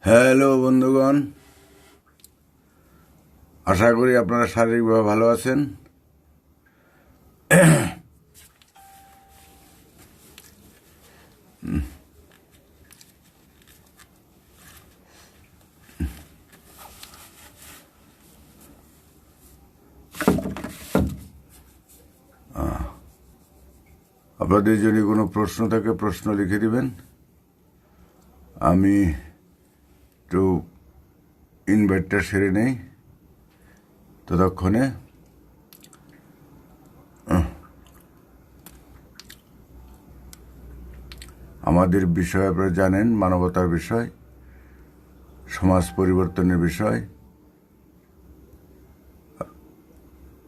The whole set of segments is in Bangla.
হ্যালো বন্ধুগণ, আশা করি আপনারা শারীরিকভাবে ভালো আছেন। আপনাদের যদি কোনো প্রশ্ন থাকে প্রশ্ন লিখে দিবেন, আমি একটু ইনভাইটটা সেরে নেই ততক্ষণে। আমাদের বিষয় আপনারা জানেন, মানবতার বিষয়, সমাজ পরিবর্তনের বিষয়,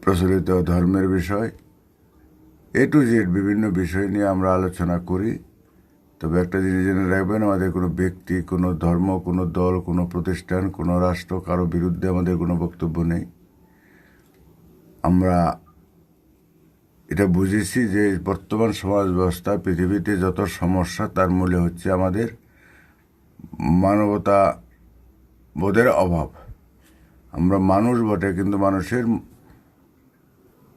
প্রচলিত ধর্মের বিষয়, এ টু জেড বিভিন্ন বিষয় নিয়ে আমরা আলোচনা করি। তবে একটা জিনিস জেনে রাখবেন, আমাদের কোনো ব্যক্তি, কোনো ধর্ম, কোনো দল, কোনো প্রতিষ্ঠান, কোনো রাষ্ট্র, কারো বিরুদ্ধে আমাদের কোনো বক্তব্য নেই। আমরা এটা বুঝেছি যে বর্তমান সমাজ ব্যবস্থা, পৃথিবীতে যত সমস্যা তার মূলে হচ্ছে আমাদের মানবতা বোধের অভাব। আমরা মানুষ বটে, কিন্তু মানুষের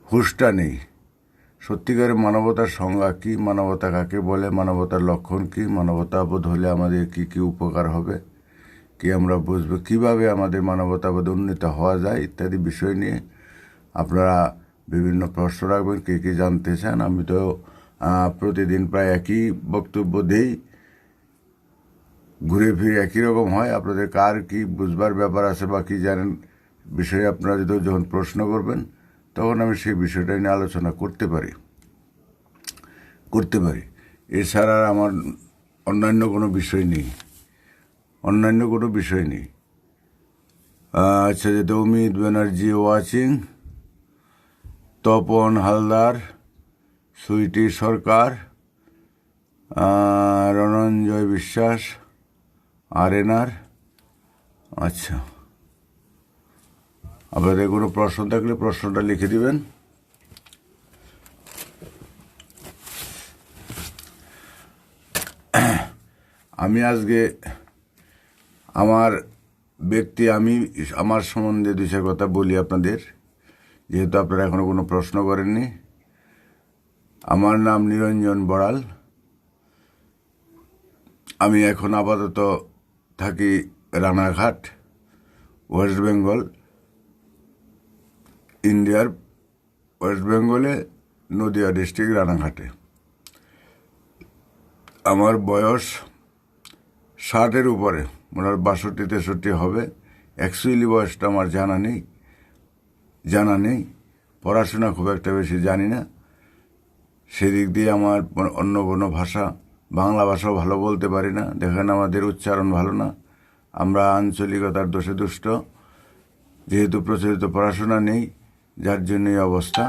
হুঁশটা নেই। সত্যিকারের মানবতার সংজ্ঞা কী, মানবতা কাকে বলে, মানবতার লক্ষণ কী, মানবতা বোধ হলে আমাদের কী কী উপকার হবে, কি আমরা বুঝবো, কীভাবে আমাদের মানবতাবোধ উন্নীত হওয়া যায় ইত্যাদি বিষয় নিয়ে আপনারা বিভিন্ন প্রশ্ন রাখবেন, কে কী জানতে চান। আমি তো প্রতিদিন প্রায় একই বক্তব্য দেই, ঘুরে ফিরে একই রকম হয়। আপনাদের কার কি বুঝবার ব্যাপার আছে বা কী জানেন বিষয়ে আপনারা যদি যখন প্রশ্ন করবেন, তখন আমি সেই বিষয়টা নিয়ে আলোচনা করতে পারি। এছাড়া আমার অন্যান্য কোনো বিষয় নেই। আচ্ছা, যে অমিত ব্যানার্জি ওয়াচিং, তপন হালদার, সুইটি সরকার, রণঞ্জয় বিশ্বাস, আরএনআর। আচ্ছা, আপনাদের কোনো প্রশ্ন থাকলে প্রশ্নটা লিখে দিবেন। আমি আজকে আমার সম্বন্ধে দুই চার কথা বলি আপনাদের, যেহেতু আপনারা এখনো কোনো প্রশ্ন করেননি। আমার নাম নিরঞ্জন বড়াল। আমি এখন আপাতত থাকি রানাঘাট, ওয়েস্ট বেঙ্গল, ইন্ডিয়ার ওয়েস্ট বেঙ্গলে নদিয়া ডিস্ট্রিক্ট রানাঘাটে। আমার বয়স 60-এর উপরে, মনে হয় 62-63 হবে। অ্যাকচুয়ালি বয়সটা আমার জানা নেই। পড়াশোনা খুব একটা বেশি জানি না। সেদিক দিয়ে আমার অন্য কোনো ভাষা, বাংলা ভাষাও ভালো বলতে পারি না। দেখেন, আমাদের উচ্চারণ ভালো না, আমরা আঞ্চলিকতার দোষে দুষ্ট। যেহেতু প্রচলিত পড়াশোনা নেই, যার জন্য এই অবস্থা।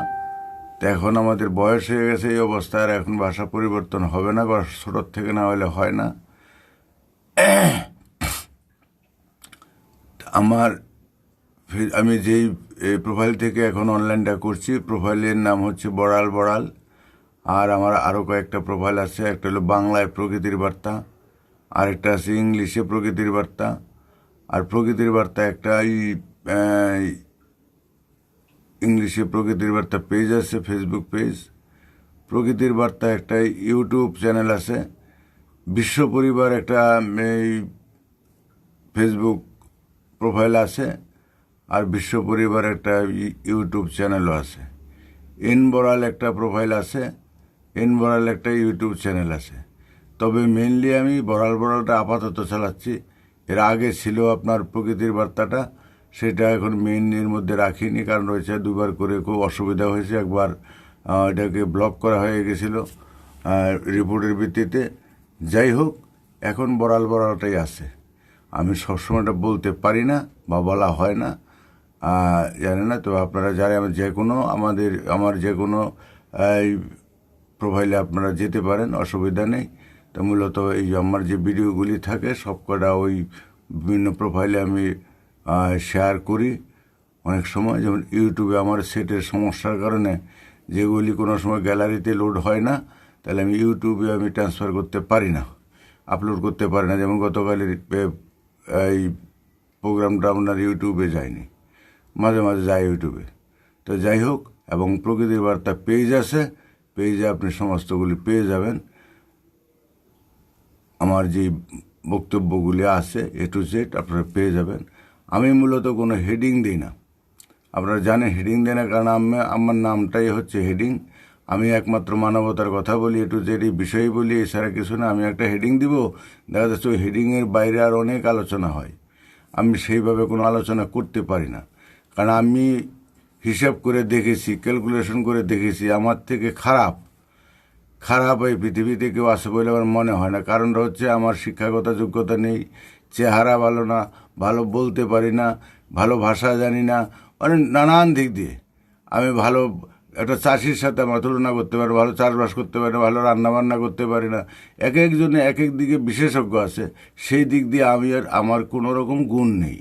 তো এখন আমাদের বয়স হয়ে গেছে এই অবস্থা, আর এখন ভাষা পরিবর্তন হবে না, বা ছোটোর থেকে না হলে হয় না। আমি যেই প্রোফাইল থেকে এখন অনলাইনটা করছি, প্রোফাইলের নাম হচ্ছে বড়াল। আর আমার আরও কয়েকটা প্রোফাইল আছে। একটা হলো বাংলায় প্রকৃতির বার্তা, আরেকটা আছে ইংলিশে প্রকৃতির বার্তা, আর প্রকৃতির বার্তা একটা ইংলিশে প্রকৃতির বার্তা পেজ আছে, ফেসবুক পেজ। প্রকৃতির বার্তা একটা ইউটিউব চ্যানেল আছে। বিশ্ব পরিবার একটা ফেসবুক প্রোফাইল আছে, আর বিশ্ব পরিবার একটা ইউটিউব চ্যানেলও আছে। বড়াল একটা প্রোফাইল আছে, বড়াল একটা ইউটিউব চ্যানেল আছে। তবে মেনলি আমি বড়ালটা আপাতত চালাচ্ছি। এর আগে ছিল আপনার প্রকৃতির বার্তাটা, সেটা এখন মেইনের মধ্যে রাখিনি, কারণ রয়েছে দুবার করে খুব অসুবিধা হয়েছে। একবার এটাকে ব্লক করা হয়ে গেছিলো রিপোর্টের ভিত্তিতে। যাই হোক, এখন বড়ালটাই আছে। আমি সবসময়টা বলতে পারি না বা বলা হয় না, জানি না। তো আপনারা যারা আমার যে কোনো প্রোফাইলে আপনারা যেতে পারেন, অসুবিধা নেই। তো মূলত এই আমার যে ভিডিওগুলি থাকে সবকটা ওই বিভিন্ন প্রোফাইলে আমি শেয়ার করি। অনেক সময় যেমন ইউটিউবে আমার সেটের সমস্যার কারণে যেগুলি কোনো সময় গ্যালারিতে লোড হয় না, তাহলে আমি ইউটিউবে ট্রান্সফার করতে পারি না, আপলোড করতে পারি না। যেমন গতকালের এই প্রোগ্রামটা আপনার ইউটিউবে যায়নি, মাঝে মাঝে যায় ইউটিউবে। তো যাই হোক, এবং প্রকৃতির বার্তা পেজ আছে, পেজে আপনি সমস্তগুলি পেয়ে যাবেন। আমার যে বক্তব্যগুলি আছে A to Z আপনারা পেয়ে যাবেন। আমি মূলত কোনো হেডিং দিই না, আপনারা জানেন হেডিং দেয় না, কারণ আমার নামটাই হচ্ছে হেডিং। আমি একমাত্র মানবতার কথা বলি, A to Z এই বিষয়ে বলি, এছাড়া কিছু না। আমি একটা হেডিং দিব, দেখা যাচ্ছে ওই হেডিংয়ের বাইরে আর অনেক আলোচনা হয়। আমি সেইভাবে কোনো আলোচনা করতে পারি না, কারণ আমি হিসাব করে দেখেছি, ক্যালকুলেশন করে দেখেছি, আমার থেকে খারাপ এই পৃথিবীতে কেউ আছে বলে আমার মনে হয় না। কারণটা হচ্ছে আমার শিক্ষাগত যোগ্যতা নেই, চেহারা ভালো না, ভালো বলতে পারি না, ভালো ভাষা জানি না, মানে নানান দিক দিয়ে আমি ভালো একটা চাষির সাথে আমার তুলনা করতে পারি, ভালো চাষবাস করতে পারি না, ভালো রান্নাবান্না করতে পারি না। এক একজনে এক এক দিকে বিশেষজ্ঞ আছে, সেই দিক দিয়ে আমার কোনো রকম গুণ নেই।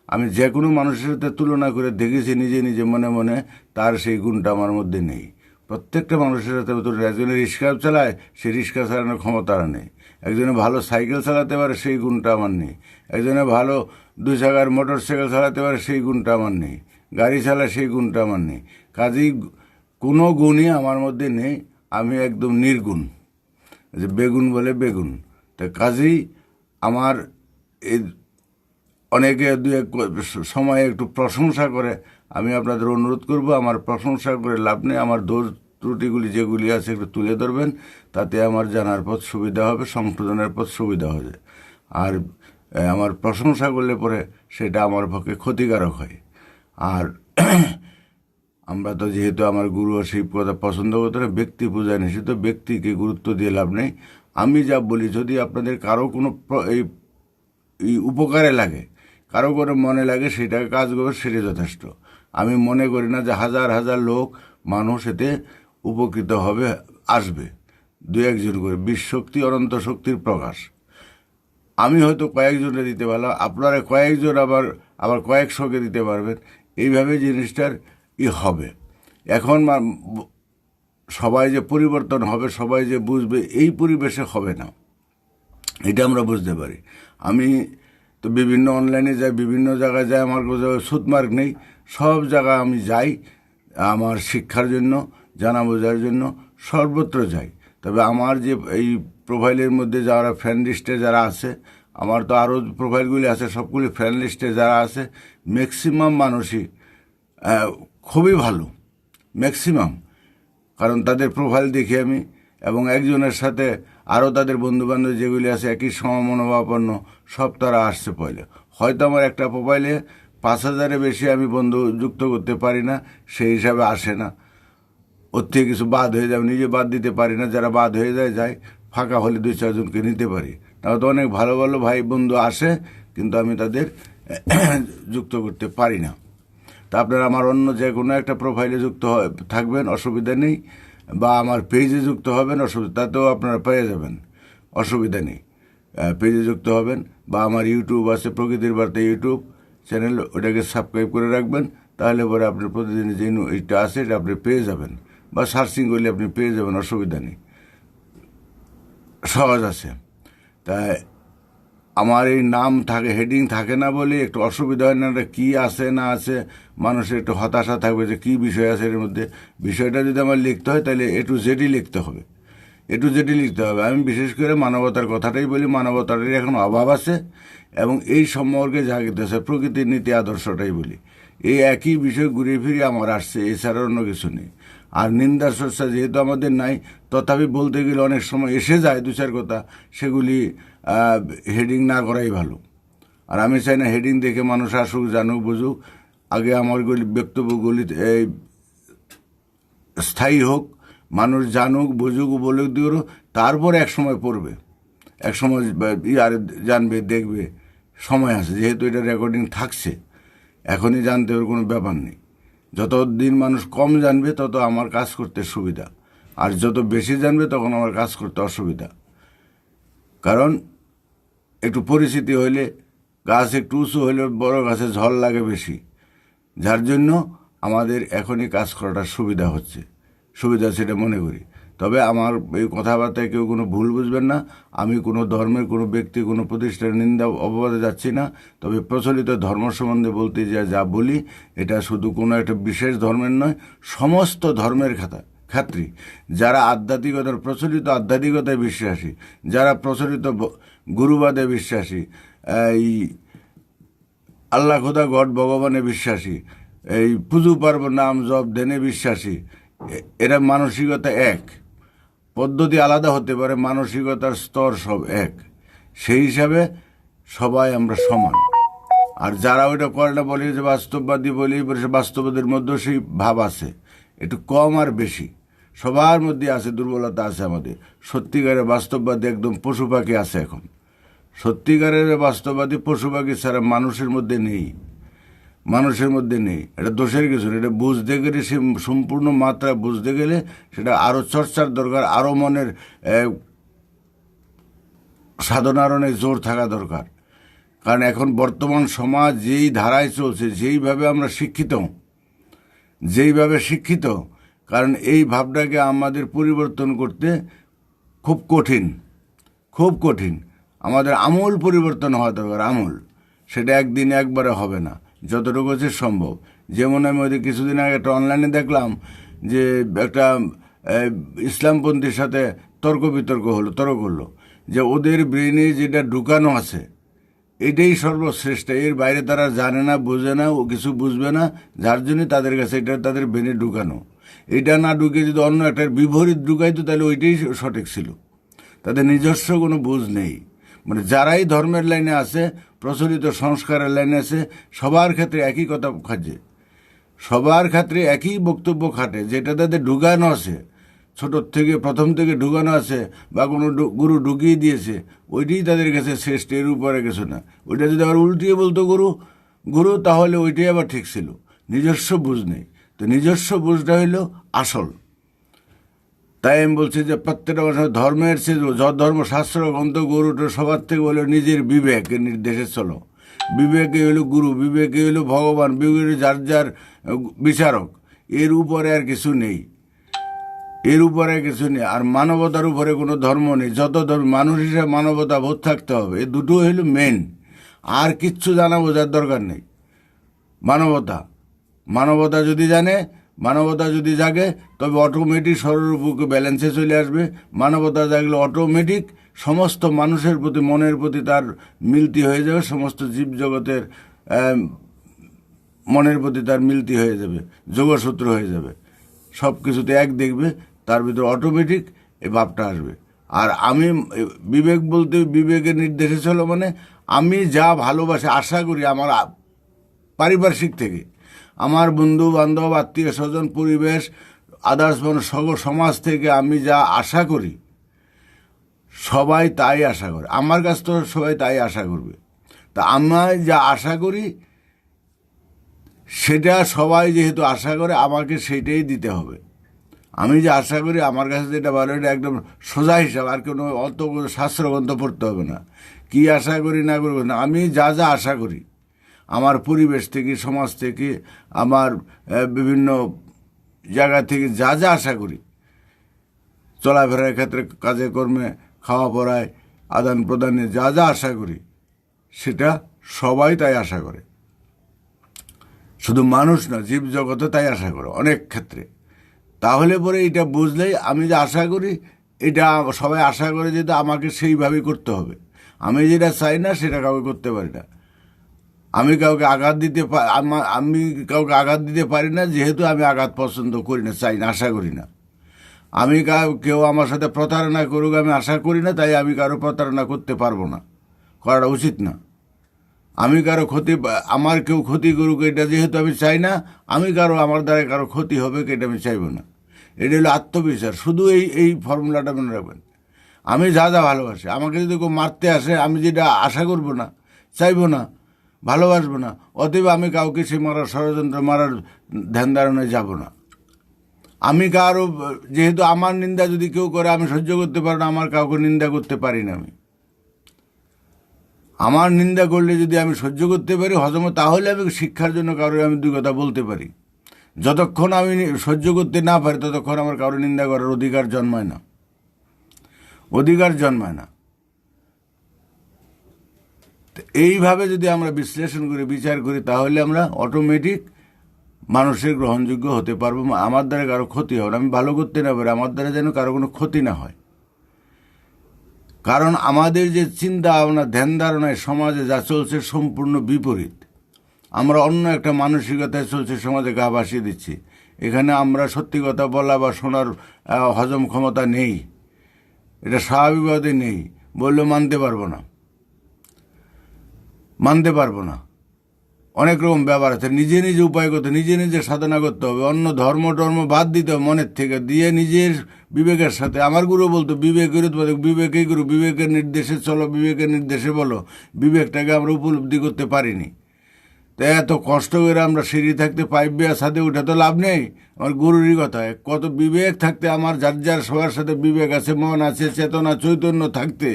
আমি যে কোনো মানুষের সাথে তুলনা করে দেখেছি নিজে নিজে মনে মনে, তার সেই গুণটা আমার মধ্যে নেই। প্রত্যেকটা মানুষের সাথে একজনে রিক্সা চালায়, সে রিক্সা চালানোর ক্ষমতা আর নেই। একজনে ভালো সাইকেল চালাতে পারে, সেই গুণটা আমার নেই। একজনে ভালো 2 চাকার মোটর সাইকেল চালাতে পারে, সেই গুণটা আমার নেই। গাড়ি চালায়, সেই গুণটা আমার নেই। কাজেই কোনো গুণই আমার মধ্যে নেই, আমি একদম নির্গুণ, যে বেগুন বলে বেগুন। তা কাজেই আমার এই অনেকে দু এক সময়ে একটু প্রশংসা করে, আমি আপনাদের অনুরোধ করব আমার প্রশংসা করে লাভ নেই। আমার দোষ ত্রুটিগুলি যেগুলি আছে একটু তুলে ধরবেন, তাতে আমার জানার পথ সুবিধা হবে, সংশোধনের পথ সুবিধা হবে। আর আমার প্রশংসা করলে পরে সেটা আমার পক্ষে ক্ষতিকারক হয়। আর আমরা তো যেহেতু আমার গুরু সেই কথা পছন্দ করতে না, ব্যক্তি পূজা নিষিদ্ধ, ব্যক্তিকে গুরুত্ব দিয়ে লাভ নেই। আমি যা বলি, যদি আপনাদের কারো কোনো এই উপকারে লাগে, কারো করে মনে লাগে, সেটাকে কাজ করবে, সেটা যথেষ্ট। আমি মনে করি না যে হাজার হাজার লোক মানুষ এতে উপকৃত হবে, আসবে 2-1 জন করে। বিশ্বশক্তি অনন্ত শক্তির প্রকাশ। আমি হয়তো কয়েকজনে দিতে পারলাম, আপনারা কয়েকজন আবার কয়েকশোকে দিতে পারবেন। এইভাবে জিনিসটার হবে। এখন সবাই যে পরিবর্তন হবে, সবাই যে বুঝবে, এই পরিবেশে হবে না, এটা আমরা বুঝতে পারি। আমি তো বিভিন্ন অনলাইনে যাই, বিভিন্ন জায়গায় যাই, আমার সুতমার্ক নেই, সব জায়গায় আমি যাই আমার শিক্ষার জন্য, জানা বোঝার জন্য, সর্বত্র যাই। তবে আমার যে এই প্রোফাইলের মধ্যে যারা ফ্রেন্ড লিস্টে যারা আছে, আমার তো আরও প্রোফাইলগুলি আছে, সবগুলি ফ্রেন্ড লিস্টে যারা আছে, ম্যাক্সিমাম মানুষই খুবই ভালো, ম্যাক্সিমাম। কারণ তাদের প্রোফাইল দেখি আমি, এবং একজনের সাথে আরও তাদের বন্ধুবান্ধব যেগুলি আছে একই সমমনোভাবাপন্ন, সব তারা আসছে পয়লে। হয়তো আমার একটা প্রোফাইলে 5,000-এর বেশি আমি বন্ধু যুক্ত করতে পারি না, সেই হিসাবে আসে না। ওর থেকে কিছু বাদ হয়ে যাবে, নিজে বাদ দিতে পারি না, যারা বাদ হয়ে যায়, ফাঁকা হলে 2-4 জনকে নিতে পারি। তাহলে তো অনেক ভালো ভালো ভাই বন্ধু আসে, কিন্তু আমি তাদের যুক্ত করতে পারি না। তা আপনারা আমার অন্য যে কোনো একটা প্রোফাইলে যুক্ত থাকবেন, অসুবিধা নেই, বা আমার পেজে যুক্ত হবেন, তাতেও আপনারা পেয়ে যাবেন, অসুবিধা নেই। পেজে যুক্ত হবেন, বা আমার ইউটিউব আছে, প্রকৃতির বার্তা ইউটিউব চ্যানেল, ওটাকে সাবস্ক্রাইব করে রাখবেন। তাহলে পরে আপনি প্রতিদিন যে এটা আছে এটা আপনি পেয়ে যাবেন, বা সার্চিং করলে আপনি পেয়ে যাবেন, অসুবিধা নেই, সহজ আছে। তাই আমার এই নাম থাকে, হেডিং থাকে না বলে একটু অসুবিধা হয় না, কী আছে না আছে, মানুষের একটু হতাশা থাকবে যে কী বিষয় আছে এর মধ্যে। বিষয়টা যদি আমার লিখতে হয়, তাহলে A to Z লিখতে হবে, A to Z লিখতে হবে। আমি বিশেষ করে মানবতার কথাটাই বলি, মানবতারই এখন অভাব আছে, এবং এই সম্পর্কে যা আছে প্রকৃতির নীতি আদর্শটাই বলি। এই একই বিষয় ঘুরিয়ে ফিরিয়ে আমার আসছে, এছাড়া অন্য কিছু নেই। আর নিন্দার চর্চা যেহেতু আমাদের নাই, তথাপি বলতে গেলে অনেক সময় এসে যায় 2-4 কথা, সেগুলি হেডিং না করাই ভালো। আর আমি চাই না হেডিং দেখে মানুষ আসুক, জানুক, বুঝুক। আগে আমার বক্তব্যগুলি স্থায়ী হোক, মানুষ জানুক, বুঝুক, উপলব্ধি দিও, তারপরে এক সময় পড়বে, এক সময় আর জানবে, দেখবে, সময় আছে। যেহেতু এটা রেকর্ডিং থাকছে, এখনই জানতে ওর কোনো ব্যাপার নেই। যত দিন মানুষ কম জানবে, তত আমার কাজ করতে সুবিধা, আর যত বেশি জানবে তখন আমার কাজ করতে অসুবিধা। কারণ একটু পরিচিতি হইলে, গাছ একটু উঁচু হইলে বড় গাছে ঝড় লাগে বেশি, যার জন্য আমাদের এখনই কাজ করাটা সুবিধা হচ্ছে, সুবিধা সেটা মনে করি। তবে আমার এই কথাবার্তায় কেউ কোনো ভুল বুঝবেন না। আমি কোনো ধর্মের কোনো ব্যক্তি কোনো প্রতিষ্ঠানের নিন্দা অপবাদে যাচ্ছি না। তবে প্রচলিত ধর্ম সম্বন্ধে বলতে যা বলি, এটা শুধু কোনো একটা বিশেষ ধর্মের নয়, সমস্ত ধর্মের ক্ষেত্রে যারা আধ্যাত্মিকতার প্রচলিত আধ্যাত্মিকতায় বিশ্বাসী, যারা প্রচলিত গুরুবাদে বিশ্বাসী, এই আল্লাহ খোদা গড ভগবানে বিশ্বাসী, এই পুজো পার্বণ নাম জপ ধ্যানে বিশ্বাসী, এরা মানসিকতা এক। পদ্ধতি আলাদা হতে পারে, মানসিকতার স্তর সব এক। সেই হিসাবে সবাই আমরা সমান। আর যারা ওইটা করে না, বলি যে বাস্তববাদী বলি, বাস্তববাদের মধ্যেও সেই ভাব আছে, একটু কম আর বেশি সবার মধ্যে আছে, দুর্বলতা আছে আমাদের। সত্যিকারের বাস্তববাদী একদম পশু পাখি আছে এখন। সত্যিকারের বাস্তববাদী পশু পাখি ছাড়া মানুষের মধ্যে নেই, মানুষের মধ্যে নেই। এটা দোষের কিছু না, এটা বুঝতে গেলে, সে সম্পূর্ণ মাত্রা বুঝতে গেলে সেটা আরও চর্চার দরকার, আরও মনের সাধনার অনেক জোর থাকা দরকার। কারণ এখন বর্তমান সমাজ যেই ধারায় চলছে, যেইভাবে আমরা শিক্ষিত, কারণ এই ভাবটাকে আমাদের পরিবর্তন করতে খুব কঠিন। আমাদের আমূল পরিবর্তন হওয়া দরকার, আমূল। সেটা একদিন একবারে হবে না, যতটুকু হচ্ছে সম্ভব। যেমন আমি ওদের কিছুদিন আগে একটা অনলাইনে দেখলাম যে একটা ইসলামপন্থীর সাথে তর্ক করলো যে ওদের ব্রেনে যেটা ঢুকানো আছে এটাই সর্বশ্রেষ্ঠ, এর বাইরে তারা জানে না, বোঝে না, ও কিছু বুঝবে না, যার জন্য তাদের কাছে এটা তাদের ব্রেনে ঢুকানো। এটা না ঢুকে যদি অন্য একটা বিপরীত ঢুকাইতো তাহলে ওইটাই সঠিক ছিল। তাদের নিজস্ব কোনো বুঝ নেই। মানে যারাই ধর্মের লাইনে আছে, প্রচলিত সংস্কারের লাইনে আছে, সবার ক্ষেত্রে একই কথা খাটে, সবার ক্ষেত্রে একই বক্তব্য খাটে, যেটা তাদের ঢুকানো আছে, প্রথম থেকে ঢুকানো আছে, বা কোনো গুরু ঢুকিয়ে দিয়েছে, ওইটাই তাদের কাছে শ্রেষ্ঠ, এর উপরে কিছু না। ওইটা যদি আবার উল্টিয়ে বলতো গুরু, তাহলে ওইটাই আবার ঠিক ছিল। নিজস্ব বুঝ নেই। তো নিজস্ব বুঝটা হইল আসল। তাই আমি বলছি যে প্রত্যেকটা মানুষের ধর্মের ধর্মশাস্ত্র গ্রন্থ গুরুটা সবার থেকে হলো নিজের বিবেকের নির্দেশে চলো। বিবেকে হইল গুরু, বিবেকে হইল ভগবান, বিবেকে যার বিচারক। এর উপরে আর কিছু নেই, আর মানবতার উপরে কোনো ধর্ম নেই। যত ধর্ম, মানুষ হিসেবে মানবতা বোধ থাকতে হবে, এই দুটো হইল মেন। আর কিচ্ছু জানা বোঝার দরকার নেই। মানবতা যদি জাগে, তবে অটোমেটিক সর্বরূপকে ব্যালেন্সে চলে আসবে। মানবতা জাগলে অটোমেটিক সমস্ত মানুষের প্রতি, মনের প্রতি তার মিলতি হয়ে যাবে, সমস্ত জীবজগতের মনের প্রতি তার মিলতি হয়ে যাবে, যোগসূত্র হয়ে যাবে, সব কিছুতে এক দেখবে, তার ভিতরে অটোমেটিক এই ভাবটা আসবে। আর আমি বিবেক বলতে, বিবেকের নির্দেশে চলো মানে আমি যা ভালোবাসি, আশা করি আমার পারিপার্শ্বিক থেকে, আমার বন্ধু বান্ধব, আত্মীয় স্বজন, পরিবেশ, আদার্স সমাজ থেকে আমি যা আশা করি, সবাই তাই আশা করে আমার কাছ থেকে, সবাই তাই আশা করবে। তা আমি যা আশা করি সেটা সবাই যেহেতু আশা করে, আমাকে সেইটাই দিতে হবে। আমি যে আশা করি আমার কাছে যেটা ভালো, এটা একদম সোজা হিসাব, আর কোনো অত শাস্ত্রগ্রন্থ পড়তে হবে না। কি আশা করি না করবো না, আমি যা আশা করি আমার পরিবেশ থেকে, সমাজ থেকে, আমার বিভিন্ন জায়গা থেকে যা আশা করি, চলাফেরার ক্ষেত্রে, কাজে কর্মে, খাওয়া পড়ায়, আদান প্রদানে যা আশা করি, সেটা সবাই তাই আশা করে। শুধু মানুষ না, জীবজগতে তাই আশা করে অনেক ক্ষেত্রে। তাহলে পরে এটা বুঝলেই আমি যে আশা করি, এটা সবাই আশা করে, যেটা আমাকে সেইভাবেই করতে হবে। আমি যেটা চাই না সেটা কাউকে করতে পারি না। আমি কাউকে আঘাত দিতে পারি না, যেহেতু আমি আঘাত পছন্দ করি না, চাই না, আশা করি না। আমি কেউ আমার সাথে প্রতারণা করুক আমি আশা করি না, তাই আমি কারো প্রতারণা করতে পারবো না, করাটা উচিত না। আমি আমার কেউ ক্ষতি করুক, এটা যেহেতু আমি চাই না, আমার দ্বারা কারো ক্ষতি হবে এটা আমি চাইব না। এটা হলো আত্মবিশ্বাস। শুধু এই ফর্মুলাটা মনে রাখবেন। আমি যা ভালোবাসি, আমাকে যদি কেউ মারতে আসে, আমি যেটা আশা করব না, চাইব না, ভালোবাসবো না, অতএব আমি কাউকে সে ষড়যন্ত্র মারার ধ্যান ধারণায় যাব না। আমি যেহেতু আমার নিন্দা যদি কেউ করে আমি সহ্য করতে পারি না, আমার কাউকে নিন্দা করতে পারি না। আমার নিন্দা করলে যদি আমি সহ্য করতে পারি, তাহলে আমি শিক্ষার জন্য কারোর আমি দুই কথা বলতে পারি। যতক্ষণ আমি সহ্য করতে না পারি ততক্ষণ আমার কারো নিন্দা করার অধিকার জন্মায় না, অধিকার জন্মায় না। এইভাবে যদি আমরা বিশ্লেষণ করি, বিচার করি, তাহলে আমরা অটোমেটিক মানুষের গ্রহণযোগ্য হতে পারবো। আমার দ্বারা কারো ক্ষতি হবে না, আমি ভালো করতে না পারি, আমার দ্বারা যেন কারো কোনো ক্ষতি না হয়। কারণ আমাদের যে চিন্তা ভাবনা, ধ্যান ধারণায় সমাজে যা চলছে সম্পূর্ণ বিপরীত। আমরা অন্য একটা মানসিকতায় চলছে, সমাজে গা ভাসিয়ে দিচ্ছি। এখানে আমরা সত্যি কথা বলা বা শোনার হজম ক্ষমতা নেই, এটা স্বাভাবিকভাবে নেই, বললেও মানতে পারবো না, মানতে পারবো না। অনেক রকম ব্যাপার আছে, নিজে নিজে উপায় করতে, নিজে নিজে সাধনা করতে হবে, অন্য ধর্ম টর্ম বাদ দিতে হবে মনের থেকে, দিয়ে নিজের বিবেকের সাথে। আমার গুরু বলতো বিবেকের বিবেকেই গুরু, বিবেকের নির্দেশে চলো, বিবেকের নির্দেশে বলো। বিবেকটাকে আমরা উপলব্ধি করতে পারিনি, তাই এত কষ্ট করে আমরা সিঁড়ি থাকতে পাইপ বেয়া ছাদে উঠে তো লাভ নেই। আমার গুরুরই কথা, কত বিবেক থাকতে, আমার যার যার সবার সাথে বিবেক আছে, মন আছে, চেতনা চৈতন্য থাকতে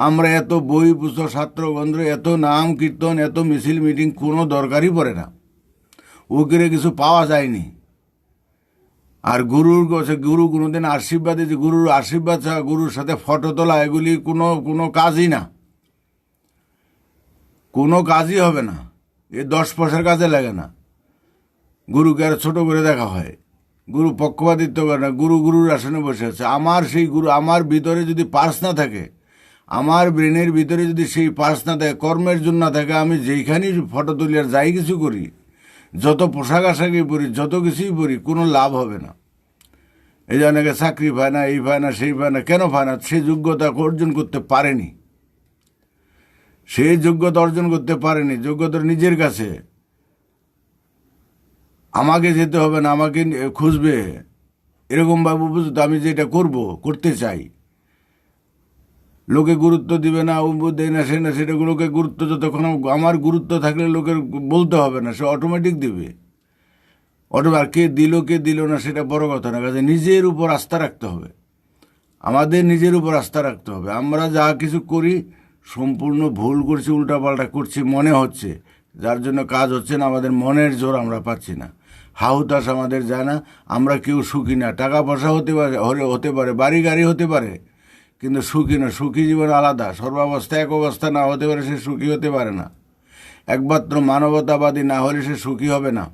আমরা এত বই পুস্তক, ছাত্রগন্ধ, এত নাম কীর্তন, এত মিছিল মিটিং কোনো দরকারই পড়ে না, ওকে কিছু পাওয়া যায়নি। আর গুরুর কাছে, গুরু কোনোদিন আশীর্বাদ দিয়েছে, গুরুর আশীর্বাদ ছাড়া, গুরুর সাথে ফটো তোলা, এগুলি কোনো কাজই না, কোনো কাজই হবে না, এ 10 পয়সার কাজে লাগে না। গুরুকে আর ছোটো করে দেখা হয়, গুরু পক্ষপাতিত্ব করে না, গুরুর আসনে বসে আছে। আমার সেই গুরু, আমার ভিতরে যদি পার্স না থাকে, আমার ব্রেনের ভিতরে যদি সেই পার্স না থাকে, কর্মের জন্য না থাকে, আমি যেইখানেই ফটো তুলি আর যাই কিছু করি, যত পোশাক আশাকই পরি, যত কিছুই পরি, কোনো লাভ হবে না। এই যে অনেকে চাকরি পায় না, এই পায় না, সেই পায় না, কেন পায় না? সে যোগ্যতা অর্জন করতে পারেনি, সেই যোগ্যতা অর্জন করতে পারেনি। যোগ্যতা নিজের কাছে, আমাকে যেতে হবে না, আমাকে খুঁজবে, এরকমভাবে বুঝতো আমি যেটা করতে চাই। লোকে গুরুত্ব দিবে না, ও দেয় না, সে না, সেটা লোকে গুরুত্ব, যতক্ষণ আমার গুরুত্ব থাকলে লোকের বলতে হবে না, সে অটোমেটিক দিবে। আর কে দিল না সেটা বড় কথা না, কাজে নিজের উপর আস্থা রাখতে হবে, আমাদের নিজের উপর আস্থা রাখতে হবে। আমরা যা কিছু করি সম্পূর্ণ ভুল করছি, উল্টাপাল্টা করছি মনে হচ্ছে, যার জন্য কাজ হচ্ছে না, আমাদের মনের জোর আমরা পাচ্ছি না, হাহুতাশ আমাদের যায় না, আমরা কেউ সুখী না। টাকা পয়সা হতে পারে, বাড়ি গাড়ি হতে পারে, কিন্তু সুখী না। সুখী জীবন আলাদা, সর্বাবস্থা এক অবস্থা না হতে পারে, সে সুখী হতে পারে না। একমাত্র মানবতাবাদী না হলে সে সুখী হবে না,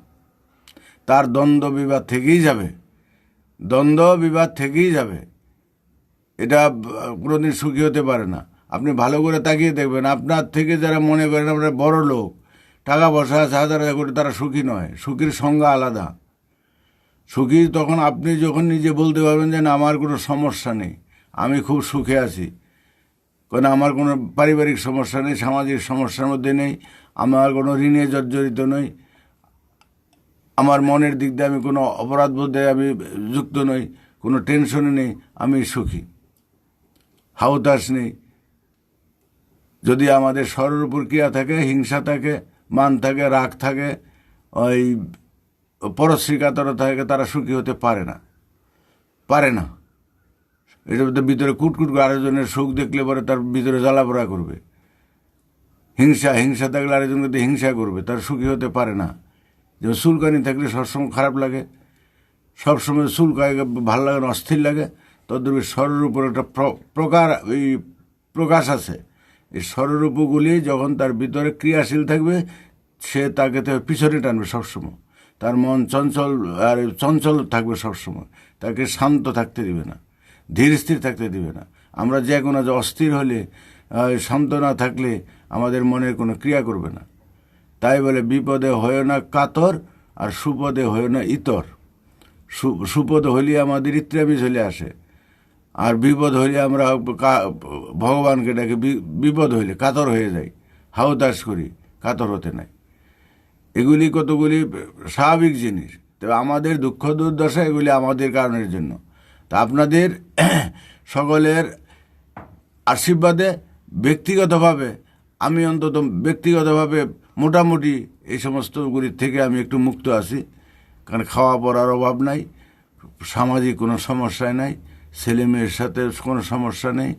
তার দ্বন্দ্ব বিবাদ থেকেই যাবে, দ্বন্দ্ব বিবাদ থেকেই যাবে, এটা কোনোদিন সুখী হতে পারে না। আপনি ভালো করে তাকিয়ে দেখবেন, আপনার থেকে যারা মনে করেন আপনার বড় লোক, টাকা পয়সা আছে হাজার হাজার কোটি, তারা সুখী নয়। সুখীর সংজ্ঞা আলাদা। সুখী তখন আপনি যখন নিজে বলতে পারবেন যে না, আমার কোনো সমস্যা নেই, আমি খুব সুখে আছি, কারণ আমার কোনো পারিবারিক সমস্যা নেই, সামাজিক সমস্যার মধ্যে নেই, আমার কোনো ঋণে জর্জরিত নই, আমার মনের দিক দিয়ে আমি কোনো অপরাধ বোধে আমি যুক্ত নই, কোনো টেনশনে নেই, আমি সুখী, হাউতাস নেই। যদি আমাদের স্বরের উপর ক্রিয়া থাকে, হিংসা থাকে, মান থাকে, রাগ থাকে, ওই পরশ্রীকাতরতা থাকে, তারা সুখী হতে পারে না, পারে না। এটা ভিতরে কুটকুট করে, আরেকজনের সুখ দেখলে পরে তার ভিতরে জ্বালাপোড়া করবে। হিংসা থাকলে আরেকজনকে হিংসা করবে, তার সুখী হতে পারে না। যেমন চুলকানি থাকলে সবসময় খারাপ লাগে, সবসময় চুলকায় ভালো লাগে না, অস্থির লাগে। তদ্রূপ স্বরের উপর একটা প্রকাশ আছে। এই স্বরূপগুলি যখন তার ভিতরে ক্রিয়াশীল থাকবে, সে তাকে পিছনে টানবে সবসময়, তার মন চঞ্চল থাকবে সবসময়, তাকে শান্ত থাকতে দিবে না, ধীর স্থির থাকতে দিবে না। আমরা যে কোনো অস্থির হলে, শান্ত না থাকলে আমাদের মনের কোনো ক্রিয়া করবে না। তাই বলে বিপদে হয় না কাতর, আর সুপদে হয় না ইতর। সুপদ হলে আমাদের ইত্রামি চলে আসে, আর বিপদ হইলে আমরা ভগবানকে ডাকে, বিপদ হইলে কাতর হয়ে যাই, হাউতাস করি, কাতর হতে নাই। এগুলি কতগুলি স্বাভাবিক জিনিস। তবে আমাদের দুঃখ দুর্দশা এগুলি আমাদের কারণের জন্য। তা আপনাদের সকলের আশীর্বাদে ব্যক্তিগতভাবে, আমি অন্তত ব্যক্তিগতভাবে মোটামুটি এই সমস্তগুলির থেকে আমি একটু মুক্ত আছি। কারণ খাওয়া পড়ার অভাব নাই, সামাজিক কোনো সমস্যায় নাই, ছেলে মেয়ের সাথে কোনো সমস্যা নেই,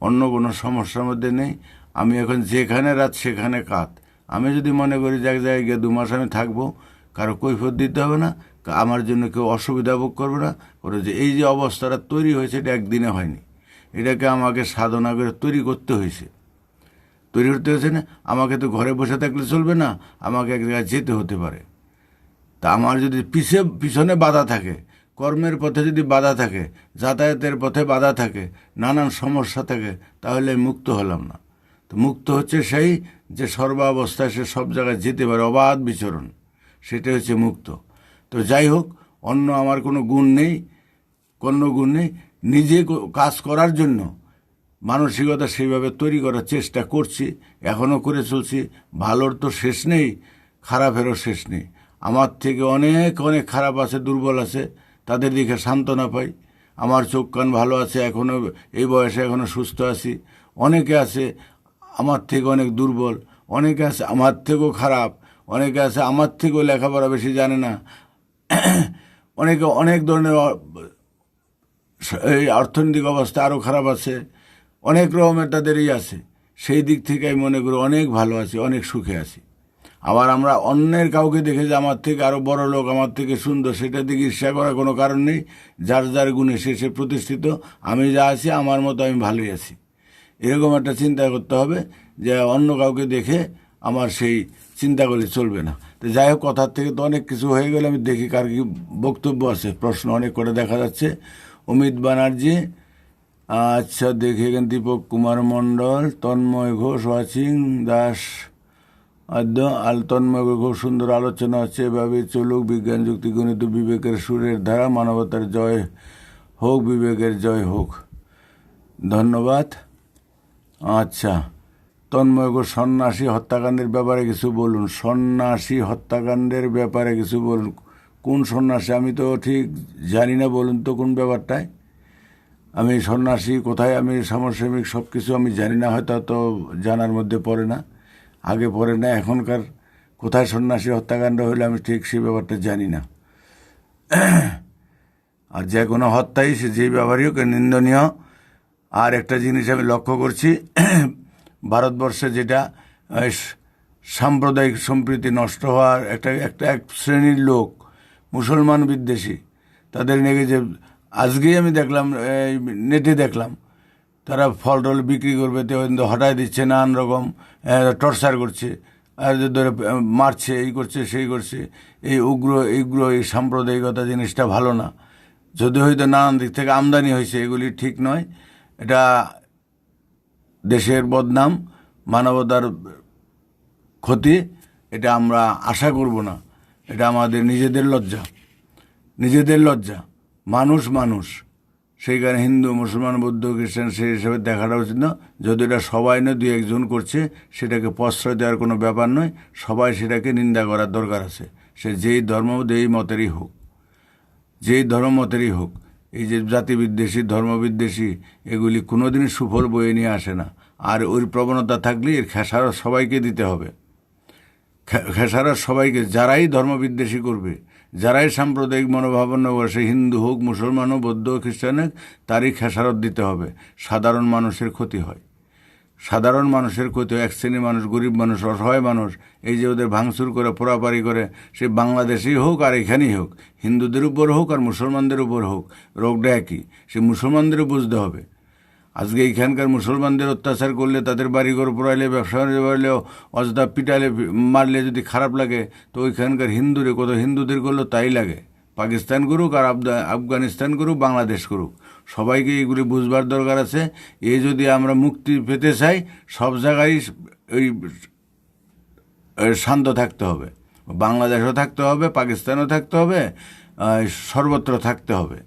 অন্য কোনো সমস্যার মধ্যে নেই। আমি এখন যেখানে রাত সেখানে কাত। আমি যদি মনে করি যে এক জায়গায় গিয়ে 2 মাস আমি থাকবো, কারো কৈফিয়ত দিতে হবে না, আমার জন্য কেউ অসুবিধা ভোগ করবে না। ওরা যে এই যে অবস্থাটা তৈরি হয়েছে এটা একদিনে হয়নি, এটাকে আমাকে সাধনা করে তৈরি করতে হয়েছে। তৈরি করতে হয়েছে না, আমাকে তো ঘরে বসে থাকলে চলবে না, আমাকে এক জায়গায় যেতে হতে পারে। তা আমার যদি পিছনে বাধা থাকে, কর্মের পথে যদি বাধা থাকে, যাতায়াতের পথে বাধা থাকে, নানান সমস্যা থাকে, তাহলে মুক্ত হলাম না। তো মুক্ত হচ্ছে সেই যে সর্বাবস্থায় সে সব জায়গায় যেতে পারে, অবাধ বিচরণ, সেটা হচ্ছে মুক্ত। তো যাই হোক, অন্য আমার কোনো গুণ নেই, নিজে কাজ করার জন্য মানসিকতা সেইভাবে তৈরি করার চেষ্টা করছি, এখনও করে চলছি। ভালোর তো শেষ নেই, খারাপেরও শেষ নেই। আমার থেকে অনেক অনেক খারাপ আছে, দুর্বল আছে, তাদের দিকে সান্ত্বনা পাই। আমার চোখ কান ভালো আছে, এখনও এই বয়সে এখনও সুস্থ আছি। অনেকে আছে আমার থেকে অনেক দুর্বল, অনেকে আছে আমার থেকেও খারাপ, অনেকে আছে আমার থেকেও লেখাপড়া বেশি জানে না, অনেকে অনেক ধরনের এই অর্থনৈতিক অবস্থা আরও খারাপ আছে, অনেক রকমের তাদেরই আছে। সেই দিক থেকে আমি মনে করি অনেক ভালো আছি, অনেক সুখে আছি। আবার আমরা অন্যের কাউকে দেখে যে আমার থেকে আরও বড় লোক, আমার থেকে সুন্দর, সেটার দিকে ঈর্ষা করার কোনো কারণ নেই। যার যার গুণে সে প্রতিষ্ঠিত, আমি যা আছি আমার মতো আমি ভালোই আছি, এরকম একটা চিন্তা করতে হবে। যে অন্য কাউকে দেখে আমার সেই চিন্তা করলে চলবে না। তো যাই হোক, কথার থেকে তো অনেক কিছু হয়ে গেলে, আমি দেখি কার কি বক্তব্য আছে। প্রশ্ন অনেক করে দেখা যাচ্ছে। অমিত ব্যানার্জি, আচ্ছা দেখে গেন। দীপক কুমার মণ্ডল, তন্ময় ঘোষ ওয়াচিং, দাস তন্ময় ঘোষ, খুব সুন্দর আলোচনা হচ্ছে, এভাবে চলুক। বিজ্ঞান যুক্তি গণিত বিবেকের সুরের ধারা, মানবতার জয় হোক, বিবেকের জয় হোক। ধন্যবাদ। আচ্ছা, তন্ময় ঘোষ, সন্ন্যাসী হত্যাকাণ্ডের ব্যাপারে কিছু বলুন। সন্ন্যাসী হত্যাকাণ্ডের ব্যাপারে কিছু বলুন। কোন সন্ন্যাসী আমি তো ঠিক জানি না, বলুন তো কোন ব্যাপারটায়। আমি সন্ন্যাসী কোথায়, আমি সমসাময়িক সব কিছু আমি জানি না, হয়তো তো জানার মধ্যে পড়ে না, আগে পড়ে না। এখনকার কোথায় সন্ন্যাসী হত্যাকাণ্ড হলে আমি ঠিক সেই ব্যাপারটা জানি না। আর যে কোনো হত্যাই সে যেই ব্যাপারই হোক নিন্দনীয়। আর একটা জিনিস আমি লক্ষ্য করছি, ভারতবর্ষে যেটা সাম্প্রদায়িক সম্প্রীতি নষ্ট হওয়ার এক শ্রেণীর লোক, মুসলমান বিদ্বেষী, তাদের নিয়ে যে আজকেই আমি দেখলাম, নেটে দেখলাম, তারা ফল টল বিক্রি করবে, তো হটাই দিচ্ছে, নানান রকম টর্চার করছে, আর ধরে মারছে, এই করছে সেই করছে। এই উগ্র এই সাম্প্রদায়িকতা জিনিসটা ভালো না। যদি হয়তো নানান দিক থেকে আমদানি হয়েছে, এগুলি ঠিক নয়। এটা দেশের বদনাম, মানবতার ক্ষতি, এটা আমরা আশা করব না। এটা আমাদের নিজেদের লজ্জা। মানুষ সেইখানে হিন্দু, মুসলমান, বৌদ্ধ, খ্রিস্টান সেই হিসাবে দেখাটা উচিত না। যদি এটা সবাই নয়, দুই একজন করছে, সেটাকে প্রশ্রয় দেওয়ার কোনো ব্যাপার নয়। সবাই সেটাকে নিন্দা করার দরকার আছে, সে যেই ধর্ম যেই মতেরই হোক। এই যে জাতিবিদ্বেষী, ধর্মবিদ্বেষী, এগুলি কোনোদিনই সুফল বয়ে নিয়ে আসে না। আর ওই প্রবণতা থাকলে এর খেসারত সবাইকে দিতে হবে। খেসারত সবাইকে, যারাই ধর্মবিদ্বেষী করবে, যারাই সাম্প্রদায়িক মনোভাবাপন্ন করে, সে হিন্দু হোক, মুসলমান হোক, বৌদ্ধ খ্রিস্টান হোক, তারই খেসারত দিতে হবে। সাধারণ মানুষের ক্ষতি হয়, এক শ্রেণীর মানুষ, গরিব মানুষ, অসহায় মানুষ, এই যে ওদের ভাঙচুর করে, পোড়াপাড়ি করে, সে বাংলাদেশেই হোক আর এখানেই হোক, হিন্দুদের উপর হোক আর মুসলমানদের উপর হোক, রোগটা একই। সে মুসলমানদেরও বুঝতে হবে। আজকে এইখানকার মুসলমানদের অত্যাচার করলে, তাদের বাড়িঘর পোড়াইলে, ব্যবসা বাড়লেও, অযথা পিটালে, মারলে যদি খারাপ লাগে, তো ওইখানকার হিন্দুদের করলেও তাই লাগে। পাকিস্তান করুক আর আফগানিস্তান করুক, বাংলাদেশ করুক, সবাইকে এগুলি বুঝবার দরকার আছে। এই যদি আমরা মুক্তি পেতে চাই, সব জায়গায় ওই শান্ত থাকতে হবে। বাংলাদেশও থাকতে হবে, পাকিস্তানও থাকতে হবে, সর্বত্র থাকতে হবে।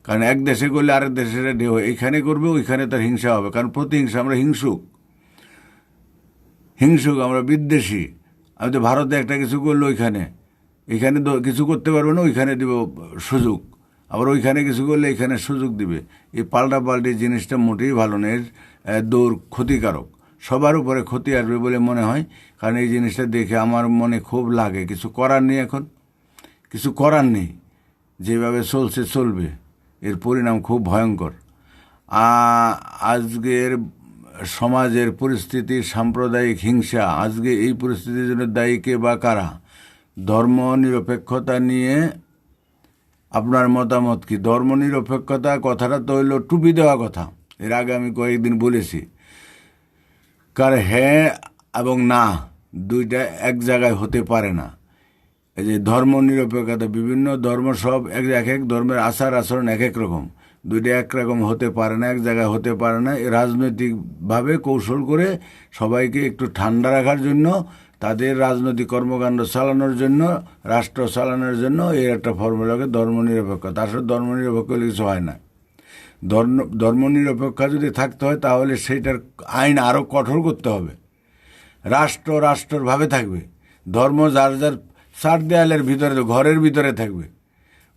কারণ এক দেশে করলে আরেক দেশের ঢেউ, এইখানে করবে, ওইখানে তার হিংসা হবে। কারণ প্রতিহিংসা, আমরা হিংসুক, আমরা বিদ্বেষী। আমি তো ভারতে একটা কিছু করলো, এখানে কিছু করতে পারবে না, ওইখানে দিব সুযোগ। আবার ওইখানে কিছু করলে এখানে সুযোগ দিবে। এই পাল্টাপাল্টি জিনিসটা মোটেই ভালো নয়, দৌড় ক্ষতিকারক, সবার উপরে ক্ষতি আসবে বলে মনে হয়। কারণ এই জিনিসটা দেখে আমার মনে খুব লাগে। কিছু করার নেই, যেভাবে চলবে, এর পরিণাম খুব ভয়ঙ্কর। আজকের সমাজের পরিস্থিতি, সাম্প্রদায়িক হিংসা, আজকে এই পরিস্থিতির জন্য দায়ী কে বা কারা? ধর্ম নিরপেক্ষতা নিয়ে আপনার মতামত কি? ধর্মনিরপেক্ষতা কথাটা তো হইল টুপি দেওয়া কথা, এর আগে আমি কয়েকদিন বলেছি। কার হ্যাঁ এবং না দুইটা এক জায়গায় হতে পারে না। এই যে ধর্মনিরপেক্ষতা, বিভিন্ন ধর্ম সব এক এক ধর্মের আচার আচরণ এক এক রকম, দুইটা একরকম হতে পারে না, এক জায়গায় হতে পারে না। রাজনৈতিকভাবে কৌশল করে সবাইকে একটু ঠান্ডা রাখার জন্য, তাদের রাজনৈতিক কর্মকাণ্ড চালানোর জন্য, রাষ্ট্র চালানোর জন্য এর একটা ফর্মুলাকে ধর্মনিরপেক্ষতা। আসলে ধর্মনিরপেক্ষ হলে কিছু হয় না। ধর্মনিরপেক্ষ যদি থাকতে হয় তাহলে সেইটার আইন আরও কঠোর করতে হবে। রাষ্ট্রভাবে থাকবে, ধর্ম যার যার চার দেয়ালের ভিতরে, ঘরের ভিতরে থাকবে।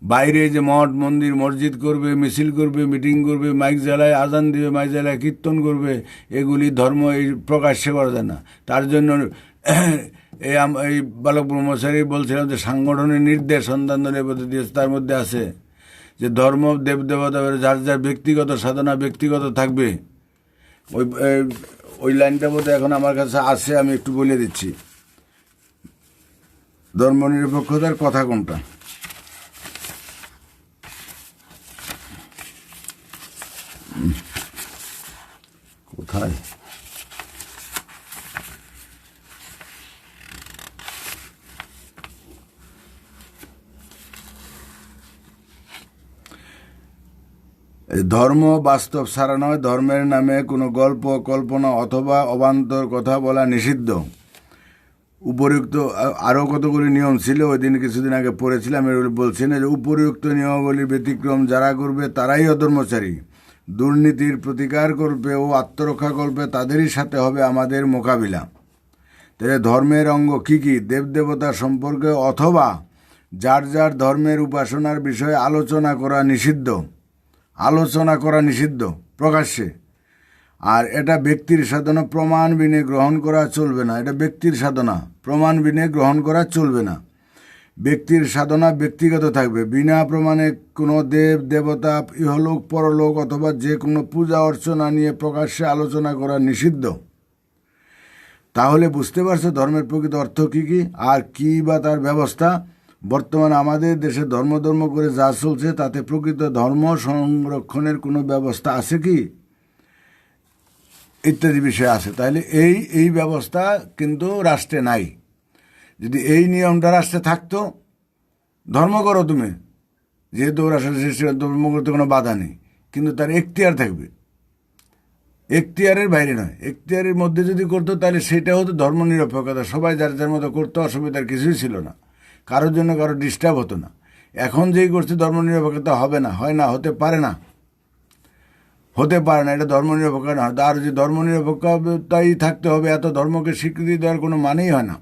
বাইরে যে মঠ মন্দির মসজিদ করবে, মিছিল করবে, মিটিং করবে, মাইক জ্বালায় আজান দিবে, মাইক জ্বালায় কীর্তন করবে, এগুলি ধর্ম এই প্রকাশ্যে করা যায় না। তার জন্য এই বালক ব্রহ্মচারী বলছিলাম যে সাংগঠনিক নির্দেশ সন্তানদের প্রতি দিয়েছে, তার মধ্যে আছে যে ধর্ম দেবদেবতা যার যার ব্যক্তিগত সাধনা ব্যক্তিগত থাকবে। ওই লাইনটা বোধহয় এখন আমার কাছে আছে, আমি একটু বলে দিচ্ছি ধর্মনিরপেক্ষতার কথা কোনটা। কোথায়? ধর্ম বাস্তব ছাড়া নয়, ধর্মের নামে কোনো গল্প কল্পনা অথবা অবান্তর কথা বলা নিষিদ্ধ। উপরিউক্ত আরও কতগুলি নিয়ম ছিল, ওই দিন কিছুদিন আগে পড়েছিলাম, এগুলি বলছেন যে উপরিউক্ত নিয়মাবলীর ব্যতিক্রম যারা করবে তারাই অধর্মচারী। দুর্নীতির প্রতিকার কল্পে ও আত্মরক্ষা কল্পে তাদেরই সাথে হবে আমাদের মোকাবিলা। তাহলে ধর্মের অঙ্গ কী কী? দেবদেবতা সম্পর্কে অথবা যার যার ধর্মের উপাসনার বিষয়ে আলোচনা করা নিষিদ্ধ। আলোচনা করা নিষিদ্ধ প্রকাশ্যে। আর এটা ব্যক্তির সাধনা, প্রমাণ বিনে গ্রহণ করা চলবে না। এটা ব্যক্তির সাধনা, প্রমাণ বিনে গ্রহণ করা চলবে না। ব্যক্তির সাধনা ব্যক্তিগত থাকবে, বিনা প্রমাণে কোনো দেব দেবতা, ইহলোক পরলোক অথবা যে কোনো পূজা অর্চনা নিয়ে প্রকাশ্যে আলোচনা করা নিষিদ্ধ। তাহলে বুঝতে পারছো ধর্মের প্রকৃত অর্থ কী কী আর কী বা তার ব্যবস্থা। বর্তমানে আমাদের দেশে ধর্ম করে যা চলছে তাতে প্রকৃত ধর্ম সংরক্ষণের কোনো ব্যবস্থা আছে কি, ইত্যাদি বিষয় আছে। তাহলে এই ব্যবস্থা কিন্তু রাষ্ট্রে নাই। যদি এই নিয়মটা রাষ্ট্রে থাকতো, ধর্ম করো তুমি, যেহেতু রাষ্ট্র ধর্ম করতে কোনো বাধা নেই, কিন্তু তার এখতিয়ার থাকবে, এখতিয়ারের বাইরে নয়। এখতিয়ারের মধ্যে যদি করতো তাহলে সেটা হতো ধর্মনিরপেক্ষতা। সবাই যার যার মতো করতো, অসুবিধার কিছুই ছিল না, কারোর জন্য কারো ডিস্টার্ব হতো না। এখন যেই করছে ধর্মনিরপেক্ষতা হবে না, হয় না, হতে পারে না, হতে পারে না। এটা ধর্মনিরপেক্ষ না। আর যে ধর্মনিরপেক্ষতাই থাকতে হবে, এত ধর্মকে স্বীকৃতি দেওয়ার কোনো মানেই হয় না।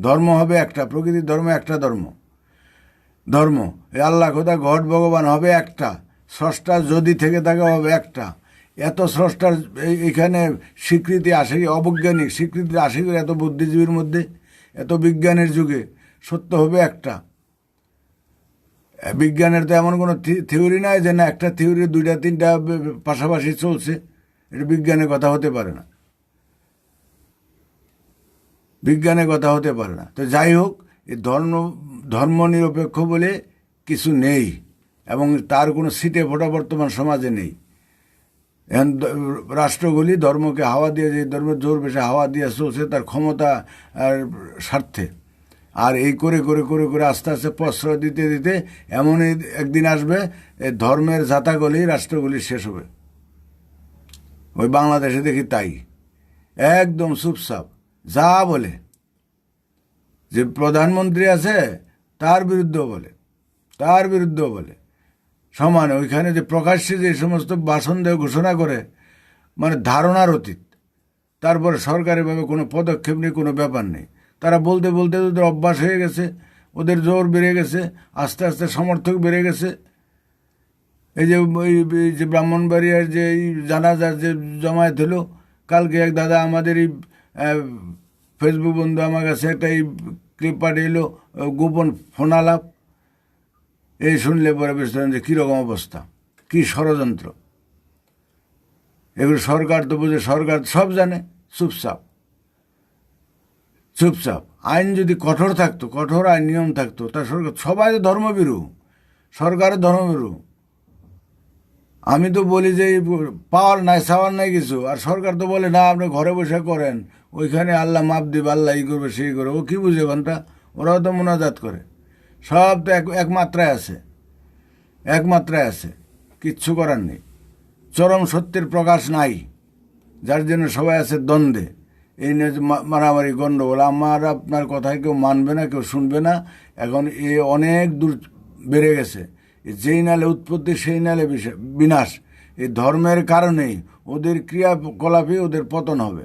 ধর্ম হবে একটা, প্রকৃতির ধর্ম একটা, ধর্ম আল্লাহ খোদা গড ভগবান হবে একটা, স্রষ্টা যদি থেকে থাকে হবে একটা। এত স্রষ্টার এখানে স্বীকৃতি আসে, অবৈজ্ঞানিক স্বীকৃতি আসে এত বুদ্ধিজীবীর মধ্যে, এত বিজ্ঞানের যুগে সত্য হবে একটা। বিজ্ঞানের তো এমন কোনো থিওরি নাই যে না একটা থিওরি দুইটা তিনটা পাশাপাশি চলছে, এটা বিজ্ঞানের কথা হতে পারে না, বিজ্ঞানের কথা হতে পারে না। তো যাই হোক, এই ধর্মনিরপেক্ষ বলে কিছু নেই এবং তার কোনো সিটে ফোটা বর্তমান সমাজে নেই। এখন রাষ্ট্রগুলি ধর্মকে হাওয়া দিয়ে, যে ধর্মের জোর বেশি হাওয়া দিয়ে চলছে তার ক্ষমতা আর স্বার্থে। আর এই করে করে করে করে আস্তে আস্তে প্রশ্রয় দিতে দিতে এমন একদিন আসবে এই ধর্মের জাতাগুলি রাষ্ট্রগুলি শেষ হবে। ওই বাংলাদেশে দেখি তাই, একদম চুপচাপ যা বলে, যে প্রধানমন্ত্রী আছে তার বিরুদ্ধেও বলে সমানে। ওইখানে যে প্রকাশ্যে যে সমস্ত ভাষণ দেয়, ঘোষণা করে, মানে ধারণার অতীত। তারপরে সরকারিভাবে কোনো পদক্ষেপ নেই, কোনো ব্যাপার নেই। তারা বলতে বলতে ওদের অভ্যাস হয়ে গেছে, ওদের জোর বেড়ে গেছে, আস্তে আস্তে সমর্থক বেড়ে গেছে। এই যে ব্রাহ্মণবাড়িয়ার যে জানাজার যে জমায়েত হলো, কালকে এক দাদা আমাদের এই ফেসবুক বন্ধু আমার কাছে একটা এই ক্লিপ পাঠিয়েলো, গোপন ফোন আলাপ। এই শুনলে পরে বুঝতেন যে কীরকম অবস্থা, কী ষড়যন্ত্র। এগুলো সরকার তো বুঝে, সরকার সব জানে, চুপচাপ। আইন যদি কঠোর থাকতো, কঠোর আইন নিয়ম থাকতো, তা সরকার, সবাই ধর্মবিরু, সরকারের ধর্মভীরু। আমি তো বলি যে পাওয়ার নাই, সাওয়ার নাই কিছু, আর সরকার তো বলে না আপনি ঘরে বসে করেন, ওইখানে আল্লাহ মাপ দিবে, আল্লাহ ই করবে সেই করবে। ও কী বুঝে ঘন্টা? ওরাও তো মোনাজাত করে, সব তো এক মাত্রায় আছে, এক মাত্রায় আছে, কিচ্ছু করার নেই। চরম সত্যের প্রকাশ নাই, যার জন্য সবাই আছে দ্বন্দ্বে। এই নিয়ে মারামারি গণ্ডগোল, আমার আপনার কথায় কেউ মানবে না, কেউ শুনবে না। এখন এ অনেক দূর বেড়ে গেছে। যেই নালে উৎপত্তি সেই নালে বিনাশ। এই ধর্মের কারণেই ওদের ক্রিয়াকলাপে ওদের পতন হবে।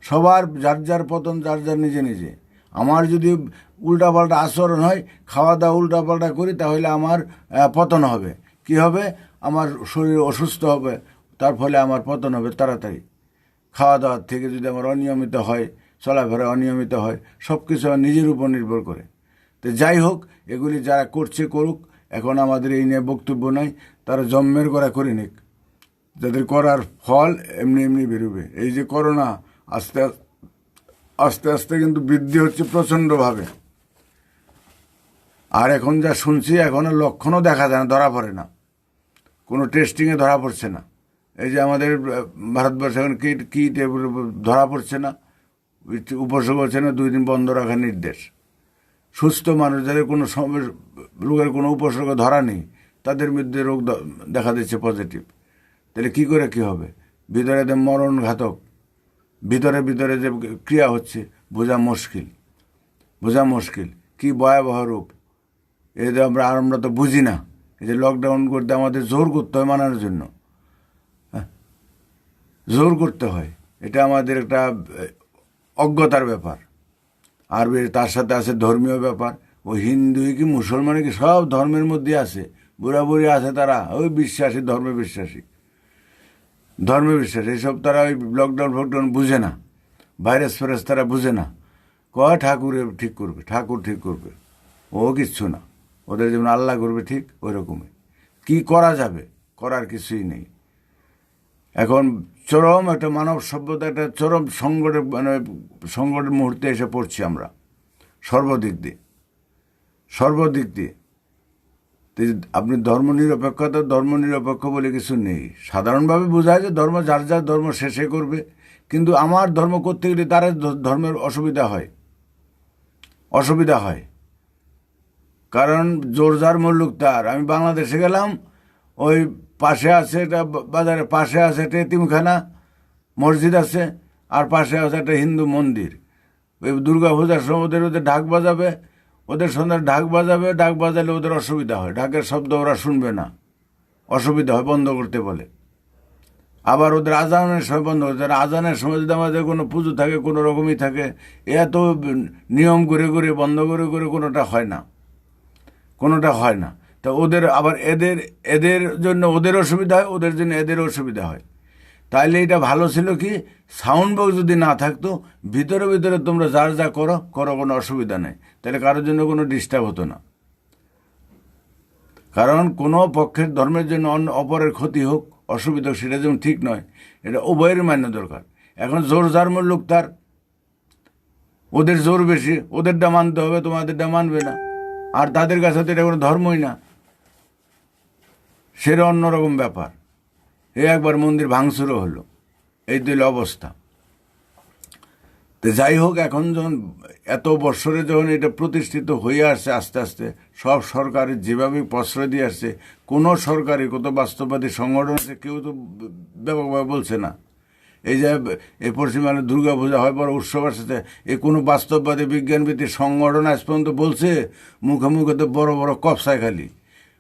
সবার যার যার পতন, যার যার নিজে নিজে। আমার যদি উল্টাপাল্টা আচরণ হয়, খাওয়া দাওয়া উল্টাপাল্টা করি, তাহলে আমার পতন হবে। কি হবে? আমার শরীর অসুস্থ হবে, তার ফলে আমার পতন হবে তাড়াতাড়ি। খাওয়া দাওয়ার থেকে যদি আমার অনিয়মিত হয়, চলাফেরা অনিয়মিত হয়, সব কিছু আমার নিজের উপর নির্ভর করে। তো যাই হোক, এগুলি যারা করছে করুক, এখন আমাদের এই নিয়ে বক্তব্য নাই। তারা জন্মের করা করে নিক, যাদের করার ফল এমনি এমনি বেরোবে। এই যে করোনা আস্তে আস্তে আস্তে কিন্তু বৃদ্ধি হচ্ছে প্রচণ্ডভাবে। আর এখন যা শুনছি, এখনও লক্ষণও দেখা যায় না, ধরা পড়ে না, কোনো টেস্টিংয়ে ধরা পড়ছে না। এই যে আমাদের ভারতবর্ষে এখন কিট ধরা পড়ছে না, উপসর্গ হচ্ছে না, 2 দিন বন্ধ রাখার নির্দেশ। সুস্থ মানুষ যাদের কোনো রোগের কোনো উপসর্গ ধরা নেই, তাদের মধ্যে রোগ দেখা দিচ্ছে পজিটিভ। তাহলে কী করে কী হবে? ভিতরে মরণ ঘাতক, ভিতরে ভিতরে যে ক্রিয়া হচ্ছে বোঝা মুশকিল, বোঝা মুশকিল। কী ভয়াবহ রূপ! এদের আমরা তো বুঝি না। এই যে লকডাউন করতে আমাদের জোর করতে হয় মানানোর জন্য, জোর করতে হয়। এটা আমাদের একটা অজ্ঞতার ব্যাপার। আর তার সাথে আছে ধর্মীয় ব্যাপার। ওই হিন্দু কি মুসলমান কি সব ধর্মের মধ্যে আছে, বুড়া বুড়ি আছে, তারা ওই বিশ্বাসী, ধর্মে বিশ্বাসী, এইসব তারা ওই লকডাউন ফকডাউন বুঝে না, ভাইরাস ফাইরাস তারা বুঝে না। কয় ঠাকুরে ঠিক করবে, ঠাকুর ঠিক করবে, ও কিচ্ছু না। ওদের যেমন আল্লাহ করবে ঠিক ওই রকমই। কী করা যাবে? করার কিছুই নেই। এখন চরম একটা মানব সভ্যতা, একটা চরম সংকটের মুহূর্তে এসে পড়ছি আমরা, সর্বদিক দিয়ে। আপনি ধর্মনিরপেক্ষ বলে কিছু নেই। সাধারণভাবে বোঝায় যে ধর্ম যার যার ধর্ম শেষে করবে, কিন্তু আমার ধর্ম করতে গেলে তার ধর্মের অসুবিধা হয়। কারণ জোর যার মুল্লুক তার। আমি বাংলাদেশে গেলাম, ওই পাশে আছে একটা বাজারের পাশে আছে একটা এতিমখানা, মসজিদ আছে, আর পাশে আছে একটা হিন্দু মন্দির। ওই দুর্গা পূজার সময় ওদের ঢাক বাজাবে, ওদের সন্ধ্যায় ঢাক বাজালে ওদের অসুবিধা হয়, ঢাকের শব্দ ওরা শুনবে না, অসুবিধা হয়, বন্ধ করতে বলে। আবার ওদের আজানের সময় বন্ধ করতে, আজানের সময় যদি আমাদের কোনো পুজো থাকে, কোনো রকমই থাকে, এত নিয়ম করে বন্ধ করে কোনোটা হয় না। তা ওদের আবার এদের জন্য ওদের অসুবিধা হয়, ওদের জন্য এদের অসুবিধা হয়। তাইলে এটা ভালো ছিল কি, সাউন্ড বক্স যদি না থাকতো, ভিতরে ভিতরে তোমরা যার যা করো, কোনো অসুবিধা নেই। তাহলে কারোর জন্য কোনো ডিস্টার্ব হতো না। কারণ কোনো পক্ষের ধর্মের জন্য অপরের ক্ষতি হোক, অসুবিধা হোক, সেটা যেমন ঠিক নয়। এটা উভয়ের মান্য দরকার। এখন জোর যার মুল্লুক তার, ওদের জোর বেশি, ওদেরটা মানতে হবে, তোমাদেরটা মানবে না। আর তাদের কাছে তো এটা কোনো ধর্মই না, সেটা অন্যরকম ব্যাপার। একবার মন্দির ভাঙচুরও হলো, এই তো অবস্থা। তো যাই হোক, এখন যখন এত বৎসরে যখন এটা প্রতিষ্ঠিত হয়ে আসছে, আস্তে আস্তে সব সরকারের যেভাবে প্রশ্রয় দিয়ে আসছে, কোনো সরকারি কত বাস্তববাদী সংগঠন আছে, কেউ তো ব্যাপকভাবে বলছে না। এই যে এই পশ্চিমবঙ্গে দুর্গা পূজা হয়, বড় উৎসব আসছে, এই কোনো বাস্তববাদী বিজ্ঞানভিত্তিক সংগঠন আজ পর্যন্ত বলছে? মুখে মুখে তো বড় বড় কপসায় খালি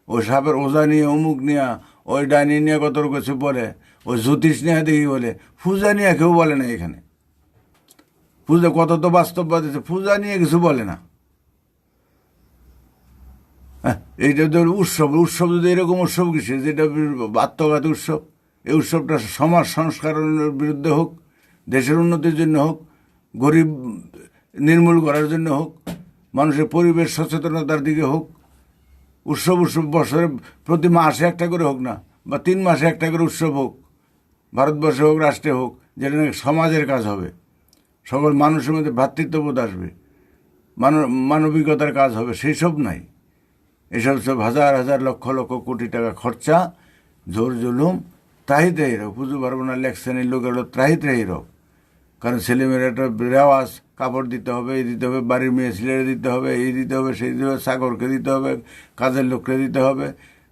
ওই সাপের ওজা নিয়ে, অমুক নিয়ে, ওই ডাইনি নিয়ে কত কিছু বলে, ওই জ্যোতিষ নিয়ে দেখি বলে, পূজা নিয়ে কেউ বলে না। এখানে পূজা কত তো বাস্তববাদী, পূজা নিয়ে কিছু বলে না। এইটা তো উৎসব যদি এরকম উৎসব কিসে, যেটা আত্মঘাতী উৎসব, এই উৎসবটা সমাজ সংস্কারের বিরুদ্ধে হোক, দেশের উন্নতির জন্য হোক, গরিব নির্মূল করার জন্য হোক, মানুষের পরিবেশ সচেতনতার দিকে হোক। উৎসব বছরে প্রতি মাসে একটা করে হোক না, বা 3 মাসে একটা করে উৎসব হোক, ভারতবর্ষে হোক, রাষ্ট্রে হোক, যেটা নাকি সমাজের কাজ হবে, সকল মানুষের মধ্যে ভ্রাতৃত্ববোধ আসবে, মানবিকতার কাজ হবে, সেই সব নাই। এসব সব হাজার হাজার লক্ষ লক্ষ কোটি টাকা খরচা, জোর জুলুম, ত্রাহি ত্রাহি রোগ, পুজো পারবো না লেকশনের লোক এলো ত্রাহি ত্রাহি রোগ। কারণ ছেলেমেয়েরা একটা রেওয়াজ, কাপড় দিতে হবে, এই দিতে হবে, বাড়ির মেয়ে ছেলেরা দিতে হবে, এই দিতে হবে, সেই দিতে হবে, সাগরকে দিতে হবে, কাজের লোককে দিতে হবে,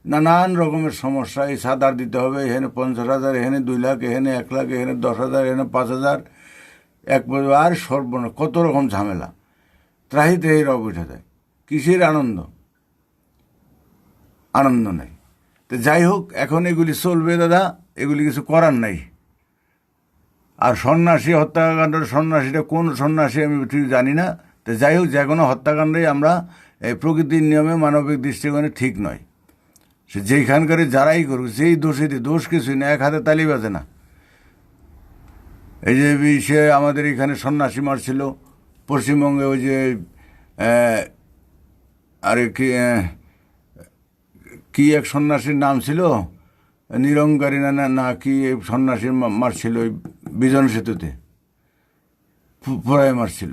নানান রকমের সমস্যা। এই সাদার দিতে হবে, এখানে 50,000, এখানে 2 লাখ, এখানে 1 লাখ, এখানে 10,000, এখানে 5,000, এক আর সর্বনা কত রকম ঝামেলা। ত্রাহি ত্রাহি রব উঠে যায়। কিসের আনন্দ? আনন্দ নেই। তো যাই হোক, এখন এগুলি চলবে দাদা, এগুলি কিছু করার নাই। আর সন্ন্যাসী হত্যাকাণ্ড, সন্ন্যাসীটা কোন সন্ন্যাসী আমি ঠিক জানি না। তো যাই হোক, যে কোনো হত্যাকাণ্ডই আমরা এই প্রকৃতির নিয়মে মানবিক দৃষ্টিকোণে ঠিক নয়। সে যেইখানকার যারাই করুক, যেই দোষীতে, দোষ কিছুই না, এক হাতে তালি বাজে না। এই যে সে আমাদের এখানে সন্ন্যাসী মারছিল পশ্চিমবঙ্গে, ওই যে আরে কি এক সন্ন্যাসীর নাম ছিল, নিরঙ্কারী না না কি সন্ন্যাসী মারছিল ওই বিজন সেতুতে, পুরায় মারছিল।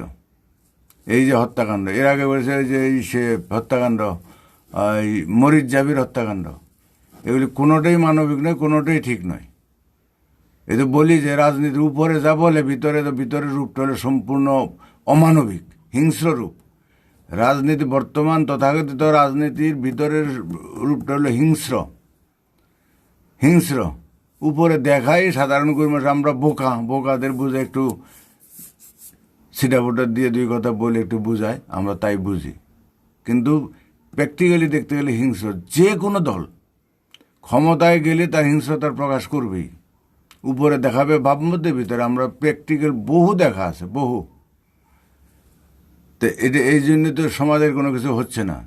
এই যে হত্যাকাণ্ড, এর আগে বলেছে যে এই সে হত্যাকাণ্ড, এই মরিচ জাবির হত্যাকাণ্ড, এগুলি কোনোটাই মানবিক নয়, কোনোটাই ঠিক নয়। এই তো বলি যে রাজনীতির উপরে যা বলে, ভিতরের রূপটা হলো সম্পূর্ণ অমানবিক, হিংস্র রূপ। রাজনীতি, বর্তমান তথাকথিত রাজনীতির ভিতরের রূপটা হলো হিংস্র। উপরে দেখাই সাধারণ কর্মী আমরা বোকাদের বুঝে একটু সিটাফোটা দিয়ে 2 কথা বলে একটু বুঝায়, আমরা তাই বুঝি। কিন্তু প্র্যাকটিক্যালি দেখতে গেলে হিংস্র। যে কোনো দল ক্ষমতায় গেলে তার হিংস্রতার প্রকাশ করবেই। উপরে দেখাবে ভাবমধ্যে, ভিতরে আমরা প্র্যাকটিক্যাল বহু দেখা আছে, বহু। তো এটা এই জন্য তো সমাজের কোনো কিছু হচ্ছে না।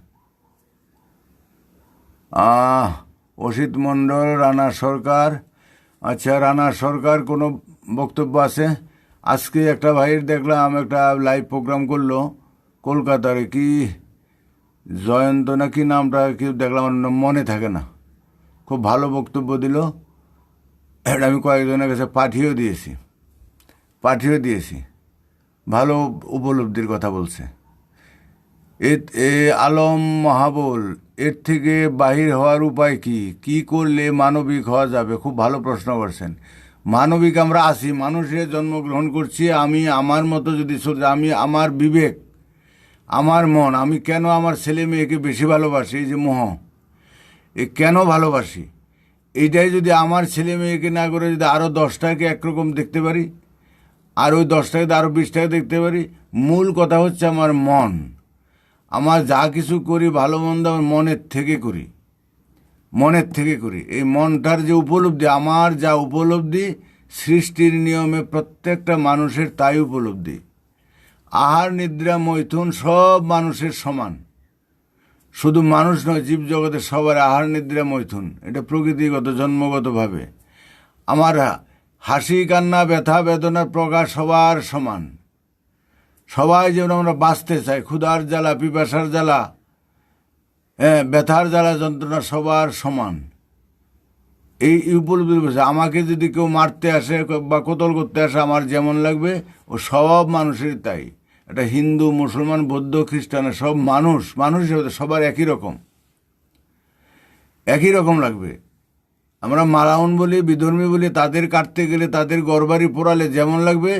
অসিত মণ্ডল, রানা সরকার। আচ্ছা, রানা সরকার কোনো বক্তব্য আছে? আজকে একটা ভাইয়ের দেখলাম, একটা লাইভ প্রোগ্রাম করলো কলকাতার, কি জয়ন্ত না কি নামটা, কি দেখলাম, মনে থাকে না। খুব ভালো বক্তব্য দিল। এটা আমি কয়েকজনের কাছে পাঠিয়েও দিয়েছি। ভালো উপলব্ধির কথা বলছে। আলম মাহাবুল, এর থেকে বাহির হওয়ার উপায় কি করলে মানবিক হওয়া যাবে? খুব ভালো প্রশ্ন করছেন। মানবিক আমরা আছি, মানুষের জন্মগ্রহণ করছি। আমি আমার মতো যদি আমি আমার বিবেক, আমার মন, আমি কেন আমার ছেলে মেয়েকে বেশি ভালোবাসি, এই যে মোহ, কেন ভালোবাসি, এইটাই যদি আমার ছেলে মেয়েকে না করে যদি আরও 10টাকে একরকম দেখতে পারি, আর ওই 10টাকে আরও 20টাকে দেখতে পারি, মূল কথা হচ্ছে আমার মন। আমার যা কিছু করি ভালো মন্দ আমার মনের থেকে করি। এই মনটার যে উপলব্ধি, আমার যা উপলব্ধি সৃষ্টির নিয়মে প্রত্যেকটা মানুষের তাই উপলব্ধি। আহার নিদ্রা মৈথুন সব মানুষের সমান, শুধু মানুষ নয়, জীবজগতের সবার আহার নিদ্রা মৈথুন, এটা প্রকৃতিগত, জন্মগতভাবে। আমার হাসি কান্না ব্যথা বেদনার প্রকাশ সবার সমান। সবাই যেমন আমরা বাঁচতে চাই, ক্ষুধার জ্বালা, পিপাসার জ্বালা, ব্যথার জ্বালা, যন্ত্রণা সবার সমান। এই উপলব্ধি বলছে, আমাকে যদি কেউ মারতে আসে বা কতল করতে আসে, আমার যেমন লাগবে ও সব মানুষের তাই। এটা হিন্দু, মুসলমান, বৌদ্ধ, খ্রিস্টান, সব মানুষ সবার একই রকম লাগবে। আমরা মারাউন বলি, বিধর্মী বলি, তাদের কাটতে গেলে, তাদের ঘরবাড়ি পোড়ালে যেমন লাগবে,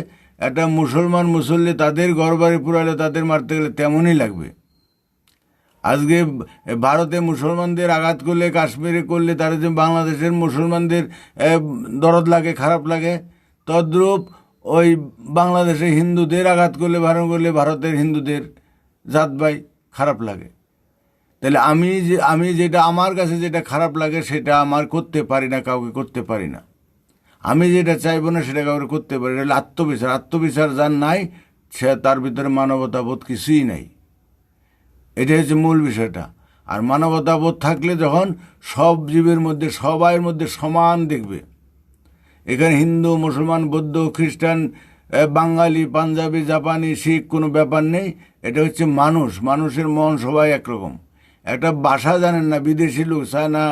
একটা মুসলমান মুসল্লি তাদের ঘরবাড়ি পোড়ালে, তাদের মারতে গেলে তেমনই লাগবে। আজকে ভারতে মুসলমানদের আঘাত করলে, কাশ্মীরে করলে, তারা যে বাংলাদেশের মুসলমানদের দরদ লাগে, খারাপ লাগে, তদ্রূপ ওই বাংলাদেশে হিন্দুদের আঘাত করলে, ভারণ করলে, ভারতের হিন্দুদের জাত ভাই খারাপ লাগে। তাহলে আমি যেটা আমার কাছে যেটা খারাপ লাগে সেটা আমার করতে পারি না, কাউকে করতে পারি না। আমি যেটা চাইবো না সেটা কাউকে করতে পারি না। আত্মবিচার যার নাই, সে তার ভিতরে মানবতাবোধ কিছুই নাই। এটা হচ্ছে মূল বিষয়টা। আর মানবতাবোধ থাকলে যখন সব জীবের মধ্যে, সবাইয়ের মধ্যে সমান দেখবে। এখানে হিন্দু, মুসলমান, বৌদ্ধ, খ্রিস্টান, বাঙালি, পাঞ্জাবি, জাপানি, শিখ কোনো ব্যাপার নেই। এটা হচ্ছে মানুষের মন সবাই একরকম। একটা ভাষা জানেন না, বিদেশি লোক, চায়না,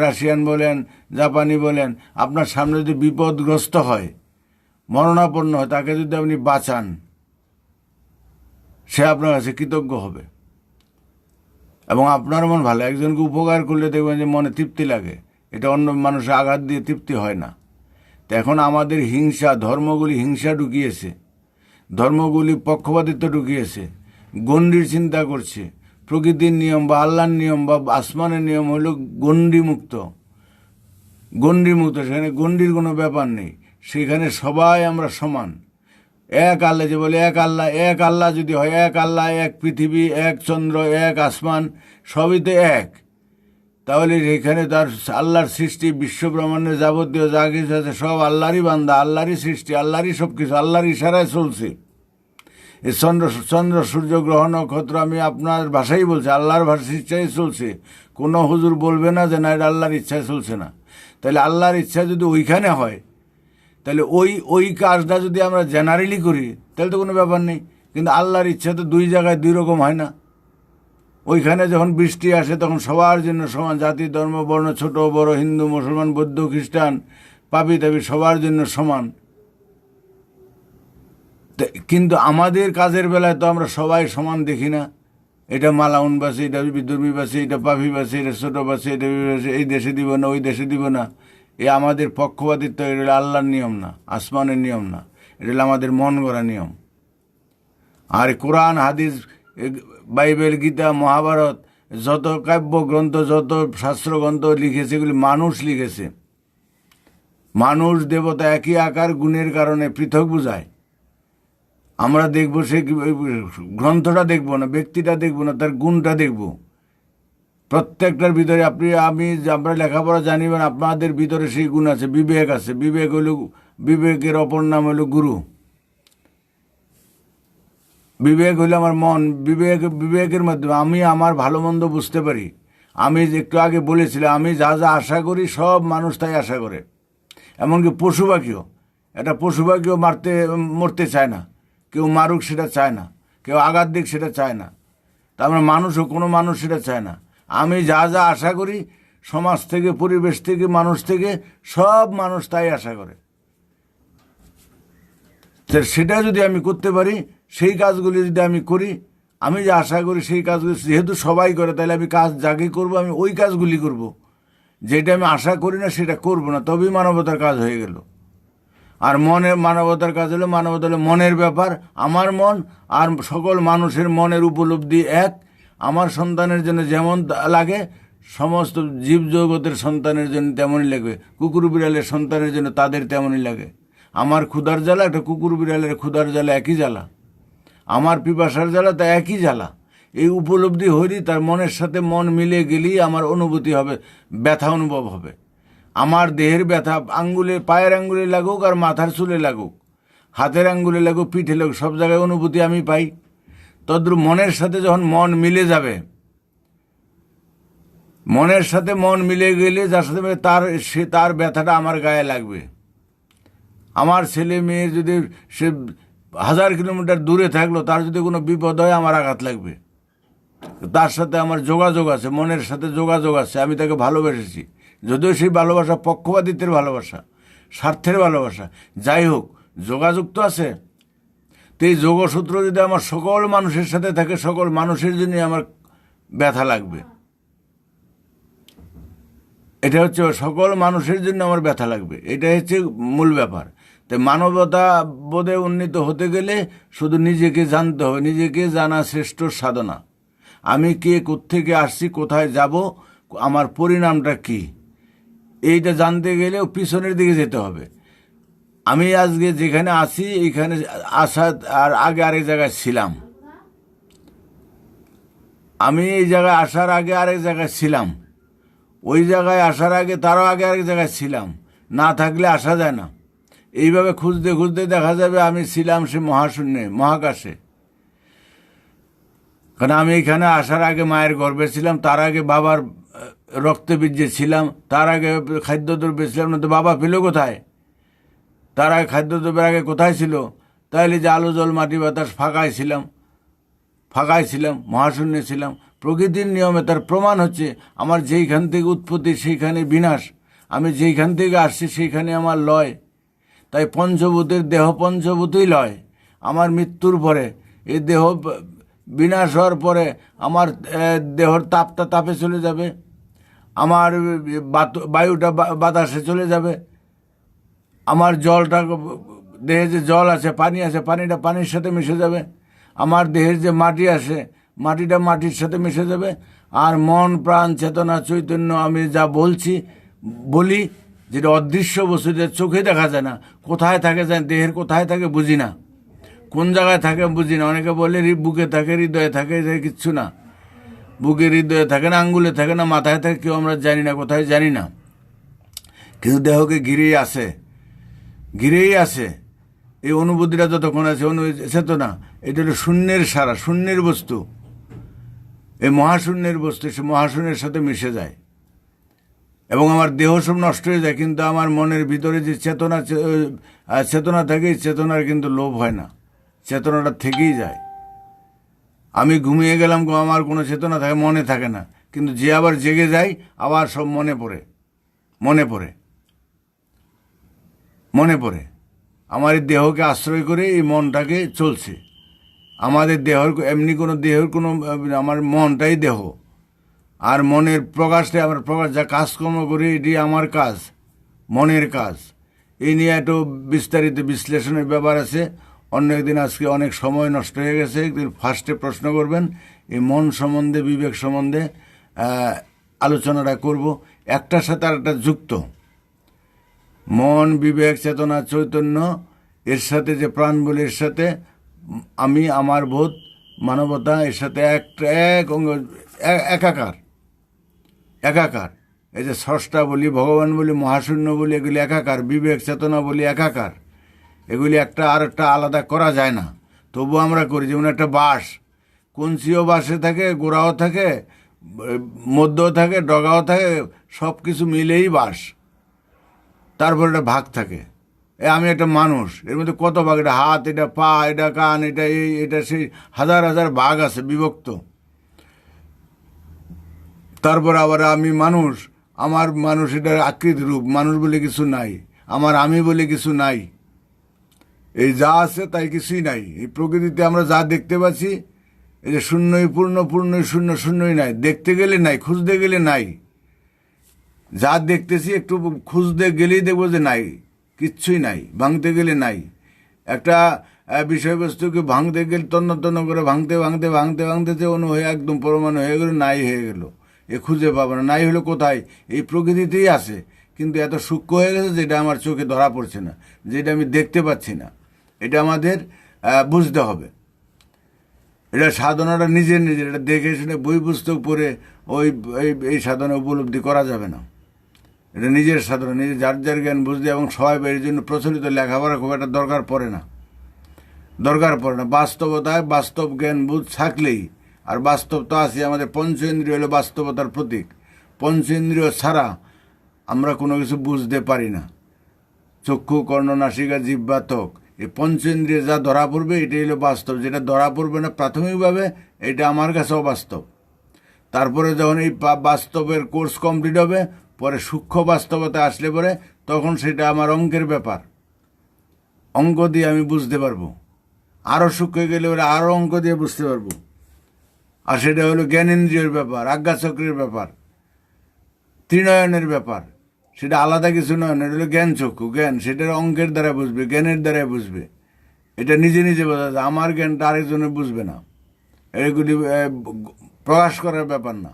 রাশিয়ান বলেন, জাপানি বলেন, আপনার সামনে যদি বিপদগ্রস্ত হয়, মরণাপন্ন হয়, তাকে যদি আপনি বাঁচান, সে আপনার কাছে কৃতজ্ঞ হবে। এবং আপনার মন ভালো। একজনকে উপকার করলে দেখবেন যে মনে তৃপ্তি লাগে, এটা অন্য মানুষের আঘাত দিয়ে তৃপ্তি হয় না। তো এখন আমাদের হিংসা, ধর্মগুলি হিংসা ঢুকিয়েছে, ধর্মগুলি পক্ষপাতিত্ব ঢুকিয়েছে, গণ্ডির চিন্তা করছে। প্রকৃতির নিয়ম বা আল্লাহর নিয়ম বা আসমানের নিয়ম হলো গণ্ডিমুক্ত, গণ্ডিমুক্ত। সেখানে গণ্ডির কোনো ব্যাপার নেই, সেখানে সবাই আমরা সমান। এক আল্লাহ, যে বলে এক আল্লাহ যদি হয়, এক আল্লাহ, এক পৃথিবী, এক চন্দ্র, এক আসমান, সবই তো এক। তাহলে এখানে তার আল্লাহর সৃষ্টি, বিশ্বব্রহ্মাণ্ডের যাবতীয় যা কিছু আছে সব আল্লাহরই বান্দা, আল্লাহরই সৃষ্টি, আল্লাহরই সব কিছু, আল্লাহর ইশারায় চলছে। এই চন্দ্র সূর্য গ্রহ নক্ষত্র আমি আপনার ভাষাই বলছি, আল্লাহর ভাষার ইচ্ছাই চলছে। কোনো হুজুর বলবে না যে না এটা আল্লাহর ইচ্ছায় চলছে না। তাহলে আল্লাহর ইচ্ছা যদি ওইখানে হয়, তাহলে ওই কাজটা যদি আমরা জেনারেলি করি তাহলে তো কোনো ব্যাপার নেই। কিন্তু আল্লাহর ইচ্ছা তো দুই জায়গায় দুই রকম হয় না। ওইখানে যখন বৃষ্টি আসে তখন সবার জন্য সমান, জাতি ধর্ম বর্ণ ছোট বড়, হিন্দু মুসলমান বৌদ্ধ খ্রিস্টান পাপি তাপি সবার জন্য সমান। কিন্তু আমাদের কাজের বেলায় তো আমরা সবাই সমান দেখি না। এটা মালাউনবাসী, এটা বিদর্মীবাসী, এটা পাফিবাসী, এটা ছোটবাসী, এটা এই দেশে দিব না, ওই দেশে দিব না। এ আমাদের পক্ষপাতিত্ব, এটা হলো আল্লাহর নিয়ম না, আসমানের নিয়ম না, এটা হলো আমাদের মন গড়া নিয়ম। আর কোরআন হাদিস, বাইবেল, গীতা, মহাভারত, যত কাব্যগ্রন্থ, যত শাস্ত্রগ্রন্থ লিখেছে এগুলি মানুষ লিখেছে। মানুষ দেবতা একই আকার গুণের কারণে পৃথক বোঝায়। আমরা দেখব সেই গ্রন্থটা দেখব না, ব্যক্তিটা দেখব না, তার গুণটা দেখব। প্রত্যেকটার ভিতরে আমরা লেখাপড়া জানিবেন, আপনাদের ভিতরে সেই গুণ আছে, বিবেক আছে। বিবেকের অপর নাম হলো গুরু। বিবেক হইলো আমার মন। বিবেকের মাধ্যমে আমি আমার ভালো মন্দ বুঝতে পারি। আমি একটু আগে বলেছিলাম, আমি যা যা আশা করি সব মানুষ তাই আশা করে। এমনকি পশু পাখিও, একটা পশু পাখিও মরতে চায় না, কেউ মারুক সেটা চায় না, কেউ আঘাত দিক সেটা চায় না। তার মানে মানুষও, কোনো মানুষ সেটা চায় না। আমি যা যা আশা করি সমাজ থেকে, পরিবেশ থেকে, মানুষ থেকে, সব মানুষ তাই আশা করে। সেটা যদি আমি করতে পারি, সেই কাজগুলি যদি আমি করি, আমি যে আশা করি সেই কাজগুলি যেহেতু সবাই করে, তাহলে আমি কাজ যাকে করবো আমি ওই কাজগুলি করব। যেটা আমি আশা করি না সেটা করব না, তবেই মানবতার কাজ হয়ে গেল। আর মানবতার কাজ হলো, মানবতা হলো মনের ব্যাপার। আমার মন আর সকল মানুষের মনের উপলব্ধি এক। আমার সন্তানের জন্য যেমন লাগে, সমস্ত জীবজগতের সন্তানের জন্য তেমনই লাগবে। কুকুর বিড়ালের সন্তানের জন্য তাদের তেমনই লাগে। আমার ক্ষুধার জ্বালা, একটা কুকুর বিড়ালের ক্ষুধার জ্বালা একই জ্বালা। আমার পিপাসার জ্বালা তা একই জ্বালা। এই উপলব্ধি হইলেই তার মনের সাথে মন মিলে গেলেই আমার অনুভূতি হবে, ব্যথা অনুভব হবে। আমার দেহের ব্যথা পায়ের আঙ্গুলে লাগুক আর মাথার চুলে লাগুক, হাতের আঙ্গুলে লাগুক, পিঠে লাগুক, সব জায়গায় অনুভূতি আমি পাই। তদ্রূপ মনের সাথে যখন মন মিলে যাবে, মনের সাথে মন মিলে গেলে যার সাথে তার ব্যথাটা আমার গায়ে লাগবে। আমার ছেলে মেয়ে যদি সে 1000 কিলোমিটার দূরে থাকলো, তার যদি কোনো বিপদ হয় আমার আঘাত লাগবে। তার সাথে আমার যোগাযোগ আছে, মনের সাথে যোগাযোগ আছে, আমি তাকে ভালোবেসেছি। যদিও সেই ভালোবাসা পক্ষপাতিত্বের ভালোবাসা, স্বার্থের ভালোবাসা, যাই হোক যোগাযোগ তো আছে। তো এই যোগসূত্র যদি আমার সকল মানুষের সাথে থাকে, সকল মানুষের জন্যই আমার ব্যথা লাগবে। এটা হচ্ছে সকল মানুষের জন্য আমার ব্যথা লাগবে, এটাই হচ্ছে মূল ব্যাপার। তাই মানবতা বোধে উন্নীত হতে গেলে শুধু নিজেকে জানতে হবে, নিজেকে জানা শ্রেষ্ঠ সাধনা। আমি কে, কোত্থেকে আসছি, কোথায় যাব, আমার পরিণামটা কি, এইটা জানতে গেলেও পিছনের দিকে যেতে হবে। আমি আজকে যেখানে আছি, এইখানে আসা আর আগে আরেক জায়গায় ছিলাম। আমি এই জায়গায় আসার আগে আরেক জায়গায় ছিলাম, ওই জায়গায় আসার আগে তারও আগে আরেক জায়গায় ছিলাম। না থাকলে আসা যায় না। এইভাবে খুঁজতে খুঁজতে দেখা যাবে আমি ছিলাম সে মহাশূন্যে, মহাকাশে। কারণ আমি এখানে আসার আগে মায়ের গর্ভে ছিলাম, তার আগে বাবার রক্তে বীর্যে ছিলাম, তার আগে খাদ্যদ্রব্যে ছিলাম না, তো বাবা পেল কোথায়? তার আগে খাদ্যদ্রব্যের আগে কোথায় ছিল? তাইলে যে আলো জল মাটি বাতাস ফাঁকায় ছিলাম, মহাশূন্যে ছিলাম। প্রকৃতির নিয়মে তার প্রমাণ হচ্ছে আমার যেইখান থেকে উৎপত্তি সেইখানে বিনাশ, আমি যেইখান থেকে আসছি সেইখানে আমার লয়। তাই পঞ্চভূতের দেহ পঞ্চভূতই লয়। আমার মৃত্যুর পরে এই দেহ বিনাশ হওয়ার পরে আমার দেহর তাপটা তাপে চলে যাবে, আমার বায়ুটা বাতাসে চলে যাবে, আমার জলটা, দেহে যে জল আছে, পানি আছে, পানিটা পানির সাথে মিশে যাবে, আমার দেহের যে মাটি আছে, মাটিটা মাটির সাথে মিশে যাবে, আর মন প্রাণ চেতনা চৈতন্য আমি যা বলি, যেটা অদৃশ্য বস্তু, যে চোখে দেখা যায় না, কোথায় থাকে যায়, দেহের কোথায় থাকে বুঝি না, কোন জায়গায় থাকে বুঝি না। অনেকে বলে বুকে থাকে, হৃদয়ে থাকে, কিচ্ছু না। বুকে হৃদয়ে থাকে না, আঙ্গুলে থাকে না, মাথায় থাকে, কেউ আমরা জানি না, কোথায় জানি না। কিন্তু দেহকে ঘিরেই আছে এই অনুভূতিটা যতক্ষণ আছে, চেতনা, এটা হলো শূন্যের সারা, শূন্যের বস্তু, এই মহাশূন্যের বস্তু, সে মহাশূন্যের সাথে মিশে যায় এবং আমার দেহ সব নষ্ট হয়ে যায়। কিন্তু আমার মনের ভিতরে যে চেতনা থাকে, চেতনার কিন্তু লোভ হয় না, চেতনাটা থেকেই যায়। আমি ঘুমিয়ে গেলাম, আমার কোনো চেতনা থাকে, মনে থাকে না, কিন্তু যে আবার জেগে যায়, আবার সব মনে পড়ে আমার এই দেহকে আশ্রয় করে এই মনটাকে চলছে। আমাদের দেহর এমনি কোনো দেহের কোনো, আমার মনটাই দেহ, আর মনের প্রকাশটাই আমার প্রকাশ। যা কাজকর্ম করি এটি আমার কাজ, মনের কাজ। এই নিয়ে একটু বিস্তারিত বিশ্লেষণের ব্যাপার আছে, অন্য একদিন। আজকে অনেক সময় নষ্ট হয়ে গেছে। ফার্স্টে প্রশ্ন করবেন, এই মন সম্বন্ধে, বিবেক সম্বন্ধে আলোচনাটা করব, একটার সাথে আর একটা যুক্ত। মন, বিবেক, চেতনা, চৈতন্য, এর সাথে যে প্রাণ বলি, এর সাথে আমি, আমার বোধ, মানবতা, এর সাথে এক অঙ্গ, একাকার। এই যে স্রষ্টা বলি, ভগবান বলি, মহাশূন্য বলি, এগুলি একাকার। বিবেক, চেতনা বলি একাকার। এগুলি একটা আর একটা আলাদা করা যায় না, তবু আমরা করি। যেমন একটা বাঁশ, কঞ্চিও বাঁশে থাকে, গোড়াও থাকে, মধ্যও থাকে, ডগাও থাকে, সব কিছু মিলেই বাঁশ। তারপর একটা ভাগ থাকে। আমি একটা মানুষ, এর মধ্যে কত ভাগ, এটা হাত, এটা পা, এটা কান, এটা এই, এটা সেই, হাজার হাজার ভাগ আছে, বিভক্ত। তারপর আবার আমি মানুষ, আমার মানুষ, এটার আকৃতি রূপ, মানুষ বলে কিছু নাই, আমার আমি বলে কিছু নাই। এই যা আছে তাই কিছুই নাই। এই প্রকৃতিতে আমরা যা দেখতে পাচ্ছি, এই যে শূন্যই পূর্ণ, পূর্ণই শূন্য, শূন্যই নাই। দেখতে গেলে নাই, খুঁজতে গেলে নাই। যা দেখতেছি একটু খুঁজতে গেলেই দেখবো যে নাই, কিচ্ছুই নাই। ভাঙতে গেলে নাই। একটা বিষয়বস্তুকে ভাঙতে গেলে তন্ন করে ভাঙতে যে অনু হয়ে একদম পরমাণু হয়ে গেল, নাই হয়ে গেল, এ খুঁজে পাবো না। নাই হলো কোথায়? এই প্রকৃতিতেই আছে, কিন্তু এত সূক্ষ্ম হয়ে গেছে যেটা আমার চোখে ধরা পড়ছে না, যেটা আমি দেখতে পাচ্ছি না। এটা আমাদের বুঝতে হবে। এটা সাধনাটা নিজের, এটা দেখে শুনে বই পুস্তক পড়ে এই সাধনা উপলব্ধি করা যাবে না। এটা নিজের সাধনা, নিজে যার জ্ঞান বুঝতে, এবং সবাই এর জন্য প্রচলিত লেখাপড়া খুব একটা দরকার পড়ে না। বাস্তবতায় বাস্তব জ্ঞান বুঝ থাকলেই, আর বাস্তব তো আছে, আমাদের পঞ্চ ইন্দ্রিয় হলো বাস্তবতার প্রতীক। পঞ্চ ইন্দ্রিয় ছাড়া আমরা কোনো কিছু বুঝতে পারি না। চক্ষু, কর্ণ, নাসিকা, জিহ্বা, ত্বক, এই পঞ্চেন্দ্রিয় যা ধরা পড়বে এটাই হলো বাস্তব। যেটা ধরা পড়বে না প্রাথমিকভাবে, এটা আমার কাছে অবাস্তব। তারপরে যখন এই বাস্তবের কোর্স কমপ্লিট হবে, পরে সূক্ষ্ম বাস্তবতা আসলে পরে, তখন সেটা আমার অঙ্কের ব্যাপার। অঙ্ক দিয়ে আমি বুঝতে পারবো। আরও সূক্ষ্ম গেলে ওরা আরও অঙ্ক দিয়ে বুঝতে পারবো। আর সেটা হলো জ্ঞানেন্দ্রিয়ের ব্যাপার, আজ্ঞাচক্রের ব্যাপার, ত্রিনয়নের ব্যাপার। সেটা আলাদা কিছু নয়, এটা হলো জ্ঞান চক্ষু, জ্ঞান। সেটার অঙ্কের দ্বারা বুঝবে, জ্ঞানের দ্বারাই বুঝবে। এটা নিজে নিজে বোঝা যায়, আমার জ্ঞানটা আরেকজনে বুঝবে না। এগুলি প্রকাশ করার ব্যাপার না,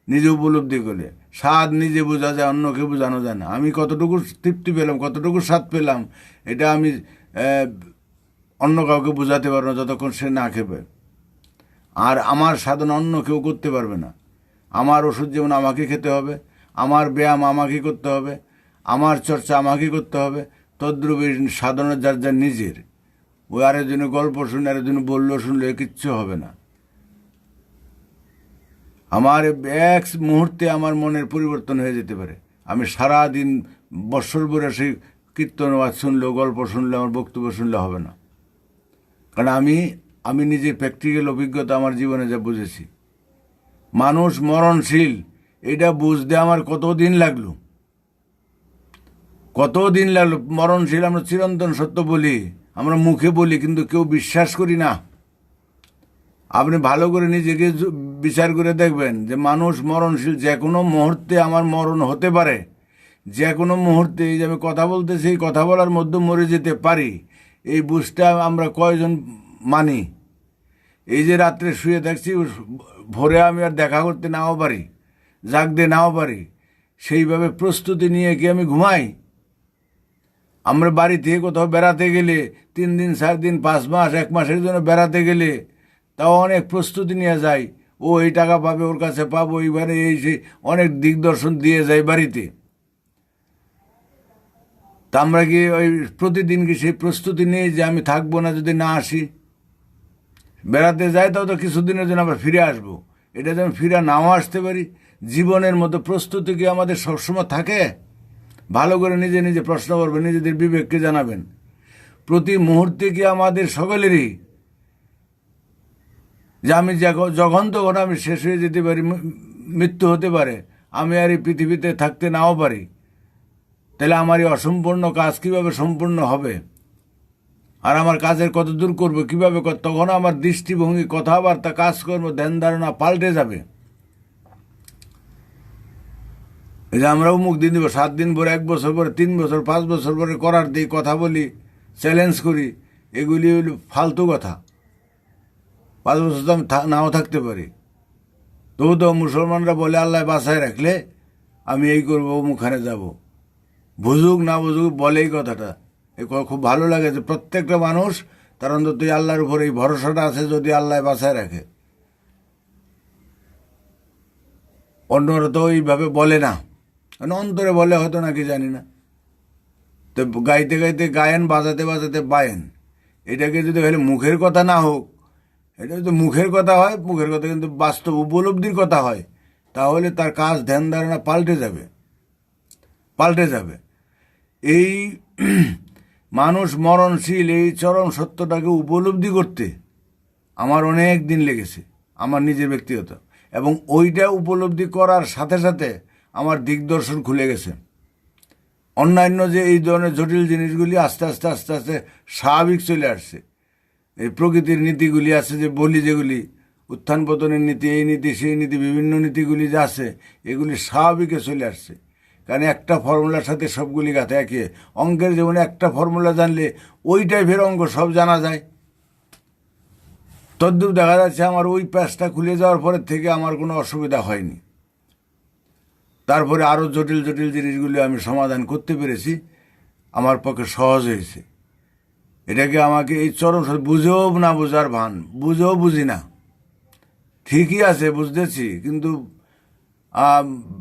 নিজে উপলব্ধি করলে। স্বাদ নিজে বোঝা যায়, অন্যকে বোঝানো যায় না। আমি কতটুকু তৃপ্তি পেলাম, কতটুকু স্বাদ পেলাম, এটা আমি অন্য কাউকে বোঝাতে পারবো না যতক্ষণ সে না খেবে। আর আমার সাধনা অন্য কেউ করতে পারবে না। আমার ওষুধ যেমন আমাকে খেতে হবে, আমার ব্যায়াম আমাকে করতে হবে, আমার চর্চা আমাকে করতে হবে, তদ্রূপ সাধনা যার যার নিজের। ওই আরেকজন্য গল্প শুনে, আরেকজন বললো শুনলে কিচ্ছু হবে না। আমার এক মুহূর্তে আমার মনের পরিবর্তন হয়ে যেতে পারে। আমি সারাদিন বৎসর ভরে সেই কীর্তনবাদ শুনলেও, গল্প শুনলে, আমার বক্তব্য শুনলে হবে না। কারণ আমি নিজের প্র্যাকটিক্যাল অভিজ্ঞতা আমার জীবনে যা বুঝেছি, মানুষ মরণশীল, এটা বুঝতে আমার কতদিন লাগলো। মরণশীল আমরা চিরন্তন সত্য বলি, আমরা মুখে বলি, কিন্তু কেউ বিশ্বাস করি না। আপনি ভালো করে নিজেকে বিচার করে দেখবেন যে মানুষ মরণশীল, যে কোনো মুহূর্তে আমার মরণ হতে পারে, যে কোনো মুহূর্তে এই যে আমি কথা বলতেছি, এই কথা বলার মধ্যে মরে যেতে পারি, এই বুঝটা আমরা কয়জন মানি? এই যে রাত্রে শুয়ে থাকছি, ভোরে আমি আর দেখা করতে নাও পারি, জাগতে নাও পারি, সেইভাবে প্রস্তুতি নিয়ে কি আমি ঘুমাই? আমরা বাড়ি থেকে কোথাও বেড়াতে গেলে 3 দিন 4 দিন 5 মাস 1 মাসের জন্য বেড়াতে গেলে তাও অনেক প্রস্তুতি নিয়ে যাই, ও এই টাকা পাবে, ওর কাছে পাবো, এইবারে এই সেই অনেক দিগদর্শন দিয়ে যাই বাড়িতে। তা আমরা কি ওই প্রতিদিন কি সেই প্রস্তুতি নিয়ে যে আমি থাকবো না যদি না আসি? বেড়াতে যাই তাও তো কিছুদিনের জন্য আবার ফিরে আসবো, এটা যেন ফিরে নাও আসতে পারি। জীবনের মতো প্রস্তুতি কি আমাদের সবসময় থাকে? ভালো করে নিজে নিজে প্রশ্ন করবেন, নিজেদের বিবেককে জানাবেন। প্রতি মুহূর্তে কি আমাদের সকলেরই যে আমি যখন তখন আমি শেষ হয়ে যেতে পারি, মৃত্যু হতে পারে, আমি আর এই পৃথিবীতে থাকতে নাও পারি, তাহলে আমার এই অসম্পূর্ণ কাজ কিভাবে সম্পূর্ণ হবে? আর আমার কাজের কত দূর করবো কিভাবে? তখন আমার দৃষ্টিভঙ্গি, কথাবার্তা, কাজকর্ম, ধ্যান ধারণা পাল্টে যাবে। এই যে আমরা অমুক দিন দিব, 7 দিন পরে, 1 বছর পরে, 3 বছর 5 বছর পরে করার দিই, কথা বলি, চ্যালেঞ্জ করি, এগুলি হলো ফালতু কথা। 5 বছর তো আমি নাও থাকতে পারি। তবু তো মুসলমানরা বলে আল্লাহ বাঁচায় রাখলে আমি এই করবো, মুখানে যাব। বুঝুক না বুঝুক বলে এই কথাটা। খুব ভালো লাগে যে প্রত্যেকটা মানুষ তার অন্তত আল্লাহর উপর এই ভরসাটা আছে, যদি আল্লাহ বাঁচায় রাখে। অন্যরা তো এইভাবে বলে না, অন্তরে বলে হয়তো নাকি জানি না। তো গাইতে গাইতে গায়েন, বাজাতে বাজাতে বায়েন, এটাকে যদি হলে মুখের কথা না হোক, এটা যদি মুখের কথা হয়, মুখের কথা কিন্তু বাস্তব উপলব্ধির কথা হয়, তাহলে তার কাজ, ধ্যান ধারণা পাল্টে যাবে, পাল্টে যাবে। এই মানুষ মরণশীল, এই চরম সত্যটাকে উপলব্ধি করতে আমার অনেক দিন লেগেছে, আমার নিজের ব্যক্তিগত। এবং ওইটা উপলব্ধি করার সাথে সাথে আমার দিগদর্শন খুলে গেছে। অন্যান্য যে এই ধরনের জটিল জিনিসগুলি আস্তে আস্তে আস্তে আস্তে স্বাভাবিক চলে আসছে। এই প্রকৃতির নীতিগুলি আছে যে বলি, যেগুলি উত্থান পতনের নীতি, এই নীতি সেই নীতি, বিভিন্ন নীতিগুলি যে আছে, এগুলি স্বাভাবিকে চলে আসছে। কারণ একটা ফর্মুলার সাথে সবগুলি গাথা একে। অঙ্কের যেমন একটা ফর্মুলা জানলে ওই টাইপের অঙ্ক সব জানা যায়, তদ্রূপ দেখা যাচ্ছে আমার ওই প্যাচটা খুলে যাওয়ার পরের থেকে আমার কোনো অসুবিধা হয়নি। তারপরে আরও জটিল জটিল জিনিসগুলি আমি সমাধান করতে পেরেছি, আমার পক্ষে সহজ হয়েছে। এটাকে আমাকে এই চরম বুঝেও না বোঝার ভান, বুঝেও বুঝি না, ঠিকই আছে বুঝতেছি, কিন্তু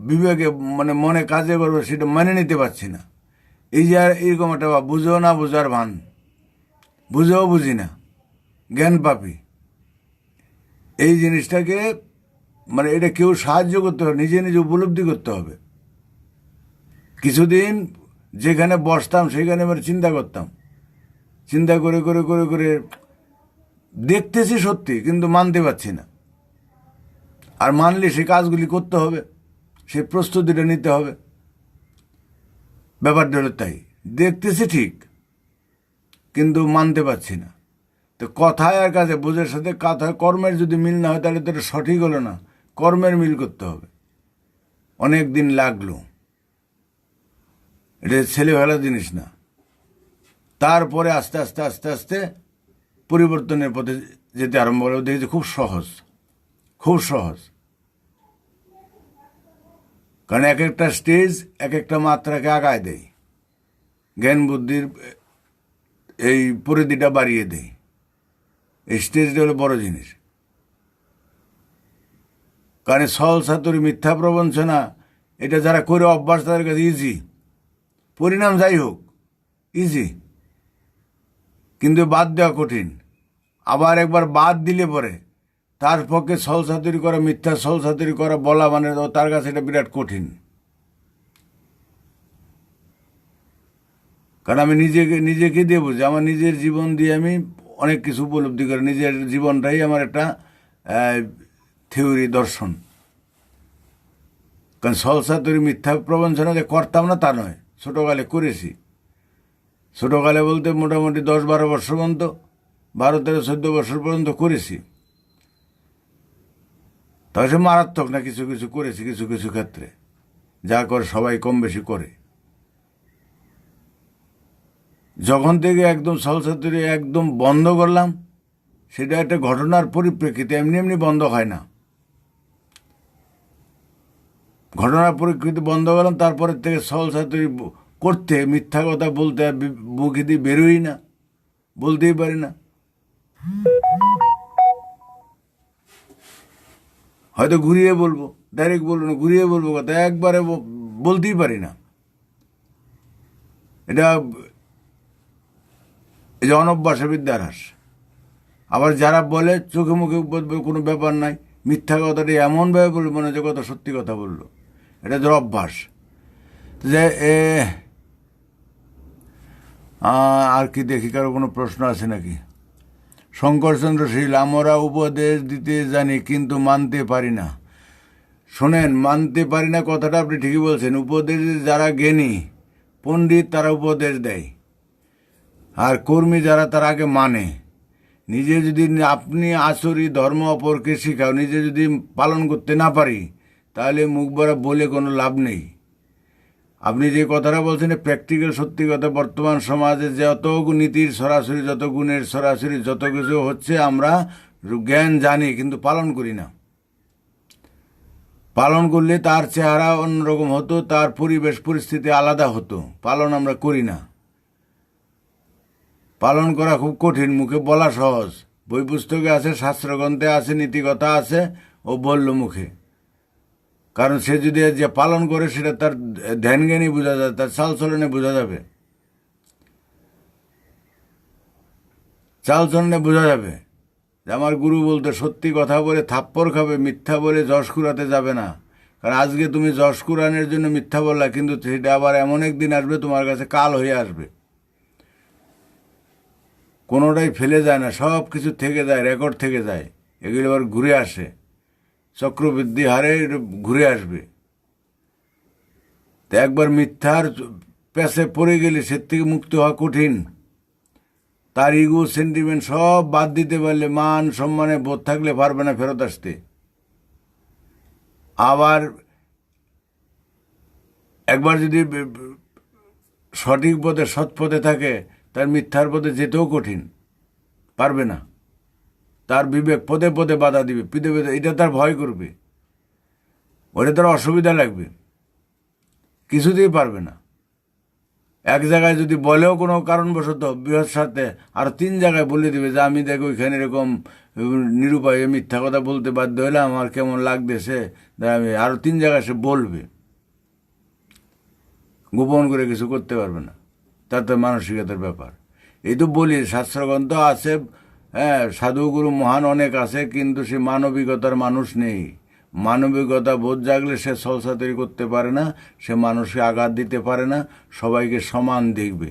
বিবেকে মানে মনে কাজে করবে সেটা মেনে নিতে পারছি না। এই যে এরকম একটা বুঝেও না বোঝার ভান, বুঝেও বুঝি না, জ্ঞান পাপি, এই জিনিসটাকে মানে এটা কেউ সাহায্য করতে হবে, নিজে নিজে উপলব্ধি করতে হবে। কিছুদিন যেখানে বসতাম সেখানে মানে চিন্তা করতাম, চিন্তা করে করে করে করে দেখতেছি সত্যি, কিন্তু মানতে পারছি না। আর মানলে সেই কাজগুলি করতে হবে, সেই প্রস্তুতিটা নিতে হবে। ব্যাপারটা হলো তাই, দেখতেছি ঠিক, কিন্তু মানতে পারছি না। তো কথায় আর কাজে, বুঝের সাথে কথা, কর্মের যদি মিল না হয় তাহলে তো এটা সঠিক হলো না, কর্মের মিল করতে হবে। অনেক দিন লাগলো, এটা ছেলেবেলা জিনিস না। তারপরে আস্তে আস্তে আস্তে আস্তে পরিবর্তনের পথে যেতে আরম্ভ করলো, দেখেছি খুব সহজ, খুব সহজ। কারণ এক একটা স্টেজ এক একটা মাত্রাকে আগায় দেয়, জ্ঞান বুদ্ধির এই পরিধিটা বাড়িয়ে দেয়। এই স্টেজটা হলো বড় জিনিস। কারণ ছল ছাতুরি, মিথ্যা প্রবঞ্চনা, এটা যারা করে অভ্যাস তাদের কাছে ইজি, পরিণাম যাই হোক ইজি, কিন্তু বাদ দেওয়া কঠিন। আবার একবার বাদ দিলে পরে তার পক্ষে ছল ছাতুরি করা, মিথ্যা ছল ছাতুরি করা, বলা মানে তার কাছে এটা বিরাট কঠিন। কারণ আমি নিজেকে দিয়ে বুঝি, আমার নিজের জীবন দিয়ে আমি অনেক কিছু উপলব্ধি করি। নিজের জীবনটাই আমার একটা থিওরি, দর্শন। কারণ ছল ছাতুরি, মিথ্যা প্রবঞ্চনা যে করতাম না তা নয়, ছোটোকালে করেছি। ছোটোকালে বলতে মোটামুটি 10-12 বছর পর্যন্ত, 12-13-14 বছর পর্যন্ত করেছি। তবে সে মারাত্মক না, কিছু কিছু করেছে, কিছু কিছু ক্ষেত্রে যা করে সবাই কম বেশি করে। যখন থেকে একদম সলসাতুরি একদম বন্ধ করলাম, সেটা একটা ঘটনার পরিপ্রেক্ষিতে, এমনি এমনি বন্ধ হয় না। ঘটনার পরিপ্রেক্ষিতে বন্ধ করলাম, তারপরের থেকে সলসাতুরি করতে, মিথ্যা কথা বলতে মুখে দিয়ে বেরোই না, বলতেই পারি না। হয়তো ঘুরিয়ে বলবো, ডাইরেক্ট বলবো না, ঘুরিয়ে বলবো কথা, একবারে বলতেই পারি না। এটা এই যে অনভ্যাসে বিদ্যার হ্রাস। আবার যারা বলে চোখে মুখে কোনো ব্যাপার নাই, মিথ্যা কথাটি এমনভাবে বলবে মনে হচ্ছে কত সত্যি কথা বললো, এটা যে অভ্যাস। যে আর কি দেখি, কারো কোনো প্রশ্ন আছে নাকি? শঙ্করচন্দ্র শীল, আমরা উপদেশ দিতে জানি কিন্তু মানতে পারি না। শোনেন, মানতে পারি না কথাটা আপনি ঠিকই বলছেন। উপদেশ যারা জ্ঞানী পণ্ডিত তারা উপদেশ দেয়, আর কর্মী যারা তার আগে মানে। নিজে যদি আপনি আচরি ধর্ম অপরকে শিখাও, নিজে যদি পালন করতে না পারি, তাহলে মুখ ভরা বলে কোনো লাভ নেই। আপনি যে কথাটা বলছেন প্র্যাকটিক্যাল সত্যি কথা। বর্তমান সমাজে যত নীতির সরাসরি, যত গুণের সরাসরি, যত কিছু হচ্ছে, আমরা জ্ঞান জানি কিন্তু পালন করি না। পালন করলে তার চেহারা অন্যরকম হতো, তার পরিবেশ পরিস্থিতি আলাদা হতো। পালন আমরা করি না। পালন করা খুব কঠিন, মুখে বলা সহজ। বই পুস্তকে আছে, শাস্ত্রগ্রন্থে আছে, নীতিকথা আছে, ও বলল মুখে। কারণ সে যদি যে পালন করে সেটা তার ধ্যান জ্ঞানী বোঝা যায়, তার চালচলনে বোঝা যাবে, চালচলনে বোঝা যাবে যে আমার গুরু বলতে সত্যি কথা বলে থাপ্পড় খাবে, মিথ্যা বলে যশ কুড়াতে যাবে না। কারণ আজকে তুমি যশ কুড়ানোর জন্য মিথ্যা বললা, কিন্তু সেটা আবার এমন একদিন আসবে তোমার কাছে কাল হয়ে আসবে। কোনোটাই ফেলে যায় না, সব কিছু থেকে যায়, রেকর্ড থেকে যায়। এগুলো আবার ঘুরে আসে, চক্রবৃদ্ধি হারে ঘুরে আসবে। তো একবার মিথ্যার প্যাসে পড়ে গেলে সে থেকে মুক্ত হওয়া কঠিন। তার ইগো সেন্টিমেন্ট সব বাদ দিতে পারলে, মান সম্মানে বোধ থাকলে পারবে না ফেরত আসতে। আবার একবার যদি সঠিক পথে, সৎ পথে থাকে, তার মিথ্যার পথে যেতেও কঠিন, পারবে না। তার বিবেক পদে পদে বাধা দিবে, এটা তার ভয় করবে, ওটা তার অসুবিধা লাগবে, কিছুতেই পারবে না। এক জায়গায় যদি বলেও কোনো কারণবশত বৃহৎ স্বার্থে, আর 3 জায়গায় বলে দিবে যে আমি দেখো ওইখানে এরকম নিরুপায় মিথ্যা কথা বলতে বাধ্য হলাম, আমার কেমন লাগতেছে, আমি আরও 3 জায়গায় সে বলবে। গোপন করে কিছু করতে পারবে না, তার তো মানসিকতার ব্যাপার। এই তো বলি, শাস্ত্রগ্রন্থ আছে, হ্যাঁ, সাধুগুরু মহান অনেক আছে, কিন্তু সে মানবিকতার মানুষ নেই। মানবিকতা বোধ জাগলে সে সলসাতুরি করতে পারে না, সে মানুষকে আঘাত দিতে পারে না, সবাইকে সমান দেখবে।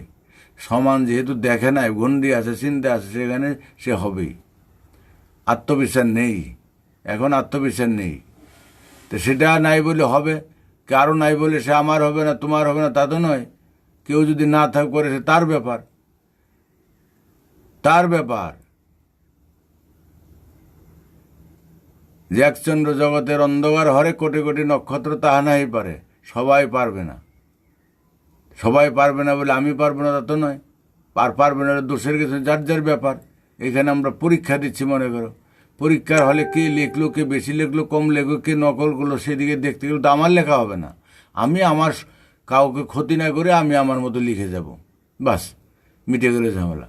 সমান যেহেতু দেখে নাই, গণ্ডি আছে, চিন্তা আছে, সেখানে সে হবেই। আত্মবিশ্বাস নেই, এখন আত্মবিশ্বাস নেই। তো সেটা নাই বলে হবে, কারো নাই বলে সে আমার হবে না, তোমার হবে না, তা তো নয়। কেউ যদি না থাক করে, সে তার ব্যাপার, তার ব্যাপার। যে একচন্দ্র জগতের অন্ধকার হরে কোটি কোটি নক্ষত্র তাহা নাই পারে, সবাই পারবে না। সবাই পারবে না বলে আমি পারবো না তা তো নয়। পারবে না দোষের কিছু, যার যার ব্যাপার। এখানে আমরা পরীক্ষা দিচ্ছি, মনে করো পরীক্ষার হলে কে লিখলো, কে বেশি লিখলো, কম লিখলো, কে নকল করলো, সেদিকে দেখতে গেলে তো আমার লেখা হবে না। আমি আমার কাউকে ক্ষতি না করে আমি আমার মতো লিখে যাব, বাস, মিটে গেলে ঝামেলা।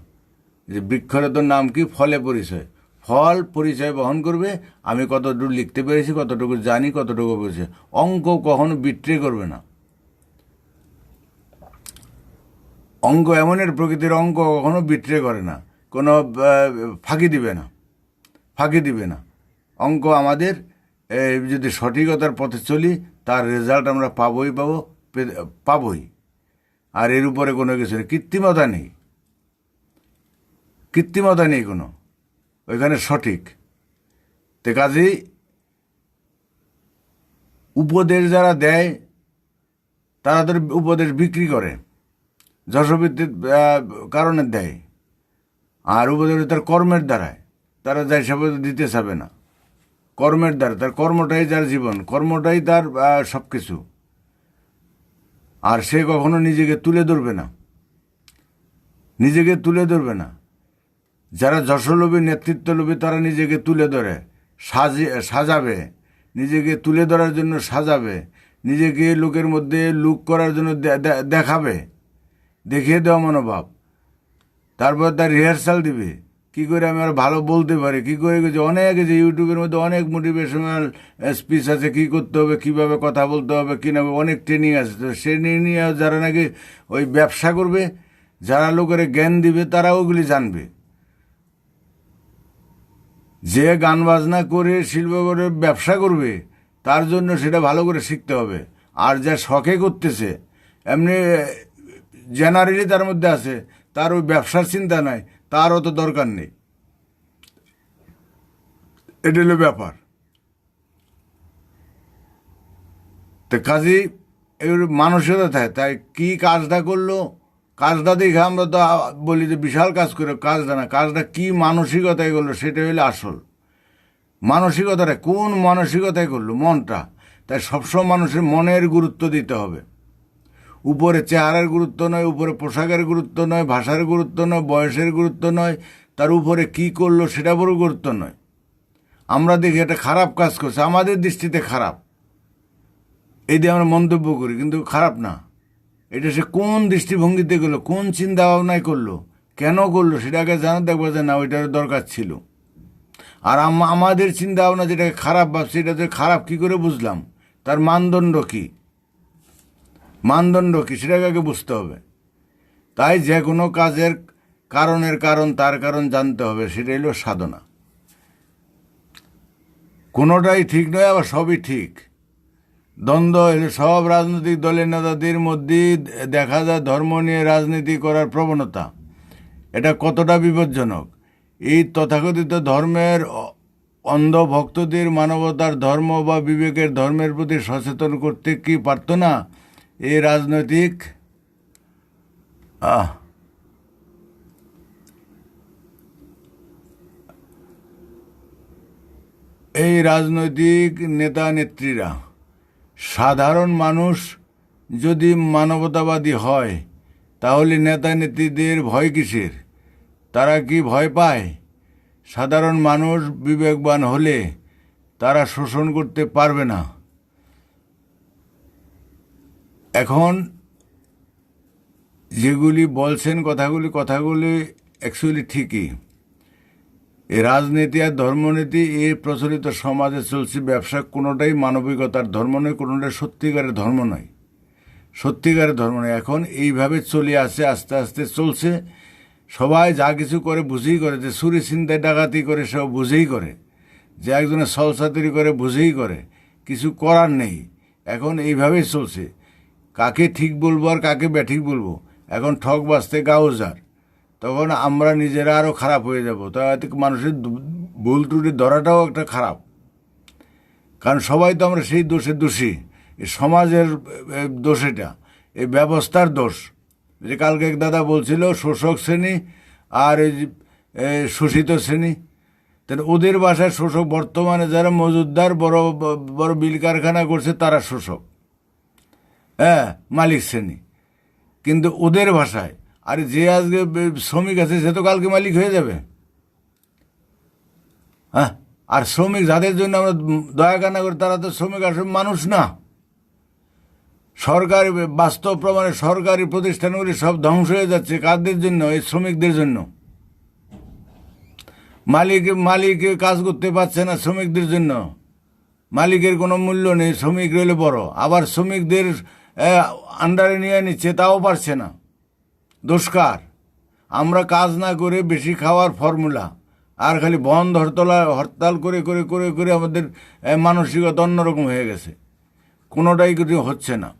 যে বৃক্ষরোপণ নাম কি? ফলে পরিচয়। ফল পরিচয় বহন করবে, আমি কতটুকু লিখতে পেরেছি, কতটুকু জানি, কতটুকু পেরেছি। অঙ্ক কখনো বিট্রে করবে না। অঙ্ক এমনের প্রকৃতির, অঙ্ক কখনো বিট্রে করে না, কোনো ফাঁকি দিবে না, ফাঁকি দিবে না। অঙ্ক আমাদের যদি সঠিকতার পথে চলি, তার রেজাল্ট আমরা পাবই। আর এর উপরে কোনো কিছু নেই, কৃত্রিমতা নেই, কৃত্রিমতা নেই কোনো, ওইখানে সঠিক। তে কাজেই উপদেশ যারা দেয়, তারা তাদের উপদেশ বিক্রি করে, যশবৃত্তির কারণে দেয়। আর উপদেশ তার কর্মের দ্বারায়, তারা যাই সব দিতে চাবে না। কর্মের দ্বারা, তার কর্মটাই যার জীবন, কর্মটাই তার সব কিছু। আর সে কখনো নিজেকে তুলে ধরবে না, নিজেকে তুলে ধরবে না। যারা যশলোভী, নেতৃত্বলোভী, তারা নিজেকে তুলে ধরে, সাজাবে, নিজেকে তুলে ধরার জন্য সাজাবে, নিজেকে লোকের মধ্যে লুক করার জন্য দেখাবে, দেখিয়ে দেওয়া মনোভাব। তারপর তার রিহার্সাল দিবে, কি করে আমি আর ভালো বলতে পারি, কি করে যে অনেক, যে ইউটিউবের মধ্যে অনেক মোটিভেশনাল স্পিচ আছে, কি করতে হবে, কিভাবে কথা বলতে হবে, কি না, অনেক ট্রেনিং আছে। তো সে নিয়ে যারা নাকি ওই ব্যবসা করবে, যারা লোকের জ্ঞান দিবে, তারা ওগুলি জানবে। যে গান বাজনা করে, শিল্প করে ব্যবসা করবে, তার জন্য সেটা ভালো করে শিখতে হবে। আর যা শখে করতেছে, এমনি জেনারেলি তার মধ্যে আছে, তার ওই ব্যবসার চিন্তা নাই, তার অত দরকার নেই। এটা হলো ব্যাপার। তো কাজেই এর মানসিকতা থাকে, তাই কি কাজটা করলো, কাজটা দেখে আমরা তো বলি যে বিশাল কাজ করে, কাজটা না, কাজটা কি মানসিকতায় করলো সেটা হইলে আসল। মানসিকতাটা কোন মানসিকতায় করলো, মনটা। তাই সবসময় মানুষের মনের গুরুত্ব দিতে হবে। উপরে চেহারার গুরুত্ব নয়, উপরে পোশাকের গুরুত্ব নয়, ভাষার গুরুত্ব নয়, বয়সের গুরুত্ব নয়, তার উপরে কি করলো সেটা বড় গুরুত্ব নয়। আমরা দেখি এটা খারাপ কাজ করছে, আমাদের দৃষ্টিতে খারাপ, এই দিয়ে আমরা মন্তব্য করি, কিন্তু খারাপ না। এটা সে কোন দৃষ্টিভঙ্গিতে করলো, কোন চিন্তা ভাবনায় করলো, কেন করলো, সেটাকে জানা, দেখবো যে না, ওইটার দরকার ছিল। আর আমাদের চিন্তা ভাবনা যেটাকে খারাপ ভাবছি, এটা তো খারাপ কি করে বুঝলাম, তার মানদণ্ড কি, মানদণ্ড কি, সেটাকে আগে বুঝতে হবে। তাই যে কোনো কাজের তার কারণ জানতে হবে, সেটাই হলো সাধনা। কোনোটাই ঠিক নয়, আবার সবই ঠিক। দ্বন্দ্ব হলে সব রাজনৈতিক দলের নেতাদের মধ্যেই দেখা যায় ধর্ম নিয়ে রাজনীতি করার প্রবণতা। এটা কতটা বিপজ্জনক। এই তথাকথিত ধর্মের অন্ধ ভক্তদের মানবতার ধর্ম বা বিবেকের ধর্মের প্রতি সচেতন করতে কি পারত না এই রাজনৈতিক নেতা নেত্রীরা? সাধারণ মানুষ যদি মানবতাবাদী হয়, তাহলে নেতা নেত্রীদের ভয় কিসের? তারা কি ভয় পায়? সাধারণ মানুষ বিবেকবান হলে তারা শোষণ করতে পারবে না। এখন যেগুলি বলছেন কথাগুলি অ্যাকচুয়ালি ঠিকই। এই রাজনীতি আর ধর্মনীতি, এই প্রচলিত সমাজে চলছে ব্যবসা, কোনোটাই মানবিকতার ধর্ম নয়, কোনোটাই সত্যিকারের ধর্ম নয়, সত্যিকারের ধর্ম নয়। এখন এইভাবে চলে আসে, আস্তে আস্তে চলছে। সবাই যা কিছু করে বুঝেই করে, যে চুরি ছিনতাই ডাকাতি করে সব বুঝেই করে, যে একজনের সলসাতুরি করে বুঝেই করে, কিছু করার নেই। এখন এইভাবেই চলছে। কাকে ঠিক বলবো আর কাকে ব্যাঠিক বলবো, এখন ঠক বাঁচতে গাউজার, তখন আমরা নিজেরা আরও খারাপ হয়ে যাব। তাই মানুষের ভুল ত্রুটি ধরাটাও একটা খারাপ, কারণ সবাই তো আমরা সেই দোষে দোষী। এই সমাজের দোষ, এটা এই ব্যবস্থার দোষ। যে কালকে এক দাদা বলছিল শোষক শ্রেণী আর এই শোষিত শ্রেণী, তাহলে ওদের ভাষায় শোষক বর্তমানে যারা মজুদদার, বড় বড় বিল কারখানা করছে, তারা শোষক, হ্যাঁ, মালিক শ্রেণী। কিন্তু ওদের ভাষায়, আর যে আজকে শ্রমিক আছে সে তো কালকে মালিক হয়ে যাবে। হ্যাঁ, আর শ্রমিক যাদের জন্য আমরা দয়া কান্না করি, তারা তো শ্রমিক আসলে মানুষ না। সরকারি, বাস্তব প্রমাণে সরকারি প্রতিষ্ঠানগুলি সব ধ্বংস হয়ে যাচ্ছে। কাদের জন্য? এই শ্রমিকদের জন্য। মালিক কাজ করতে পারছে না শ্রমিকদের জন্য। মালিকের কোনো মূল্য নেই, শ্রমিক রইলে বড়, আবার শ্রমিকদের আন্ডারে নিয়ে নিচ্ছে, তাও পারছে না। দোষকার আমরা কাজ না করে বেশি খাওয়ার ফর্মুলা, আর খালি বন্ধ হরতাল করে করে করে করে আমাদের মানসিকতা অন্যরকম হয়ে গেছে, কোনোটাই কিছু হচ্ছে না।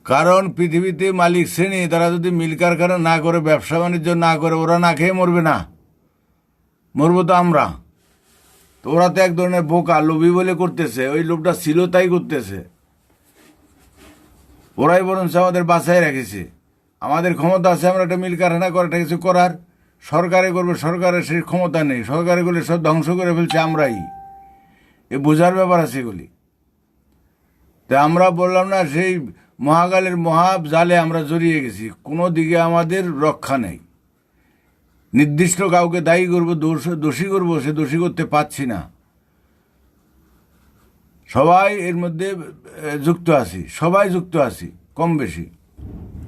কারণ পৃথিবীতে মালিক শ্রেণী, তারা যদি মিল কারখানা না করে, ব্যবসা বাণিজ্য না করে, ওরা না খেয়ে মরবে না? মরবো তো আমরা। তো ওরা তো এক ধরনের বোকা, লোভী বলে করতেছে, ওই লোভটা ছিল তাই করতেছে। ওরাই বরঞ্চ আমাদের বাঁচায় রেখেছে। আমাদের ক্ষমতা আছে, আমরা একটা মিল কারখানা করে একটা কিছু করার, সরকারে করবে, সরকারের সেই ক্ষমতা নেই, সরকারে করলে সব ধ্বংস করে ফেলছে আমরাই। এ বোঝার ব্যাপার আছে এগুলি। তা আমরা বললাম না, সেই মহাকালের মহা জালে আমরা জড়িয়ে গেছি, কোনো দিকে আমাদের রক্ষা নেই। নির্দিষ্ট কাউকে দায়ী করবো, দোষী করবো, সে দোষী করতে পারছি না। সবাই এর মধ্যে যুক্ত আছি, সবাই যুক্ত আছি কম বেশি।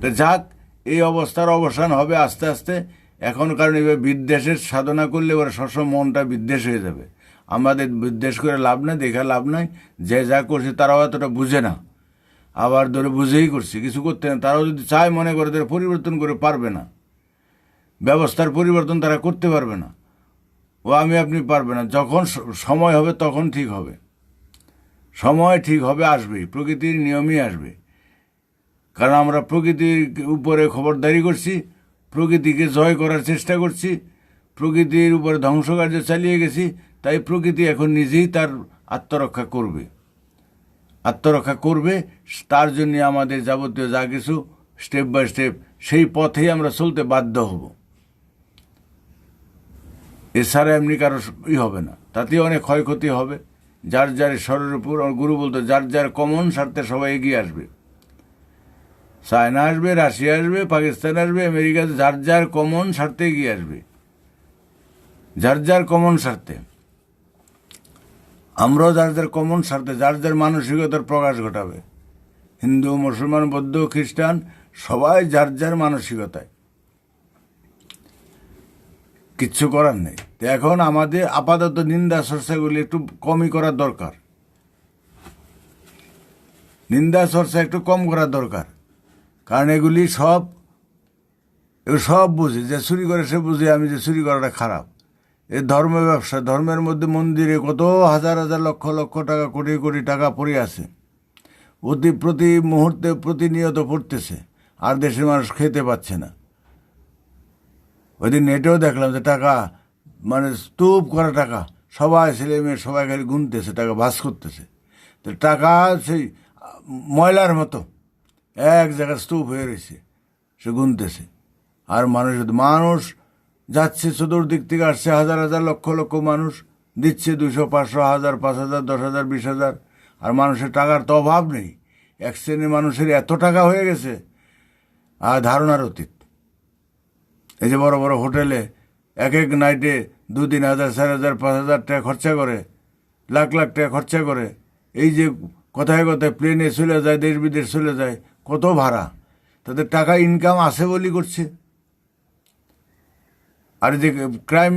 তো যাক, এই অবস্থার অবসান হবে আস্তে আস্তে। এখন কারণ এবার বিদ্বেষের সাধনা করলে ওরা সবসময় মনটা বিদ্বেষ হয়ে যাবে। আমাদের বিদ্বেষ করে লাভ নেই, দেখা লাভ নাই। যে যা করছে তারাও এতটা বুঝে না, আবার ধরে বুঝেই করছে, কিছু করতে না। তারাও যদি চায় মনে করে তারা পরিবর্তন করে পারবে না, ব্যবস্থার পরিবর্তন তারা করতে পারবে না। ও আমি আপনি পারবে না। যখন সময় হবে তখন ঠিক হবে, সময় ঠিক হবে, আসবেই, প্রকৃতির নিয়মই আসবে। কারণ আমরা প্রকৃতির উপরে খবরদারি করছি, প্রকৃতিকে জয় করার চেষ্টা করছি, প্রকৃতির উপরে ধ্বংসকার্য চালিয়ে গেছি। তাই প্রকৃতি এখন নিজেই তার আত্মরক্ষা করবে, আত্মরক্ষা করবে। তার জন্য আমাদের যাবতীয় যা কিছু স্টেপ বাই স্টেপ সেই পথেই আমরা চলতে বাধ্য হব। এছাড়া এমনি কারো হবে না, তাতে অনেক ক্ষয়ক্ষতি হবে। যার যার ঈশ্বরের উপর, গুরু বলতো যার যার কমন স্বার্থে সবাই এগিয়ে আসবে। চায়না আসবে, রাশিয়া আসবে, পাকিস্তান আসবে, আমেরিকা, যার যার কমন স্বার্থে এগিয়ে আসবে, যার যার কমন স্বার্থে। আমরাও যার যার কমন স্বার্থে, যার যার মানসিকতার প্রকাশ ঘটাবে। হিন্দু, মুসলমান, বৌদ্ধ, খ্রিস্টান সবাই যার যার মানসিকতায়, কিচ্ছু করার নেই। তো এখন আমাদের আপাতত নিন্দা চর্চাগুলি একটু কমই করার দরকার, নিন্দা চর্চা একটু কম করার দরকার। কারণ এগুলি সব বুঝে, যে চুরি করে সে বুঝে আমি যে চুরি করাটা খারাপ। এ ধর্ম ব্যবসা, ধর্মের মধ্যে মন্দিরে কত হাজার হাজার লক্ষ লক্ষ টাকা, কোটি কোটি টাকা পড়ে আছে, প্রতি মুহূর্তে প্রতিনিয়ত পড়তেছে, আর দেশের মানুষ খেতে পাচ্ছে না। ওই দিন নেটেও দেখলাম যে টাকা, মানে স্তূপ করা টাকা, সবাই ছেলে মেয়ে সবাই খালি গুনতেছে, টাকা ভাস করতেছে। তো টাকা সেই ময়লার মতো এক জায়গায় স্তূপ হয়ে রয়েছে, সে গুনতেছে। আর মানুষ যাচ্ছে, চতুর্দিক থেকে আসছে, হাজার হাজার লক্ষ লক্ষ মানুষ দিচ্ছে, 200, 500, 1000, 5000, 10,000, 20,000। আর মানুষের টাকার তো অভাব নেই। এক শ্রেণীর মানুষের এত টাকা হয়ে গেছে আর ধারণার অতীত। এই যে বড় বড় হোটেলে এক এক নাইটে 2-3,000, 4,000, 5,000 টাকা খরচা করে, লাখ লাখ টাকা খরচা করে। এই যে কোথায় কোথায় প্লেনে চলে যায়, দেশ বিদেশ চলে যায়, কত ভাড়া, তাদের টাকা ইনকাম আছে বলি করছে। আর যে ক্রাইম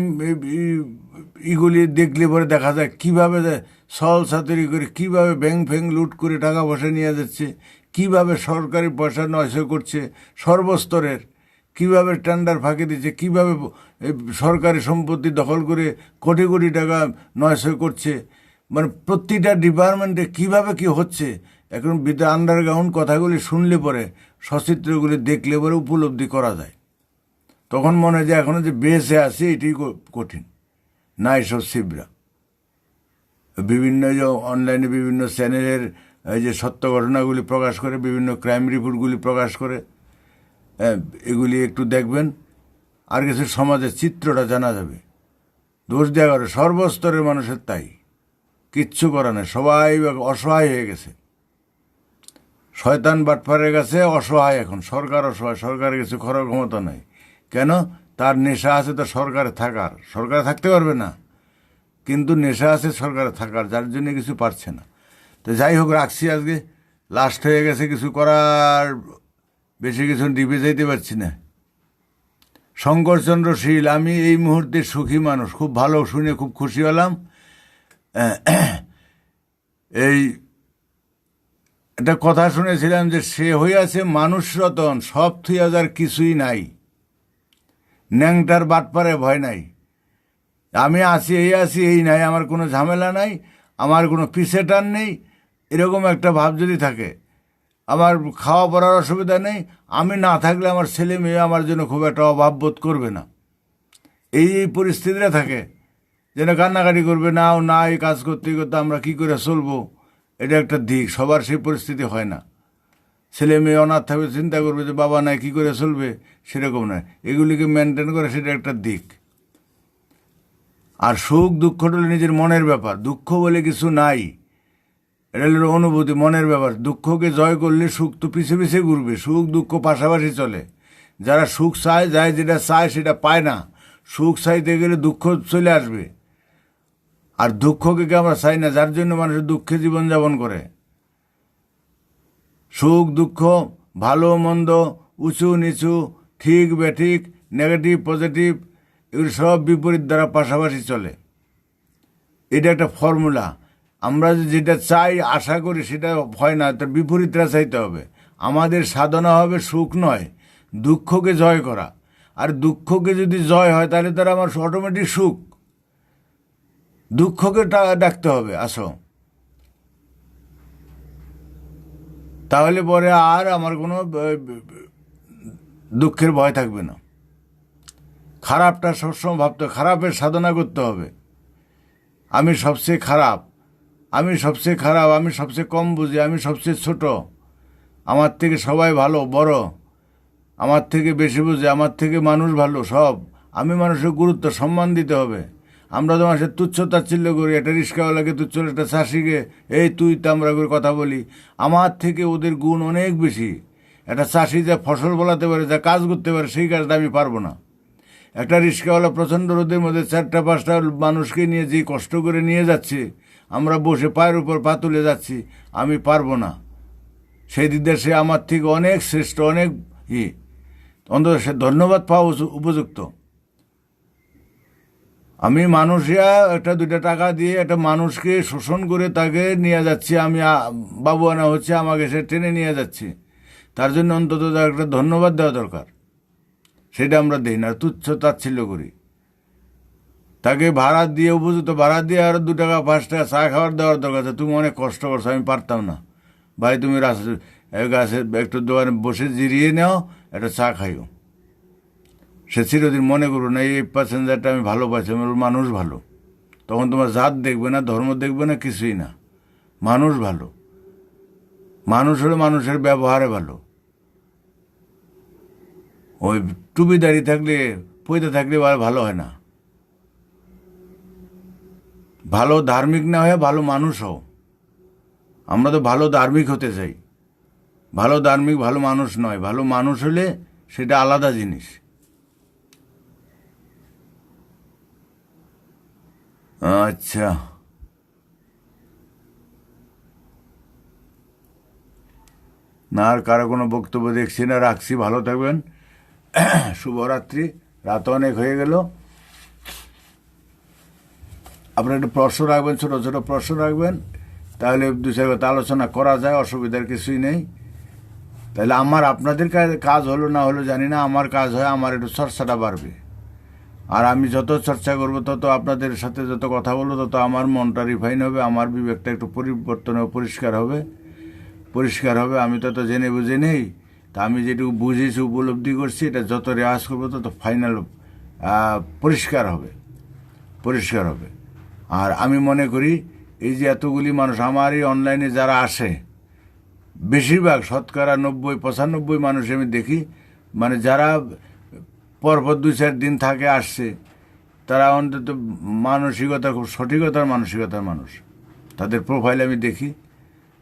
ইগুলি দেখলে পরে দেখা যায় কীভাবে সল সাতুরি করে, কীভাবে ব্যাংক ফ্যাং লুট করে টাকা পয়সা নিয়ে যাচ্ছে, কীভাবে সরকারি পয়সা নয়শো করছে সর্বস্তরের, কীভাবে টেন্ডার ফাঁকি দিচ্ছে, কীভাবে সরকারি সম্পত্তি দখল করে কোটি কোটি টাকা নয়শো করছে। মানে প্রতিটা ডিপার্টমেন্টে কীভাবে কি হচ্ছে, এখন আন্ডারগ্রাউন্ড কথাগুলি শুনলে পরে, সচিত্রগুলি দেখলে পরে উপলব্ধি করা যায়। তখন মনে হয় যে এখনো যে বেঁচে আছে এটাই কঠিন না। এসব শিবরা বিভিন্ন যে অনলাইনে বিভিন্ন চ্যানেলের এই যে সত্য ঘটনাগুলি প্রকাশ করে, বিভিন্ন ক্রাইম রিপোর্টগুলি প্রকাশ করে, এগুলি একটু দেখবেন, আর কিছু সমাজের চিত্রটা জানা যাবে। দোষ দেওয়া করে সর্বস্তরের মানুষের, তাই কিচ্ছু করা নেই, সবাই অসহায় হয়ে গেছে। শয়তান বাটপারের কাছে অসহায় এখন, সরকার অসহায়, সরকারের কিছু করার ক্ষমতা নাই। কেন? তার নেশা আছে তো সরকারে থাকার, সরকারে থাকতে পারবে না, কিন্তু নেশা আছে সরকারে থাকার, যার জন্য কিছু পারছে না। তো যাই হোক, রাখছি, আজকে লাস্ট হয়ে গেছে, কিছু করার বেশি কিছু ডিপে যাইতে পারছি না। শঙ্করচন্দ্র শীল, আমি এই মুহূর্তে সুখী মানুষ, খুব ভালো, শুনে খুব খুশি হলাম। এই একটা কথা শুনেছিলাম যে সে হইয়াছে মানুষ রতন, সব থুইয়া যার কিছুই নাই, ন্যাংটার বাটপারে ভয় নাই। আমি আছি, এই নাই, আমার কোনো ঝামেলা নাই, আমার কোনো পিছে টান নেই, এরকম একটা ভাব যদি থাকে, আমার খাওয়া পড়ার অসুবিধা নেই, আমি না থাকলে আমার ছেলে মেয়ে আমার জন্য খুব একটা অভাব বোধ করবে না, এই পরিস্থিতিটা থাকে, যেন কান্নাকাটি করবে না, এই কাজ করতে করতে আমরা কি করে চলবো, এটা একটা দিক। সবার সেই পরিস্থিতি হয় না, ছেলে মেয়ে অনাথ থাকবে, চিন্তা করবে যে বাবা নাই কী করে চলবে, সেরকম নয়। এগুলিকে মেনটেন করে, সেটা একটা দিক। আর সুখ দুঃখটা হলো নিজের মনের ব্যাপার। দুঃখ বলে কিছু নাই, এটা হলো অনুভূতি, মনের ব্যাপার। দুঃখকে জয় করলে সুখ তো পিছে পিছে ঘুরবে। সুখ দুঃখ পাশাপাশি চলে। যারা সুখ চায়, যায় যেটা চায় সেটা পায় না। সুখ চাইতে গেলে দুঃখ চলে আসবে, আর দুঃখকে কি আমরা চাই না? যার জন্য মানুষের দুঃখে জীবনযাপন করে। সুখ দুঃখ, ভালো মন্দ, উঁচু নিচু, ঠিক বেঠিক, নেগেটিভ পজিটিভ, এগুলি সব বিপরীত দ্বারা পাশাপাশি চলে। এটা একটা ফর্মুলা। আমরা যেটা চাই, আশা করি, সেটা হয় না, তার বিপরীতটা চাইতে হবে। আমাদের সাধনা হবে সুখ নয়, দুঃখকে জয় করা। আর দুঃখকে যদি জয় হয়, তাহলে তারা আমার অটোমেটিক সুখ। দুঃখকে ডাকতে হবে, আসো, তাহলে পরে আর আমার কোনো দুঃখের ভয় থাকবে না। খারাপটা সবসময় ভাবতে, খারাপের সাধনা করতে হবে। আমি সবচেয়ে খারাপ, আমি সবচেয়ে খারাপ, আমি সবচেয়ে কম বুঝি, আমি সবচেয়ে ছোট, আমার থেকে সবাই ভালো বড়, আমার থেকে বেশি বুঝে, আমার থেকে মানুষ ভালো সব। আমি মানুষের গুরুত্ব সম্মান দিতে হবে। আমরা তো মানুষের তুচ্ছ তাচ্ছিল্য করি। একটা রিক্সাওয়ালাকে তুচ্ছ, একটা চাষিকে এই তুই তামরা করে কথা বলি। আমার থেকে ওদের গুণ অনেক বেশি। একটা চাষি যা ফসল ফলাতে পারে, যা কাজ করতে পারে, সেই কাজটা আমি পারবো না। একটা রিক্সাওয়ালা প্রচণ্ড রোদের মধ্যে 4-5টা মানুষকে নিয়ে যে কষ্ট করে নিয়ে যাচ্ছে, আমরা বসে পায়ের উপর পা তুলে যাচ্ছি, আমি পারবো না। সেই দিক দিয়ে সে আমার থেকে অনেক শ্রেষ্ঠ, অনেক অন্তত সে ধন্যবাদ পাওয়া উপযুক্ত। আমি মানুষিয়া একটা 2টা টাকা দিয়ে একটা মানুষকে শোষণ করে তাকে নিয়ে যাচ্ছি, আমি বাবু আনা হচ্ছে, আমাকে সে টেনে নিয়ে যাচ্ছি, তার জন্য অন্তত তার একটা ধন্যবাদ দেওয়া দরকার। সেটা আমরা দিই না, তুচ্ছ তাচ্ছিল্য করি। তাকে ভাড়া দিয়ে, উপযুক্ত ভাড়া দিয়ে আরও 2 টাকা 5 টাকা চা খাওয়ার দেওয়ার দরকার আছে। তুমি অনেক কষ্ট করছো, আমি পারতাম না, ভাই তুমি গাছে একটু দোকানে বসে জিরিয়ে নাও, একটা চা খাইও। সে চিরদিন মনে করো না এই প্যাসেঞ্জারটা আমি ভালো পাচ্ছি, আমার মানুষ ভালো। তখন তোমার জাত দেখবে না, ধর্ম দেখবে না, কিছুই না, মানুষ ভালো। মানুষ হলে মানুষের ব্যবহারে ভালো। ওই টুপিদারি থাকলে, পয়তে থাকলে ভালো হয় না। ভালো ধার্মিক না হয়ে ভালো মানুষ হও। আমরা তো ভালো ধার্মিক হতে চাই, ভালো ধার্মিক ভালো মানুষ নয়। ভালো মানুষ হলে সেটা আলাদা জিনিস। আচ্ছা, না আর কারো কোনো বক্তব্য দেখছি না, রাখছি। ভালো থাকবেন, শুভরাত্রি। রাত অনেক হয়ে গেল। আপনারা একটু প্রশ্ন রাখবেন, ছোটো ছোটো প্রশ্ন রাখবেন, তাহলে 2-4 কথা আলোচনা করা যায়, অসুবিধার কিছুই নেই। তাহলে আমার আপনাদের কাজ হলো না হলো জানি না, আমার কাজ হয়, আমার একটু চর্চাটা বাড়বে। আর আমি যত চর্চা করব, তত আপনাদের সাথে যত কথা বলবো, তত আমার মনটা রিফাইন হবে, আমার বিবেকটা একটু পরিবর্তন হবে, পরিষ্কার হবে। আমি তত জেনে বুঝে নেই, তা আমি যেটুকু বুঝেছি, উপলব্ধি করছি, এটা যত রেওয়াজ করবো তত ফাইনাল পরিষ্কার হবে। আর আমি মনে করি এই যে এতগুলি মানুষ আমার এই অনলাইনে যারা আসে, বেশিরভাগ শতকরা 90-95 মানুষ আমি দেখি, মানে যারা পরপর 2-4 দিন থাকে আসছে, তারা অন্তত মানসিকতা, খুব সঠিকতার মানসিকতার মানুষ। তাদের প্রোফাইল আমি দেখি,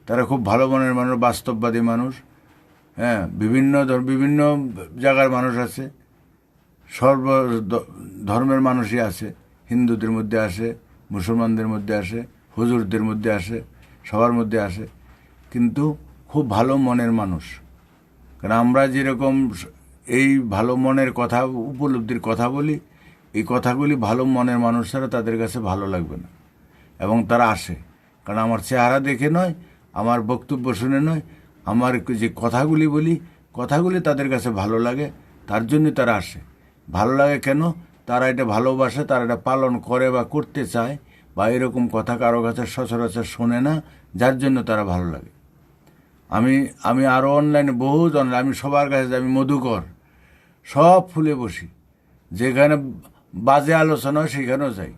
তারা খুব ভালো মনের মানুষ, বাস্তববাদী মানুষ। হ্যাঁ, বিভিন্ন জায়গার মানুষ আছে, সর্ব ধর্মের মানুষই আছে। হিন্দুদের মধ্যে আসে, মুসলমানদের মধ্যে আসে, হুজুরদের মধ্যে আসে, সবার মধ্যে আসে, কিন্তু খুব ভালো মনের মানুষ। কারণ আমরা যেরকম এই ভালো মনের কথা, উপলব্ধির কথা বলি, এই কথাগুলি ভালো মনের মানুষ ছাড়া তাদের কাছে ভালো লাগবে না, এবং তারা আসে। কারণ আমার চেহারা দেখে নয়, আমার বক্তব্য শুনে নয়, আমার যে কথাগুলি বলি, কথাগুলি তাদের কাছে ভালো লাগে, তার জন্য তারা আসে। ভালো লাগে কেন? তারা এটা ভালোবাসে, তারা এটা পালন করে বা করতে চায়, বা এরকম কথা কারো কাছে সচরাচর শোনে না, যার জন্য তারা ভালো লাগে। আমি আরও অনলাইনে বহুত আমি সবার কাছে, আমি মধুকর, সব ফুলে বসি, যেখানে বাজে আলোচনা হয় সেখানেও যাই।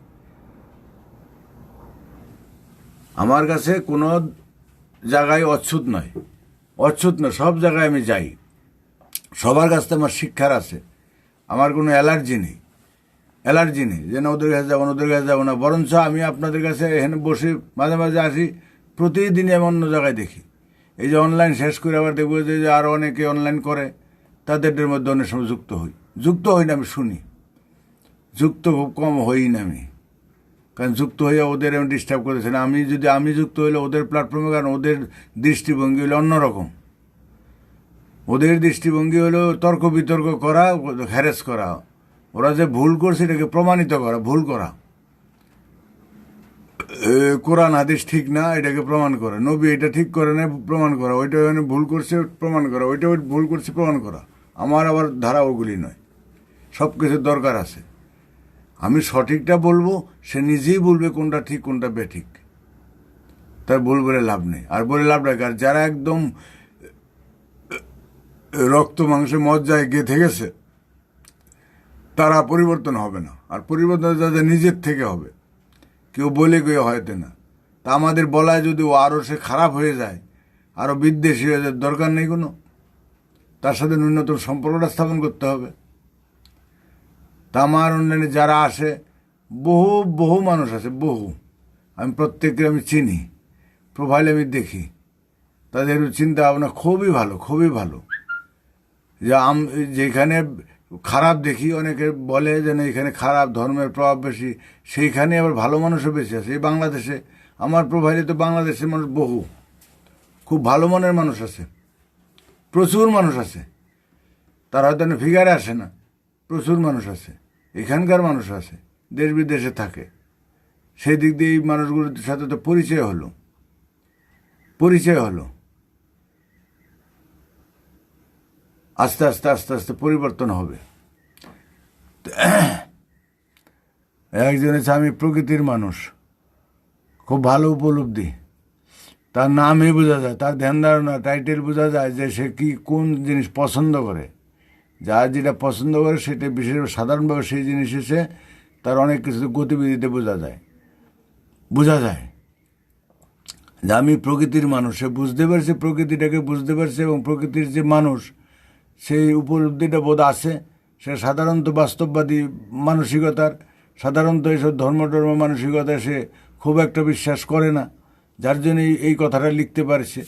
আমার কাছে কোনো জায়গায় অচ্ছুত নয়, অচ্ছুত না, সব জায়গায় আমি যাই, সবার কাছ থেকে আমার শিক্ষার আছে, আমার কোনো অ্যালার্জি নেই যে না ওদের কাছে যাবো না, বরঞ্চ আমি আপনাদের কাছে এখানে বসে মাঝে মাঝে আসি, প্রতিদিনই আমি অন্য জায়গায় দেখি। এই যে অনলাইন শেষ করে আবার দেখবো যে আরও অনেকে অনলাইন করে, তাদের মধ্যে অনেক সময় যুক্ত হই না, আমি শুনি, যুক্ত খুব কম হই না আমি, কারণ যুক্ত হয়ে ওদের আমি ডিস্টার্ব করেছি না। আমি যুক্ত হইলে ওদের প্ল্যাটফর্মে, কারণ ওদের দৃষ্টিভঙ্গি হলো অন্যরকম। ওদের দৃষ্টিভঙ্গি হলো তর্ক বিতর্ক করা, হ্যারেস করা, ওরা যে ভুল করছে এটাকে প্রমাণিত করা, ভুল করা, কোরআন হাদিস ঠিক না এটাকে প্রমাণ করা, নবী এটা ঠিক করে না প্রমাণ করা, ওইটা ভুল করছে প্রমাণ করা, ওইটা ভুল করছে প্রমাণ করা। আমার আবার ধারা ওগুলি নয়, সব কিছুর দরকার আছে। আমি সঠিকটা বলবো, সে নিজেই বলবে কোনটা ঠিক কোনটা বেঠিক, তার ভুল বলে লাভ নেই। আর বলে লাভ নাই, আর যারা একদম রক্ত মাংসে মজ্জায় গেঁথে গেছে তারা পরিবর্তন হবে না। আর পরিবর্তন যাদের নিজের থেকে হবে, কেউ বলে গিয়ে হয়তো না। তা আমাদের বলায় যদি ও আরও সে খারাপ হয়ে যায়, আরও বিদ্বেষী হয়ে যায়, দরকার নেই কোনো, তার সাথে ন্যূনতম সম্পর্কটা স্থাপন করতে হবে। তা আমার অন্যান্য যারা আসে, বহু মানুষ আছে, আমি প্রত্যেককে আমি চিনি, প্রোফাইলে আমি দেখি, তাদের চিন্তা ভাবনা খুবই ভালো। যে যেখানে খারাপ দেখি, অনেকে বলে যে না এখানে খারাপ, ধর্মের প্রভাব বেশি, সেইখানে আবার ভালো মানুষও বেশি আছে। এই বাংলাদেশে আমার প্রোফাইলে তো বাংলাদেশের মানুষ খুব ভালো মনের মানুষ আছে, প্রচুর মানুষ আছে, তারা হয়তো ফিগারে আসে না, প্রচুর মানুষ আছে, এখানকার মানুষ আছে, দেশ বিদেশে থাকে। সেই দিক দিয়ে এই মানুষগুলোর সাথে তো পরিচয় হলো। আস্তে আস্তে পরিবর্তন হবে। একজন হচ্ছে আমি প্রকৃতির মানুষ, খুব ভালো উপলব্ধি, তার নামই বোঝা যায়, তার ধ্যান ধারণা টাইটেল বোঝা যায় যে সে কোন জিনিস পছন্দ করে, যার যেটা পছন্দ করে সেটা বিশেষ সাধারণভাবে সেই জিনিস এসে তার অনেক কিছু গতিবিধিতে বোঝা যায় যে আমি প্রকৃতির মানুষ। সে বুঝতে পারছে, প্রকৃতিটাকে বুঝতে পারছে, এবং প্রকৃতির যে মানুষ সেই উপলব্ধিটা বোধ আছে। সে সাধারণত বাস্তববাদী মানসিকতার, সাধারণত এইসব ধর্ম মানসিকতা সে খুব একটা বিশ্বাস করে না, যার জন্য এই কথাটা লিখতে পারছে।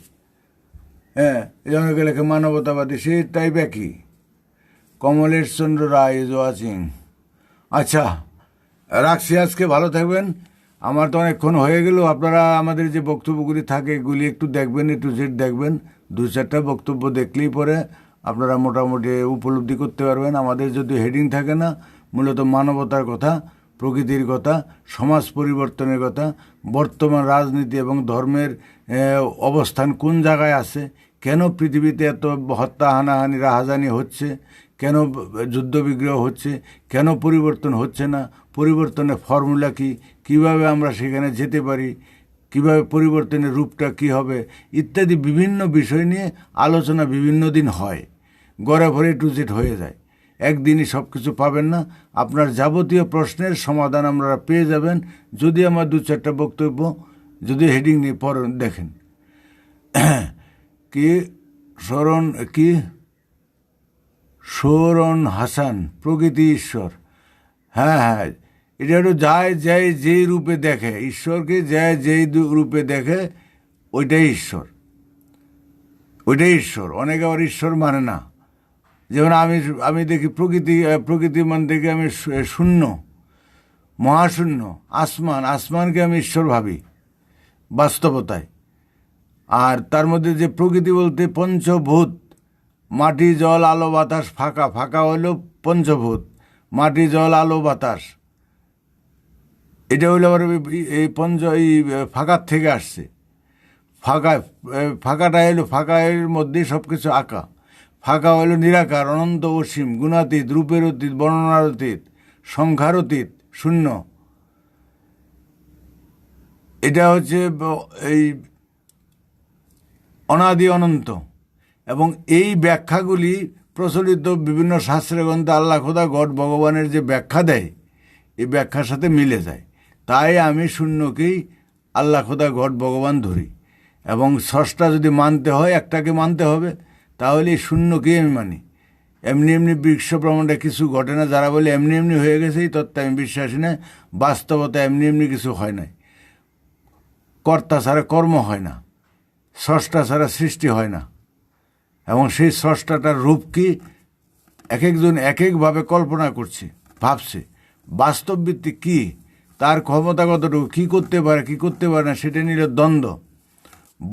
হ্যাঁ, এই অনেকে লেখে মানবতাবাদী, সে টাইপ একই। কমলেশ চন্দ্র রায় ইজ ওয়াচিং। আচ্ছা, রাখছি আজকে, ভালো থাকবেন। আমার তো অনেকক্ষণ হয়ে গেল। আপনারা আমাদের যে বক্তব্যগুলি থাকে এগুলি একটু দেখবেন, একটু দেখবেন, 2-4টা বক্তব্য দেখলেই পরে আপনারা মোটামুটি উপলব্ধি করতে পারবেন। আমাদের যদি হেডিং থাকে না, মূলত মানবতার কথা, প্রকৃতির কথা, সমাজ পরিবর্তনের কথা, বর্তমান রাজনীতি এবং ধর্মের অবস্থান কোন জায়গায় আছে, কেন পৃথিবীতে এত হত্যা হানাহানি রাহাজানি হচ্ছে, কেন যুদ্ধবিগ্রহ হচ্ছে, কেন পরিবর্তন হচ্ছে না, পরিবর্তনের ফর্মুলা কী, কীভাবে আমরা সেখানে যেতে পারি, কীভাবে পরিবর্তনের রূপটা কী হবে, ইত্যাদি বিভিন্ন বিষয় নিয়ে আলোচনা বিভিন্ন দিন হয়। গড়ে ভরে টুজেট হয়ে যায়, একদিনই সব কিছু পাবেন না। আপনার যাবতীয় প্রশ্নের সমাধান আপনারা পেয়ে যাবেন যদি আমার 2-4টা বক্তব্য যদি হেডিং নিয়ে পড়েন, দেখেন। সৌরন হাসান, প্রকৃতি ঈশ্বর। হ্যাঁ, এটা একটু যায় যেই রূপে দেখে, ঈশ্বরকে যেই রূপে দেখে ওইটাই ঈশ্বর। অনেকে আবার ঈশ্বর মানে না। যেমন আমি দেখি প্রকৃতি মানে দেখি আমি শূন্য, মহাশূন্য, আসমানকে আমি ঈশ্বর ভাবি বাস্তবতায়। আর তার মধ্যে যে প্রকৃতি বলতে পঞ্চভূত, মাটি জল আলো বাতাস, ফাঁকা হলো পঞ্চভূত, মাটি জল আলো বাতাস। এটা হলো আবার এই ফাঁকার থেকে আসছে। ফাঁকাটা এলো, ফাঁকার মধ্যেই সব কিছু আঁকা। ফাঁকা হলো নিরাকার, অনন্ত, অসীম, গুণাতীত, রূপের অতীত, বর্ণনার অতীত, সংখ্যার অতীত, শূন্য। এটা হচ্ছে এই অনাদি অনন্ত। এবং এই ব্যাখ্যাগুলি প্রচলিত বিভিন্ন শাস্ত্রের গ্রন্থে আল্লাহ খোদা গড ভগবানের যে ব্যাখ্যা দেয়, এই ব্যাখ্যার সাথে মিলে যায়। তাই আমি শূন্যকেই আল্লাহ খোদা গড ভগবান ধরি। এবং স্রষ্টা যদি মানতে হয় একটাকে মানতে হবে, তাহলে এই শূন্যকে আমি মানি। এমনি এমনি বিশ্ব ব্রহ্মাণ্ডে কিছু ঘটে না, যারা বলে এমনি এমনি হয়ে গেছে এই তত্ত্বে আমি বিশ্বাসী না। বাস্তবতা এমনি এমনি কিছু হয় নাই। কর্তা ছাড়া কর্ম হয় না, স্রষ্টা ছাড়া সৃষ্টি হয় না। এবং সেই স্রষ্টাটার রূপ কি এক একজন এক একভাবে কল্পনা করছে, ভাবছে। বাস্তব ভিত্তিক কী, তার ক্ষমতা কতটুকু, কী করতে পারে কী করতে পারে না, সেটা নিলে দ্বন্দ্ব।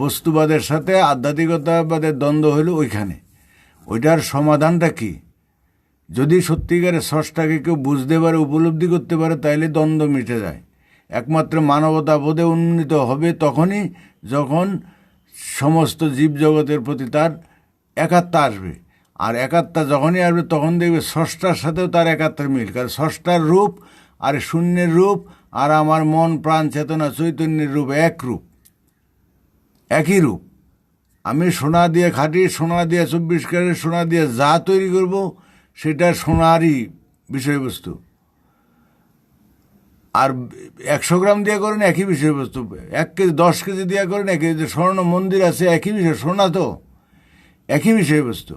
বস্তুবাদের সাথে আধ্যাত্মিকতাবাদের দ্বন্দ্ব হইল ওইখানে। ওইটার সমাধানটা কি? যদি সত্যিকারের স্রষ্টাকে কেউ বুঝতে পারে, উপলব্ধি করতে পারে, তাইলে দ্বন্দ্ব মিটে যায়। একমাত্র মানবতা বোধে উন্নীত হবে তখনই যখন সমস্ত জীবজগতের প্রতি তার একাত্মা আসবে। আর একাত্মা যখনই আসবে তখন দেখবে স্রষ্টার সাথেও তার একাত্মার মিল। কারণ স্রষ্টার রূপ আর শূন্যের রূপ আর আমার মন প্রাণ চেতনা চৈতন্যের রূপ এক রূপ, একই রূপ। আমি সোনা দিয়ে খাঁটি সোনা দিয়ে 24 ক্যারেট সোনা দিয়ে যা তৈরি করব সেটা সোনারই বিষয়বস্তু। আর 100 গ্রাম দিয়ে করেন একই বিষয়বস্তু, 1 কেজি 10 কেজি দিয়ে করেন একই। স্বর্ণ মন্দির আছে একই বিষয়, সোনা তো একই বিষয়বস্তু।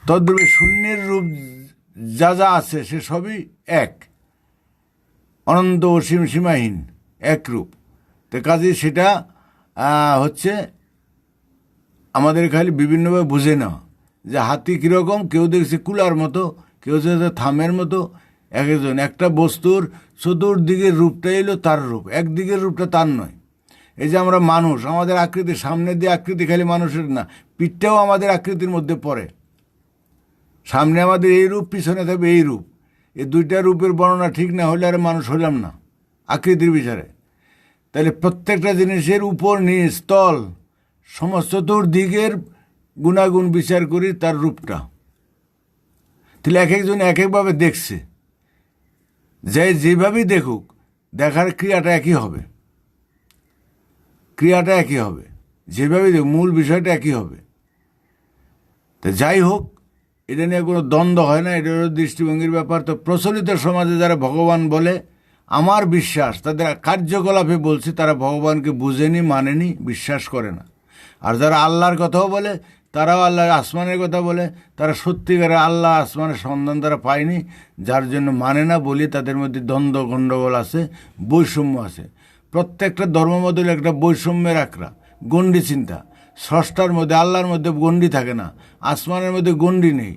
তদ্রূপে শূন্যের রূপ যা যা আছে সে সবই এক, অনন্ত অসীম সীমাহীন এক রূপ। তো কাজে সেটা হচ্ছে আমাদের খালি বিভিন্নভাবে বুঝে নেওয়া। যে হাতি কীরকম, কেউ দেখছে কুলার মতো, কেউ দেখছে থামের মতো। এক একজন একটা বস্তুর চতুর্দিকের রূপটাই এলো তার রূপ, একদিকের রূপটা তার নয়। এই যে আমরা মানুষ, আমাদের আকৃতি, সামনে দিয়ে আকৃতি খালি মানুষের না, পিঠটাও আমাদের আকৃতির মধ্যে পড়ে। সামনে আমাদের এই রূপ, পিছনে থাকবে এই রূপ। এই দুইটা রূপের বর্ণনা ঠিক না হলে আর মানুষ হলাম না আকৃতির বিচারে। তাহলে প্রত্যেকটা জিনিসের উপর নিচ তল সমস্ত চতুর্দিকের গুণাগুণ বিচার করি তার রূপটা। তাহলে এক একজন এক একভাবে দেখছে, যে যেভাবেই দেখুক দেখার ক্রিয়াটা একই হবে, ক্রিয়াটা একই হবে, যেভাবেই দেখুক মূল বিষয়টা একই হবে। তো যাই হোক, এটা নিয়ে কোনো দ্বন্দ্ব হয় না, এটা হলো দৃষ্টিভঙ্গির ব্যাপার। তো প্রচলিত সমাজে যারা ভগবান বলে, আমার বিশ্বাস তাদের কার্যকলাপে বলছি, তারা ভগবানকে বুঝেনি, মানেনি, বিশ্বাস করে না। আর যারা আল্লাহর কথাও বলে তারাও আল্লাহর আসমানের কথা বলে, তারা সত্যিকারের আল্লাহ আসমানের সন্ধান তারা পায়নি, যার জন্য মানে না বলি তাদের মধ্যে দ্বন্দ্ব গণ্ডগোল আছে, বৈষম্য আছে। প্রত্যেকটা ধর্মমতের একটা বৈষম্যের আঁকড়া, গণ্ডি চিন্তা। স্রষ্টার মধ্যে আল্লাহর মধ্যে গণ্ডি থাকে না, আসমানের মধ্যে গণ্ডি নেই।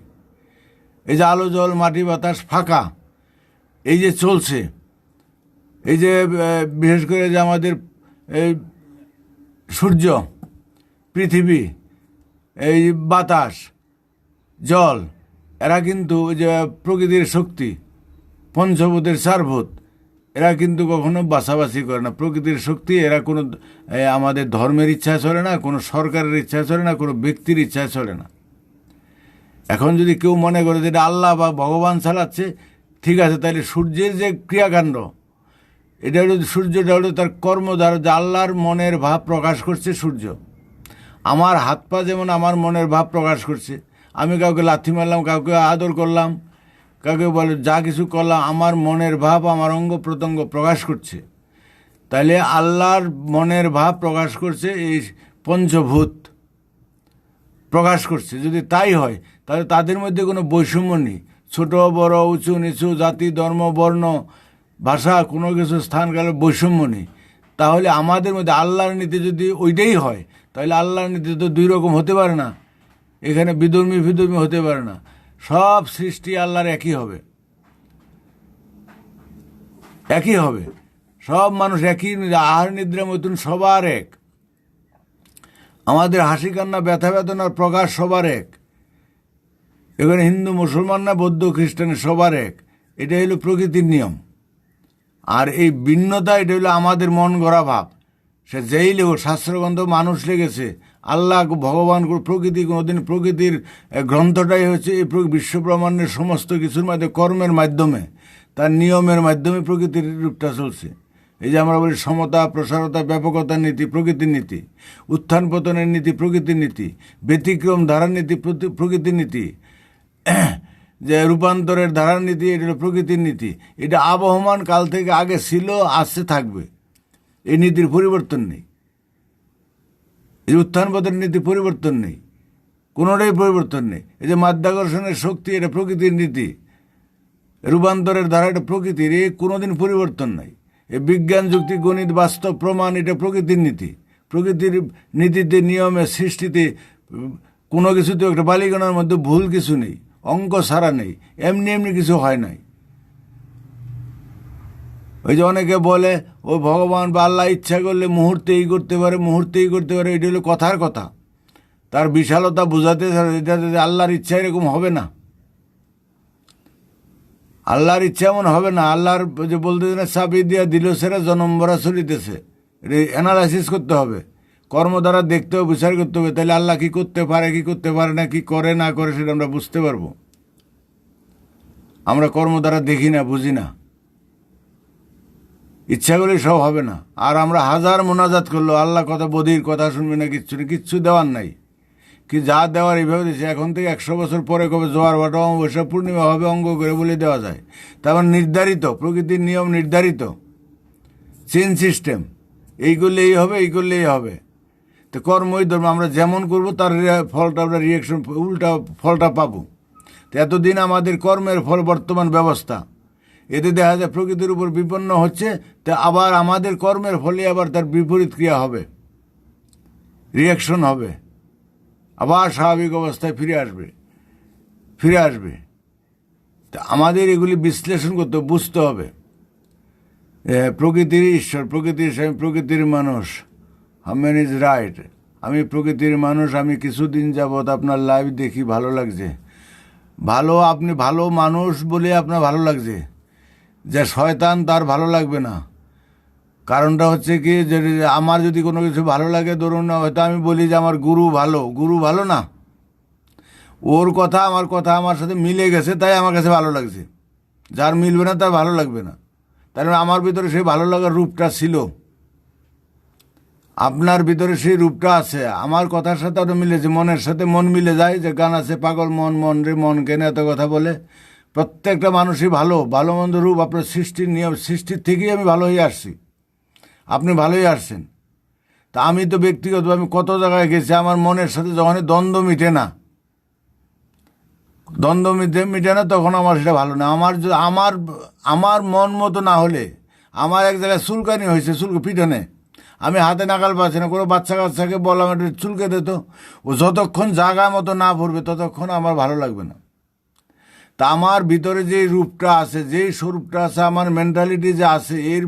এই যে আলো জল মাটি বাতাস ফাঁকা, এই যে চলছে, এই যে বিশেষ করে যে আমাদের এই সূর্য, পৃথিবী, এই বাতাস, জল, এরা কিন্তু যে প্রকৃতির শক্তি, পঞ্চভূতের চারভূত, এরা কিন্তু কখনো বাছাবাছি করে না। প্রকৃতির শক্তি, এরা কোনো আমাদের ধর্মের ইচ্ছায় চলে না, কোনো সরকারের ইচ্ছায় চলে না, কোনো ব্যক্তির ইচ্ছায় চলে না। এখন যদি কেউ মনে করে যে এটা আল্লাহ বা ভগবান চালাচ্ছে, ঠিক আছে, তাহলে সূর্যের যে ক্রিয়াকাণ্ড, এটা হলো সূর্যটা হলো তার কর্মদ্বারা যে আল্লাহর মনের ভাব প্রকাশ করছে সূর্য। আমার হাত পা যেমন আমার মনের ভাব প্রকাশ করছে, আমি কাউকে লাথি মারলাম, কাউকে আদর করলাম, কাউকে বলে যা কিছু করলাম, আমার মনের ভাব আমার অঙ্গ প্রত্যঙ্গ প্রকাশ করছে। তাহলে আল্লাহর মনের ভাব প্রকাশ করছে এই পঞ্চভূত প্রকাশ করছে। যদি তাই হয় তাহলে তাদের মধ্যে কোনো বৈষম্য নেই, ছোট বড়, উঁচু নিচু, জাতি ধর্ম বর্ণ ভাষা, কোনো কিছু স্থানকালের বৈষম্য নেই। তাহলে আমাদের মধ্যে আল্লাহর নীতি যদি ওইটাই হয়, তাহলে আল্লাহর নীতি তো দুই রকম হতে পারে না, এখানে বিধর্মী ফিধর্মী হতে পারে না। সব সৃষ্টি আল্লাহর একই হবে, একই হবে। সব মানুষ একই, আহার নিদ্রা মতন সবার এক। আমাদের হাসি কান্না ব্যথা বেদনার প্রকাশ সবার এক। এখানে হিন্দু মুসলমান না, বৌদ্ধ খ্রিস্টান, সবার এক। এটা হলো প্রকৃতির নিয়ম। আর এই ভিন্নতা, এটা হলো আমাদের মন গড়া ভাব। সে যেই লেখো, শাস্ত্রগ্রন্থ মানুষ লেগেছে, আল্লাহ ভগবান প্রকৃতি কোনোদিন, প্রকৃতির গ্রন্থটাই হচ্ছে এই বিশ্বব্রহ্মাণ্ডের সমস্ত কিছুর মাধ্যমে, কর্মের মাধ্যমে, তার নিয়মের মাধ্যমে প্রকৃতির রূপটা চলছে। এই যে আমরা বলি সমতা, প্রসারতা, ব্যাপকতার নীতি প্রকৃতির নীতি, উত্থান পতনের নীতি প্রকৃতির নীতি, ব্যতিক্রম ধারার নীতি প্রকৃতির নীতি, যে রূপান্তরের ধারার নীতি, এটা হলো প্রকৃতির নীতি। এটা আবহমান কাল থেকে আগে ছিল, আসছে, থাকবে। এই নীতির পরিবর্তন নেই। এই উত্থান-পতন নীতি পরিবর্তন নেই, কোনোটাই পরিবর্তন নেই। এই যে মাধ্যাকর্ষণের শক্তি, এটা প্রকৃতির নীতি, রূপান্তরের ধারা, এটা প্রকৃতির, এই কোনোদিন পরিবর্তন নাই। এই বিজ্ঞান, যুক্তি, গণিত, বাস্তব প্রমাণ, এটা প্রকৃতির নীতি। প্রকৃতির নীতিতে, নিয়মে, সৃষ্টিতে কোনো কিছুতে একটা বালিগণার মধ্যে ভুল কিছু নেই, অঙ্ক ছাড়া নেই, এমনি এমনি কিছু হয় নাই। ওই যে অনেকে বলে ও ভগবান বা আল্লাহ ইচ্ছা করলে মুহূর্তে এই করতে পারে, মুহূর্তে এই করতে পারে, এটা হলো কথার কথা। তার বিশালতা বোঝাতে, এটা আল্লাহর ইচ্ছা এরকম হবে না। আল্লাহর ইচ্ছা এমন হবে না। আল্লাহর যে বলতেছে না, চাবি দিয়া দিল সেরা জনম ভরা চলিতেছে, এটা অ্যানালাইসিস করতে হবে, কর্ম দ্বারা দেখতে হবে, বিচার করতে হবে। তাহলে আল্লাহ কি করতে পারে, কি করতে পারে না, কি করে না করে, সেটা আমরা বুঝতে পারবো। আমরা কর্ম দ্বারা দেখি না, বুঝি না, ইচ্ছা করলে সব হবে না। আর আমরা হাজার মোনাজাত করলো, আল্লাহ কথা বধির কথা শুনবে না, কিচ্ছু নেই, কিচ্ছু দেওয়ার নাই। কি যা দেওয়ার এইভাবে দিচ্ছে, এখন থেকে 100 বছর পরে কবে জোয়ার ভাটা, অমাবস্যা, পূর্ণিমা হবে, অঙ্গ করে বলে দেওয়া যায়। তারপর নির্ধারিত, প্রকৃতির নিয়ম নির্ধারিত, চেন সিস্টেম, এই করলে এই হবে, এই করলে এই হবে। তো কর্মই ধর্ম, আমরা যেমন করব তার ফলটা, আমরা রিয়াকশন, উল্টা ফলটা পাবো। তো এতদিন আমাদের কর্মের ফল বর্তমান ব্যবস্থা, এতে দেখা যায় প্রকৃতির উপর বিপন্ন হচ্ছে। তা আবার আমাদের কর্মের ফলে আবার তার বিপরীত ক্রিয়া হবে, রিয়াকশন হবে, আবার স্বাভাবিক অবস্থায় ফিরে আসবে। তা আমাদের এগুলি বিশ্লেষণ করতে, বুঝতে হবে। প্রকৃতির ঈশ্বর, প্রকৃতির স্বামী, প্রকৃতির মানুষ, হামেন ইজ রাইট। আমি প্রকৃতির মানুষ, আমি কিছুদিন যাবৎ আপনার লাইভ দেখি, ভালো লাগছে। ভালো, আপনি ভালো মানুষ বলে আপনার ভালো লাগছে, যে শয়তান তার ভালো লাগবে না। কারণটা হচ্ছে কি, যে আমার যদি কোনো কিছু ভালো লাগে, ধরুন হয়তো আমি বলি যে আমার গুরু ভালো না, ওর কথা আমার সাথে মিলে গেছে, তাই আমার কাছে ভালো লাগছে। যার মিলবে না তার ভালো লাগবে না। তার আমার ভিতরে সেই ভালো লাগার রূপটা ছিল, আপনার ভিতরে সেই রূপটা আছে, আমার কথার সাথে ওটা মিলেছে, মনের সাথে মন মিলে যায়। যে গান আছে, পাগল মন, মন রে মন কেন এত কথা বলে। প্রত্যেকটা মানুষই ভালো মন্দ রূপ আপনার সৃষ্টির নিয়ম, সৃষ্টির থেকেই আমি ভালো হয়ে আসছি, আপনি ভালোই আসছেন। তা আমি তো ব্যক্তিগত, আমি কত জায়গায় গেছি, আমার মনের সাথে যখন দ্বন্দ্ব মিটে না, তখন আমার সেটা ভালো না। আমার মন মতো না হলে, আমার এক জায়গায় চুলকানি হয়েছে, পিঠনে আমি হাতে নাগাল পাচ্ছি না, কোনো বাচ্চা কাচ্চাকে বললাম একটু চুলকে দিত, ও যতক্ষণ জায়গা মতো না পড়বে ততক্ষণ আমার ভালো লাগবে না। তা আমার ভিতরে যে রূপটা আছে, যেই স্বরূপটা আছে, আমার মেন্টালিটি যে আছে, এর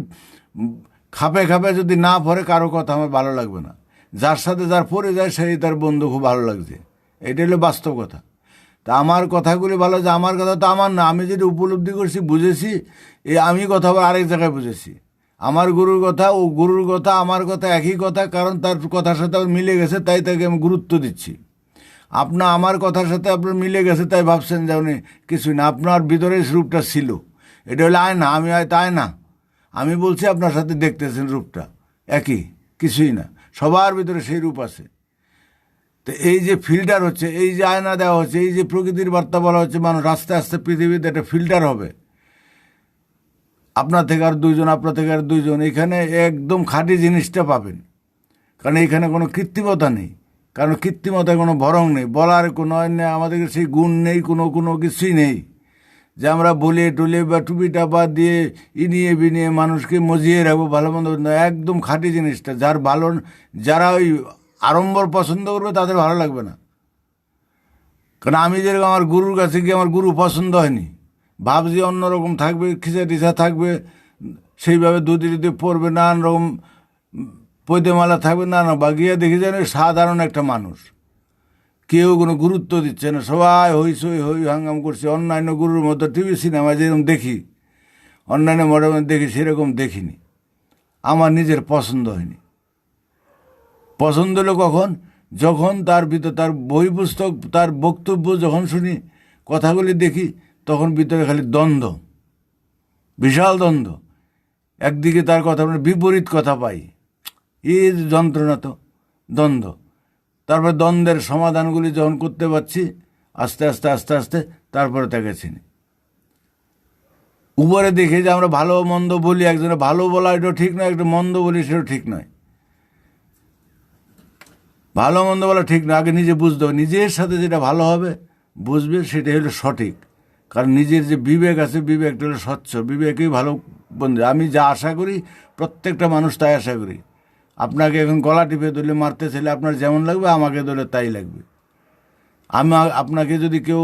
খাপে যদি না পড়ে কারো কথা আমার ভালো লাগবে না। যার সাথে যার পড়ে যায় সেই তার বন্ধু, খুব ভালো লাগছে, এটা হলো বাস্তব কথা। তা আমার কথাগুলি ভালো, যে আমার কথা তো আমার না, আমি যেটা উপলব্ধি করছি, বুঝেছি, আমি কথা আরেক জায়গায় বুঝেছি। আমার গুরুর কথা, ও গুরুর কথা, আমার কথা একই কথা, কারণ তার কথার সাথে আমার মিলে গেছে, তাই তাকে আমি গুরুত্ব দিচ্ছি। আমার কথার সাথে আপনার মিলে গেছে, তাই ভাবছেন যে উনি কিছুই না, আপনার ভিতরে রূপটা ছিল। এটা হলে আয়না, আমি হয়তো আয়না, আমি বলছি, আপনার সাথে দেখতেছেন রূপটা একই, কিছুই না, সবার ভিতরে সেই রূপ আছে। তো এই যে ফিল্টার হচ্ছে, এই যে আয়না দেওয়া হচ্ছে, এই যে প্রকৃতির বার্তা বলা হচ্ছে, মানুষ আস্তে আস্তে পৃথিবীতে একটা ফিল্টার হবে, আপনার থেকে আর দুইজন, আপনার থেকে আর দুইজন, এখানে একদম খাঁটি জিনিসটা পাবেন। কারণ এখানে কোনো কৃত্রিমতা নেই, কারণ কৃত্রিমতায় কোনো ভরং নেই, বলার কোনো আমাদের সেই গুণ নেই, কোনো কিছুই নেই যে আমরা বলে টলে বা টুপিটা বাদ দিয়ে ইনিয়ে বিনিয়ে মানুষকে মজিয়ে রাখবো, ভালো মন্দ। একদম খাঁটি জিনিসটা, যারা ওই আড়ম্বর পছন্দ করবে তাদের ভালো লাগবে না। কারণ আমি যেরকম আমার গুরুর কাছে গিয়ে আমার গুরু পছন্দ হয়নি, ভাবছি অন্যরকম থাকবে, খিচা টিচা থাকবে, সেইভাবে দুধি পড়বে, নানান রকম পৈতেমালা থাকবে, বা গিয়ে দেখি যেন সাধারণ একটা মানুষ, কেউ কোনো গুরুত্ব দিচ্ছে না, সবাই হই হাঙ্গাম করছে। অন্যান্য গুরুর মতো টিভি সিনেমা যেরকম দেখি, অন্যান্য মডেল দেখি, সেরকম দেখিনি। আমার নিজের পছন্দ হয়নি। পছন্দ হলো কখন, যখন তার ভিতর, তার বই পুস্তক, তার বক্তব্য যখন শুনি, কথাগুলি দেখি, তখন ভিতরে খালি দ্বন্দ্ব, বিশাল দ্বন্দ্ব। একদিকে তার কথা বিপরীত কথা পাই, এই যন্ত্রণা, তো দ্বন্দ্ব। তারপর দ্বন্দ্বের সমাধানগুলি যখন করতে পারছি, আস্তে আস্তে তারপরে তাকে চিনি। উপরে দেখি যে আমরা ভালো মন্দ বলি, একজনে ভালো বলা এটাও ঠিক নয়, একটা মন্দ বলি সেটাও ঠিক নয়। ভালো মন্দ বলা ঠিক না, আগে নিজে বুঝতে হবে, নিজের সাথে যেটা ভালো হবে বুঝবে সেটাই হলো সঠিক। কারণ নিজের যে বিবেক আছে, বিবেকটা হলো স্বচ্ছ, বিবেকেই ভালো বন্ধু। আমি যা আশা করি প্রত্যেকটা মানুষ তাই আশা করি। আপনাকে এখন গলা টিপে ধরলে মারতে চাইলে আপনার যেমন লাগবে, আমাকে ধরলে তাই লাগবে। আপনাকে যদি কেউ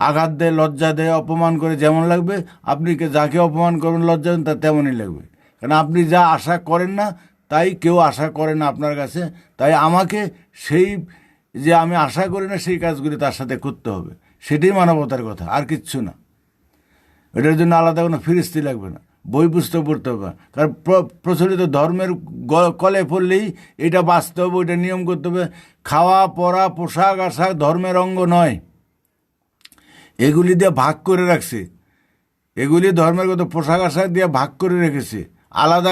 আঘাত দেয়, লজ্জা দেয়, অপমান করে যেমন লাগবে, আপনি যাকে অপমান করবেন, লজ্জা দেন, তার তেমনই লাগবে। কারণ আপনি যা আশা করেন না তাই কেউ আশা করে না আপনার কাছে। তাই আমাকে সেই যে আমি আশা করি না সেই কাজগুলি তার সাথে করতে হবে, সেটাই মানবতার কথা, আর কিচ্ছু না। এটার জন্য আলাদা কোনো ফিরিস্তি লাগবে না, বই পুস্তক পড়তে হবে না। কারণ প্রচলিত ধর্মের কলে পড়লেই এটা বাঁচতে হবে, ওইটা নিয়ম করতে হবে। খাওয়া পরা পোশাক আশাক ধর্মের অঙ্গ নয়, এগুলি দিয়ে ভাগ করে রাখছে। এগুলি ধর্মের কত পোশাক আশাক দিয়ে ভাগ করে রেখেছে, আলাদা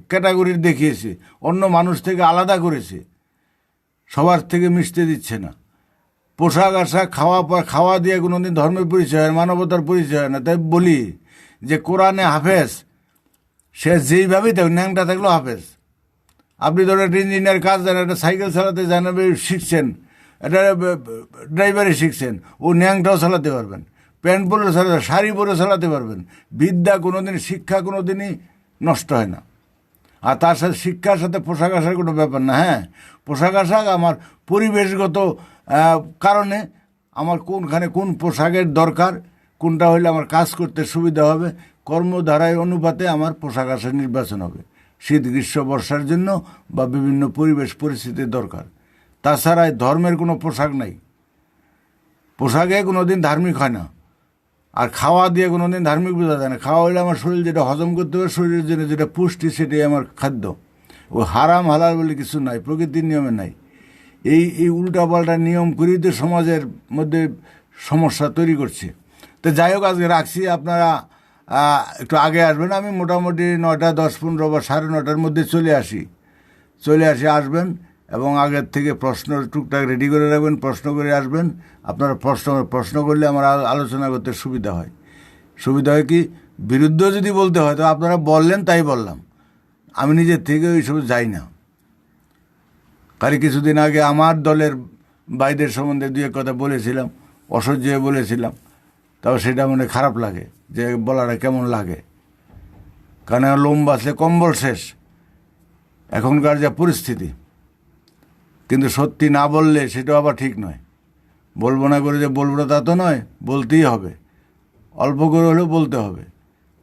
ক্যাটাগরির দেখিয়েছে, অন্য মানুষ থেকে আলাদা করেছে, সবার থেকে মিশতে দিচ্ছে না। পোশাক আশাক খাওয়া দিয়ে কোনোদিন ধর্মের পরিচয় হয়, মানবতার পরিচয় হয় না। তাই বলি যে কোরআনে হাফেজ সে যেইভাবেই থাকুক, ন্যাংটা থাকলেও হাফেজ। আপনি ধরো একটা ইঞ্জিনিয়ার কাজ জানেন, একটা সাইকেল চালাতে জানেন, শিখছেন, একটা ড্রাইভারে শিখছেন, ও ন্যাংটাও চালাতে পারবেন, প্যান্ট পরে চালাতে, শাড়ি পরে চালাতে পারবেন। বিদ্যা কোনোদিন, শিক্ষা কোনোদিনই নষ্ট হয় না। আর তার সাথে শিক্ষার সাথে পোশাক আশাক কোনো ব্যাপার না। হ্যাঁ, পোশাক আশাক আমার পরিবেশগত কারণে আমার কোনখানে কোন পোশাকের দরকার, কোনটা হলে আমার কাজ করতে সুবিধা হবে, কর্মধারায় অনুপাতে আমার পোশাক আশাক নির্বাচন হবে, শীত গ্রীষ্ম বর্ষার জন্য বা বিভিন্ন পরিবেশ পরিস্থিতির দরকার। তাছাড়া ধর্মের কোনো পোশাক নাই, পোশাকে কোনো দিন ধার্মিক হয় না। আর খাওয়া দিয়ে কোনো দিন ধার্মিক বোঝা যায় না। খাওয়া হলে আমার শরীর যেটা হজম করতে হবে, শরীরের জন্য যেটা পুষ্টি, সেটাই আমার খাদ্য। ও হারাম হালাল বলে কিছু নাই, প্রকৃতির নিয়মে নাই। এই উল্টাপাল্টা নিয়ম করেই তো সমাজের মধ্যে সমস্যা তৈরি করছে। তো যাই হোক, আজকে রাখছি, আপনারা একটু আগে আসবেন। আমি মোটামুটি 9টা 10-15 বা 9:30টার মধ্যে চলে আসি, আসবেন। এবং আগের থেকে প্রশ্ন টুকটাক রেডি করে রাখবেন, প্রশ্ন করে আসবেন। আপনারা প্রশ্ন করলে আমার আলোচনা করতে সুবিধা হয়। কি, বিরুদ্ধ যদি বলতে হয় তো আপনারা বললেন, তাই বললাম। আমি নিজের থেকে ওইসব যাই না। কারণ কিছুদিন আগে আমার দলের ভাইদের সম্বন্ধে 2 কথা বলেছিলাম, অসহ্য হয়ে বলেছিলাম। তাও সেটা মনে খারাপ লাগে, যে বলাটা কেমন লাগে। কারণ লোম বাঁচলে কম্বল শেষ, এখনকার যা পরিস্থিতি। কিন্তু সত্যি না বললে সেটাও আবার ঠিক নয়। বলবো না করে যে বলবো না তা তো নয়, বলতেই হবে, অল্প করে হলেও বলতে হবে।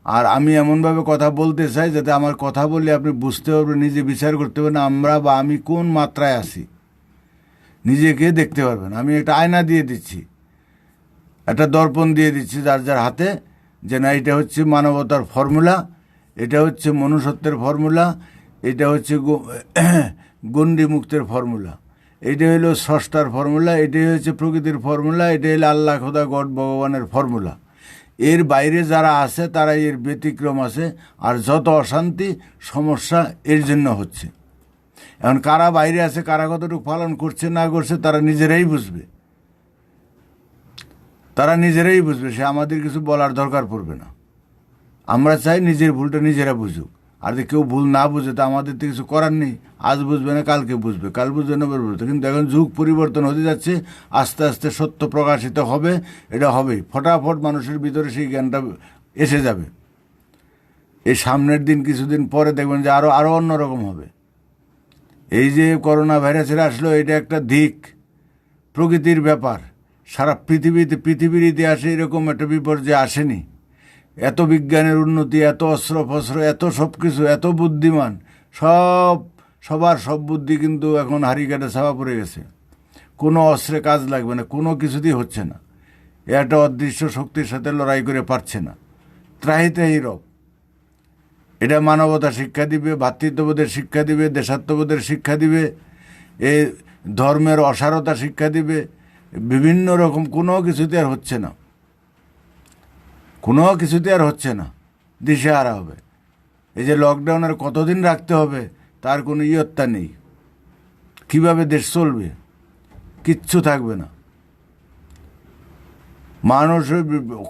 আর আমি এমনভাবে কথা বলতে চাই যাতে আমার কথা বললে আপনি বুঝতে পারবেন, নিজে বিচার করতে পারবেন আমরা বা আমি কোন মাত্রায় আছি, নিজেকে দেখতে পারবেন। আমি একটা আয়না দিয়ে দিচ্ছি, একটা দর্পণ দিয়ে দিচ্ছি যার যার হাতে, যে না এটা হচ্ছে মানবতার ফর্মুলা, এটা হচ্ছে মনুষ্যত্বের ফর্মুলা, এটা হচ্ছে গণ্ডি মুক্তের ফর্মুলা, এইটা হলো স্রষ্টার ফর্মুলা, এটাই হচ্ছে প্রকৃতির ফর্মুলা, এটা হলো আল্লাহ খোদা গড ভগবানের ফর্মুলা। এর বাইরে যারা আছে তারা এর ব্যতিক্রম আছে। আর যত অশান্তি সমস্যা এর জন্য হচ্ছে। এখন কারা বাইরে আছে, কারা কতটুকু পালন করছে না করছে, তারা নিজেরাই বুঝবে, সে আমাদের কিছু বলার দরকার পড়বে না। আমরা চাই নিজের ভুলটা নিজেরা বুঝুক। আর যদি কেউ ভুল না বুঝে তা আমাদের তো কিছু করার নেই। আজ বুঝবে না কালকে বুঝবে, কাল বুঝবে না বুঝবে। কিন্তু এখন যুগ পরিবর্তন হতে যাচ্ছে, আস্তে আস্তে সত্য প্রকাশিত হবে, এটা হবেই। ফটাফট মানুষের ভিতরে সেই জ্ঞানটা এসে যাবে। এই সামনের দিন, কিছুদিন পরে দেখবেন যে আরও অন্যরকম হবে। এই যে করোনা ভাইরাসের আসলো, এটা একটা দিক, প্রকৃতির ব্যাপার। সারা পৃথিবীর ইতিহাসে এরকম একটা বিপর্যয় আসেনি। এত বিজ্ঞানের উন্নতি, এত অস্ত্র ফস্ত্র, এত সব কিছু, এত বুদ্ধিমান, সবার সব বুদ্ধি কিন্তু এখন হারিকেটে ছাপা পড়ে গেছে। কোনো অস্ত্রে কাজ লাগবে না, কোনো কিছুতেই হচ্ছে না। একটা অদৃশ্য শক্তির সাথে লড়াই করে পারছে না। ত্রাহি ত্রাহি রব। এটা মানবতা শিক্ষা দিবে, ভ্রাতৃত্ববোধের শিক্ষা দিবে, দেশাত্মবোধের শিক্ষা দিবে, এই ধর্মের অসারতা শিক্ষা দিবে। বিভিন্ন রকম কোনো কিছুতে আর হচ্ছে না, দিশেহারা হবে। এই যে লকডাউনের কতদিন রাখতে হবে তার কোনো ইয়ত্তা নেই। কিভাবে দেশ চলবে, কিচ্ছু থাকবে না। মানুষ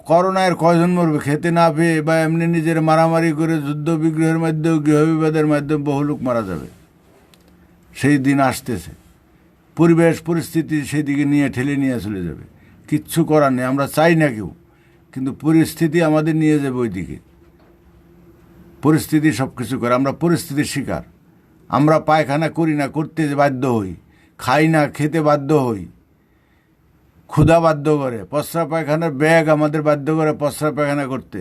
করোনায় কয়জন মরবে, খেতে না পেয়ে বা এমনি নিজের মারামারি করে, যুদ্ধ বিগ্রহের মাধ্যমে, গৃহবিবাদের মাধ্যমে বহু লোক মারা যাবে। সেই দিন আসতেছে। পরিবেশ পরিস্থিতি সেদিকে নিয়ে ঠেলে নিয়ে চলে যাবে। কিচ্ছু করার নেই, আমরা চাই না কেউ, কিন্তু পরিস্থিতি আমাদের নিয়ে যাবে ওই দিকে। পরিস্থিতি সব কিছু করে, আমরা পরিস্থিতির শিকার। আমরা পায়খানা করি না, করতে বাধ্য হই, খাই না, খেতে বাধ্য হই, ক্ষুধা বাধ্য করে, প্রস্রাব পায়খানার ব্যাগ আমাদের বাধ্য করে প্রস্রাব পায়খানা করতে।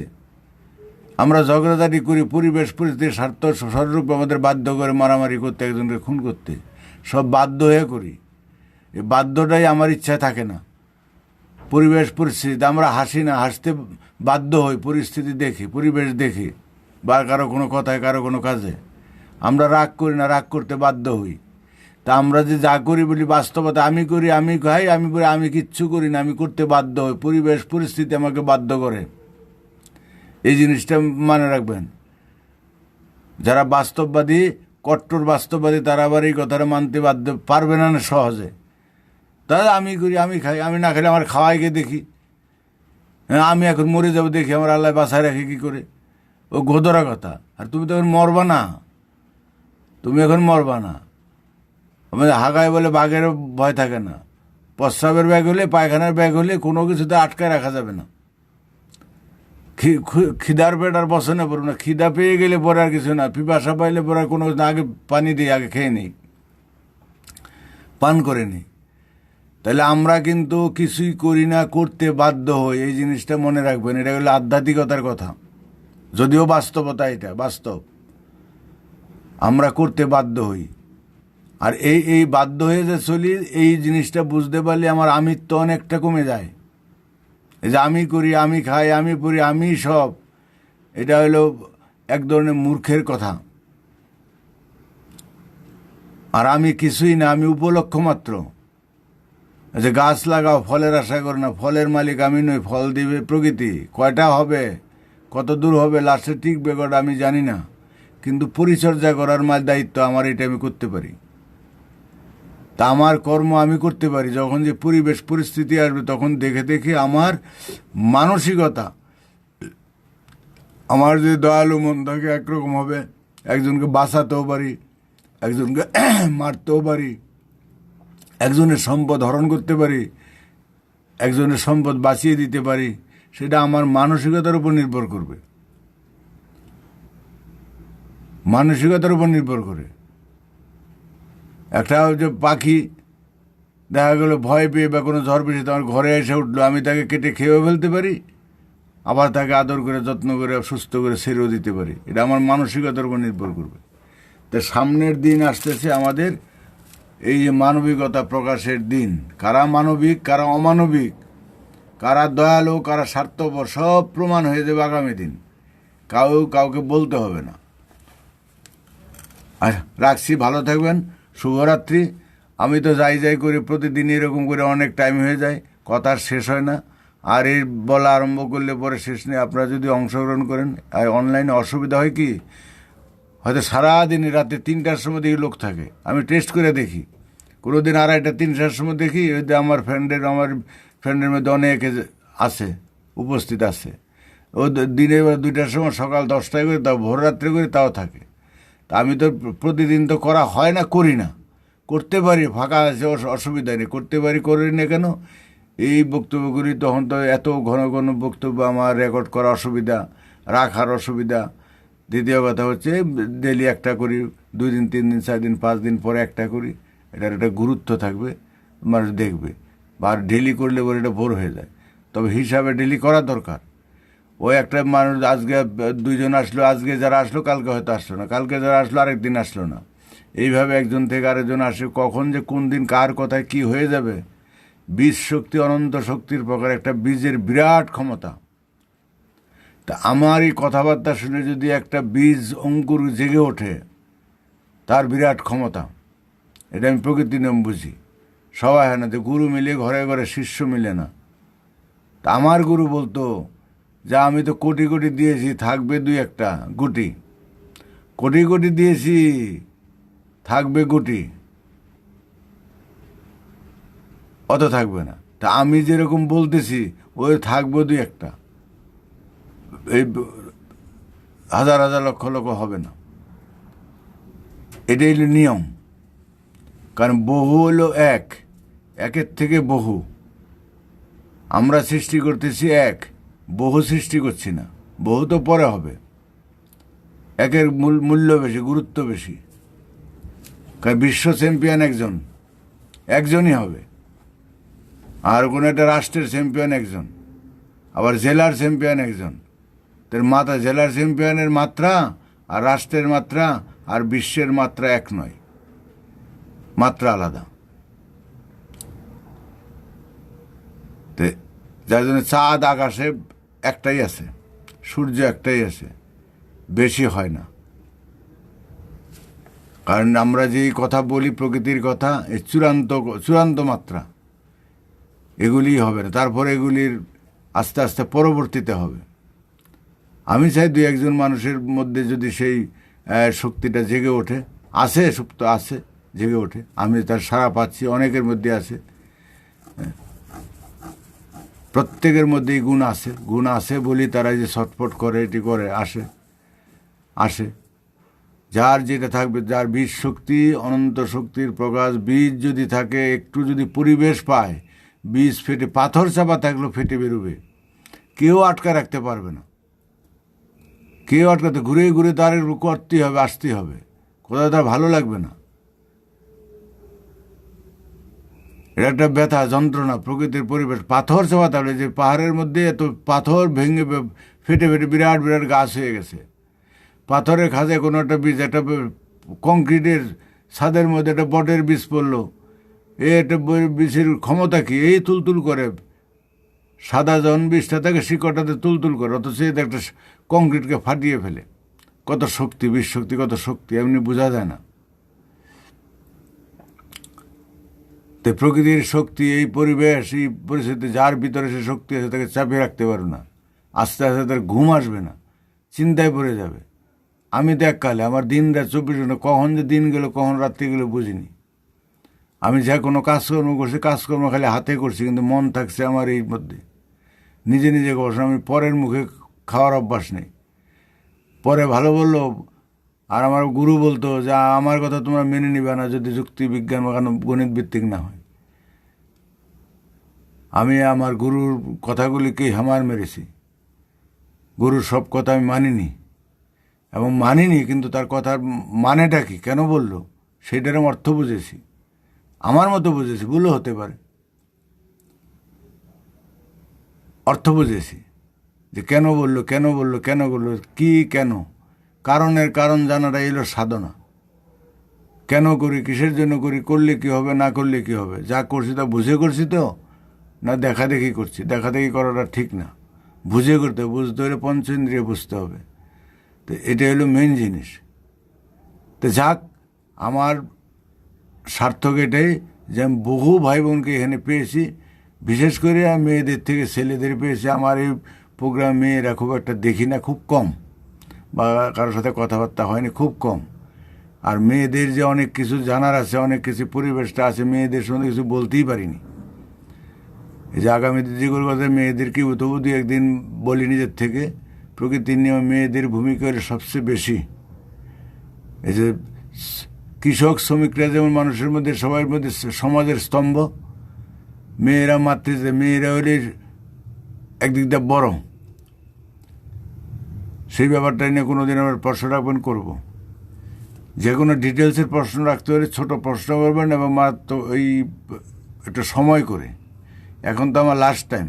আমরা ঝগড়াঝাটি করি, পরিবেশ পরিস্থিতির স্বার্থ স্বরূপ আমাদের বাধ্য করে মারামারি করতে, একজনকে খুন করতে, সব বাধ্য হয়ে করি। এই বাধ্যটাই আমার ইচ্ছা থাকে না। পরিবেশ পরিস্থিতি, আমরা হাসি না, হাসতে বাধ্য হই পরিস্থিতি দেখি, পরিবেশ দেখি, বা কারো কোনো কথায়, কারো কোনো কাজে। আমরা রাগ করি না, রাগ করতে বাধ্য হই। তা আমরা যে যা করি বলি বাস্তবতা, আমি করি, আমি খাই, আমি বলি, আমি কিচ্ছু করি না, আমি করতে বাধ্য হই, পরিবেশ পরিস্থিতি আমাকে বাধ্য করে। এই জিনিসটা মনে রাখবেন। যারা বাস্তববাদী, কট্টর বাস্তববাদী, তারা আবার এই কথাটা মানতে বাধ্য পারবে না সহজে। তাহলে আমি করি, আমি খাই, আমি না খেলে আমার খাওয়াইকে দেখি, হ্যাঁ আমি এখন মরে যাবো দেখি, আমার আল্লাহ বাসায় রাখে কী করে? ও গোদরা কথা। আর তুমি তো এখন মরবা না, তুমি এখন মরবা না। আমাদের হাগায় বলে বাঘের ভয় থাকে না। প্রস্রাবের ব্যাগ হলে, পায়খানার ব্যাগ হলে কোনো কিছুতে আটকায় রাখা যাবে না। খিদার পেট আর বসে না পড়ব না, খিদা পেয়ে গেলে পরে আর কিছু না, পিপাসা পাইলে পরে আর কোনো কিছু না, আগে পানি দিই, আগে খেয়ে নিই, পান করে নিই। তাহলে আমরা কিন্তু কিছুই করি না, করতে বাধ্য হই। এই জিনিসটা মনে রাখবেন, এটা হলো আধ্যাত্মিকতার কথা, যদিও বাস্তবতা, এটা বাস্তব। আমরা করতে বাধ্য হই। আর এই বাধ্য হয়ে যে চলি, এই জিনিসটা বুঝতে পারলে আমার আমিত্ব অনেকটা কমে যায়। এই যে আমি করি, আমি খাই, আমি পড়ি, আমি সব, এটা হলো এক ধরনের মূর্খের কথা। আর আমি কিছুই না, আমি উপলক্ষ মাত্র। যে গাছ লাগাও, ফলের আশা করো না, ফলের মালিক আমি নই, ফল দিবে প্রকৃতি। কয়টা হবে, কত দূর হবে, লাস্টে টিকবে কটা আমি জানি না, কিন্তু পরিচর্যা করার দায়িত্ব আমার, এটা আমি করতে পারি। তা আমার কর্ম আমি করতে পারি। যখন যে পরিবেশ পরিস্থিতি আসবে, তখন দেখে দেখে আমার মানসিকতা, আমার যে দয়ালু মন থাকে একরকম হবে। একজনকে বাঁচাতেও পারি, একজনকে মারতেও পারি, একজনের সম্পদ হরণ করতে পারি, একজনের সম্পদ বাঁচিয়ে দিতে পারি। সেটা আমার মানসিকতার উপর নির্ভর করবে, মানসিকতার উপর নির্ভর করে। একটা যে পাখি দেখা গেল ভয় পেয়ে বা কোনো ঝড় বৃষ্টিতে আমার ঘরে এসে উঠলো, আমি তাকে কেটে খেয়েও ফেলতে পারি, আবার তাকে আদর করে, যত্ন করে, সুস্থ করে ছেড়েও দিতে পারি। এটা আমার মানসিকতার উপর নির্ভর করবে। তো সামনের দিন আসতেছে আমাদের এই যে মানবিকতা প্রকাশের দিন। কারা মানবিক, কারা অমানবিক, কারা দয়ালু, কারা স্বার্থপর, সব প্রমাণ হয়ে যাবে আগামী দিন। কাউকে বলতে হবে না। আর রাখছি, ভালো থাকবেন, শুভরাত্রি। আমি তো যাই করি প্রতিদিন, এরকম করে অনেক টাইম হয়ে যায়, কথার শেষ হয় না। আর এই বলা আরম্ভ করলে পরে শেষ নেই। আপনারা যদি অংশগ্রহণ করেন, আর অনলাইনে অসুবিধা হয় কি, হয়তো সারাদিন রাতে 3টার সময় দেখি লোক থাকে, আমি টেস্ট করে দেখি, কোনো দিন 2:30 3টার সময় দেখি, ওই আমার ফ্রেন্ডের মধ্যে অনেকে আছে, উপস্থিত আছে। ও দিনে 2টার সময়, সকাল 10টায় করে, তাও ভোর রাত্রে করে, তাও থাকে। তা আমি তো প্রতিদিন তো করা হয় না, করি না, করতে পারি, ফাঁকা আছে, অসুবিধা নেই, করতে পারি, করি না কেন? এই বক্তব্যগুলি তখন তো এত ঘন ঘন বক্তব্য আমার রেকর্ড করা অসুবিধা, রাখার অসুবিধা। দ্বিতীয় কথা হচ্ছে, ডেলি একটা করি, 2 দিন 3 দিন 4 দিন 5 দিন পরে একটা করি, এটার একটা গুরুত্ব থাকবে, মানুষ দেখবে। বা ডেলি করলে পরে এটা বোর হয়ে যায়। তবে হিসাবে ডেলি করা দরকার। ওই একটা মানুষ, আজকে 2 জন আসলো, আজকে যারা আসলো কালকে হয়তো আসলো না, কালকে যারা আসলো আরেক দিন আসলো না, এইভাবে একজন থেকে আরেকজন আসে। কখন যে কোন দিন কার কথায় কি হয়ে যাবে, বীজ শক্তি অনন্ত শক্তির প্রকার, একটা বীজের বিরাট ক্ষমতা। তা আমার এই কথাবার্তা শুনে যদি একটা বীজ অঙ্কুর জেগে ওঠে, তার বিরাট ক্ষমতা। এটা আমি প্রকৃতির নিয়ম বুঝি। সবাই হয় না, যে গুরু মিলে ঘরে ঘরে শিষ্য মিলে না। তা আমার গুরু বলতো, যা আমি তো কোটি কোটি দিয়েছি, থাকবে 2-1টা গুটি, কোটি কোটি দিয়েছি, থাকবে গুটি, অত থাকবে না। তা আমি যেরকম বলতেছি, ওই থাকবে 2-1টা, এই হাজার হাজার লক্ষ লক্ষ হবে না। এটাই হলো নিয়ম। কারণ বহু হলো একের থেকে বহু। আমরা সৃষ্টি করতেছি এক, বহু সৃষ্টি করছি না। বহু তো পরে হবে, একের মূল্য বেশি, গুরুত্ব বেশি। কারণ বিশ্ব চ্যাম্পিয়ন একজনই হবে, আর কোনো একটা রাষ্ট্রের চ্যাম্পিয়ন একজন, আবার জেলার চ্যাম্পিয়ন একজন। তার মাত্রা, জেলার চ্যাম্পিয়নের মাত্রা আর রাষ্ট্রের মাত্রা আর বিশ্বের মাত্রা এক নয়, মাত্রা আলাদা। যার জন্য চাঁদ আকাশে একটাই আছে, সূর্য একটাই আছে, বেশি হয় না। কারণ আমরা যেই কথা বলি প্রকৃতির কথা, এই চূড়ান্ত মাত্রা, এগুলি হবে না। তারপরে এগুলির আস্তে আস্তে পরবর্তীতে হবে। আমি চাই দুই একজন মানুষের মধ্যে যদি সেই শক্তিটা জেগে ওঠে, আছে, সুপ্ত আছে, জেগে ওঠে। আমি তার সাড়া পাচ্ছি, অনেকের মধ্যে আছে, প্রত্যেকের মধ্যেই গুণ আছে বলি তারা যে ছটফট করে, এটি করে, আসে। যার যেটা থাকবে, যার বীজ শক্তি, অনন্ত শক্তির প্রকাশ, বীজ যদি থাকে, একটু যদি পরিবেশ পায়, বীজ ফেটে, পাথর চাপা থাকলেও ফেটে বেরোবে। কেউ আটকা রাখতে পারবে না, কেউ আটকাতে, ঘুরে ঘুরে তার করতেই হবে, আসতেই হবে, কোথাও তার ভালো লাগবে না। এটা একটা ব্যথা, যন্ত্রণা, প্রকৃতির পরিবেশ। পাথর চাপা থাকলে, যে পাহাড়ের মধ্যে এত পাথর ভেঙে ফেটে বিরাট বিরাট গাছ হয়ে গেছে। পাথরের খাঁজে কোনো একটা বীজ, একটা কংক্রিটের ছাদের মধ্যে একটা বটের বীজ পড়লো, একটা বীজের ক্ষমতা কি, এই তুলতুল করে, সাদা যখন বীজটা থাকে শিকড়টাতে তুলতুল করে, অথচ এটা একটা কংক্রিটকে ফাটিয়ে ফেলে। কত শক্তি, বীজ শক্তি, কত শক্তি, এমনি বোঝা যায় না। তো প্রকৃতির শক্তি, এই পরিবেশ, এই পরিস্থিতি, যার ভিতরে সে শক্তি আছে তাকে চাপিয়ে রাখতে পারবে না। আস্তে আস্তে তার ঘুম আসবে না, চিন্তায় পড়ে যাবে। আমি তো এককালে আমার দিন রাত 24 ঘন্টা, কখন যে দিন গেল কখন রাত্রি গেল বুঝিনি। আমি যা কোনো কাজকর্ম করছি, কাজকর্ম খালি হাতে করছি, কিন্তু মন থাকছে আমার এই মধ্যে, নিজে নিজে করছি। আমি পরের মুখে খাওয়ার অভ্যাস নেই। পরে ভালো বললো, আর আমার গুরু বলতো যে আমার কথা তোমরা মেনে নিবে না যদি যুক্তি বিজ্ঞান বা গণিত ভিত্তিক না হয়। আমি আমার গুরুর কথাগুলিকেই হামার মেরেছি। গুরুর সব কথা আমি মানিনি, কিন্তু তার কথার মানেটা কি, কেন বললো, সেইটার আমি অর্থ বুঝেছি, আমার মতো বুঝেছি, ভুলও হতে পারে, অর্থ বুঝেছি যে কেন বললো, কি, কেন, কারণ জানাটা এলো সাধনা। কেন করি, কিসের জন্য করি, করলে কি হবে, না করলে কি হবে, যা করছি তা বুঝে করছি তো, না দেখাদেখি করছি। দেখাদেখি করাটা ঠিক না, বুঝে করতে, বুঝতে হলে পঞ্চেন্দ্রিয় বুঝতে হবে। তো এটা হলো মেন জিনিস। তো যাক, আমার সার্থক এটাই যে আমি বহু ভাই বোনকে এখানে পেয়েছি, বিশেষ করে মেয়েদের থেকে ছেলেদের পেয়েছি। আমার এই প্রোগ্রাম মেয়েরা খুব একটা দেখি না, খুব কম, বা কারোর সাথে কথাবার্তা হয়নি, খুব কম। আর মেয়েদের যে অনেক কিছু জানার আছে, অনেক কিছু পরিবেশটা আছে, মেয়েদের সঙ্গে কিছু বলতেই পারিনি। এই যে আগামীতে যেগুলো কথা মেয়েদেরকে তবু দু একদিন বলি নিজের থেকে। প্রকৃতির নিয়ম, মেয়েদের ভূমিকা হলো সবচেয়ে বেশি। এই যে কৃষক শ্রমিকরা যেমন মানুষের মধ্যে, সবার মধ্যে সমাজের স্তম্ভ, মেয়েরা মেয়েরা হলে একদিক দিয়ে বড়। সেই ব্যাপারটা নিয়ে কোনোদিন আমরা প্রশ্ন রাখবেন, করবো। যে কোনো ডিটেলসের প্রশ্ন রাখতে হলে ছোট প্রশ্ন করবেন, এবং মাত্র ওই একটা সময় করে। এখন তো আমার লাস্ট টাইম,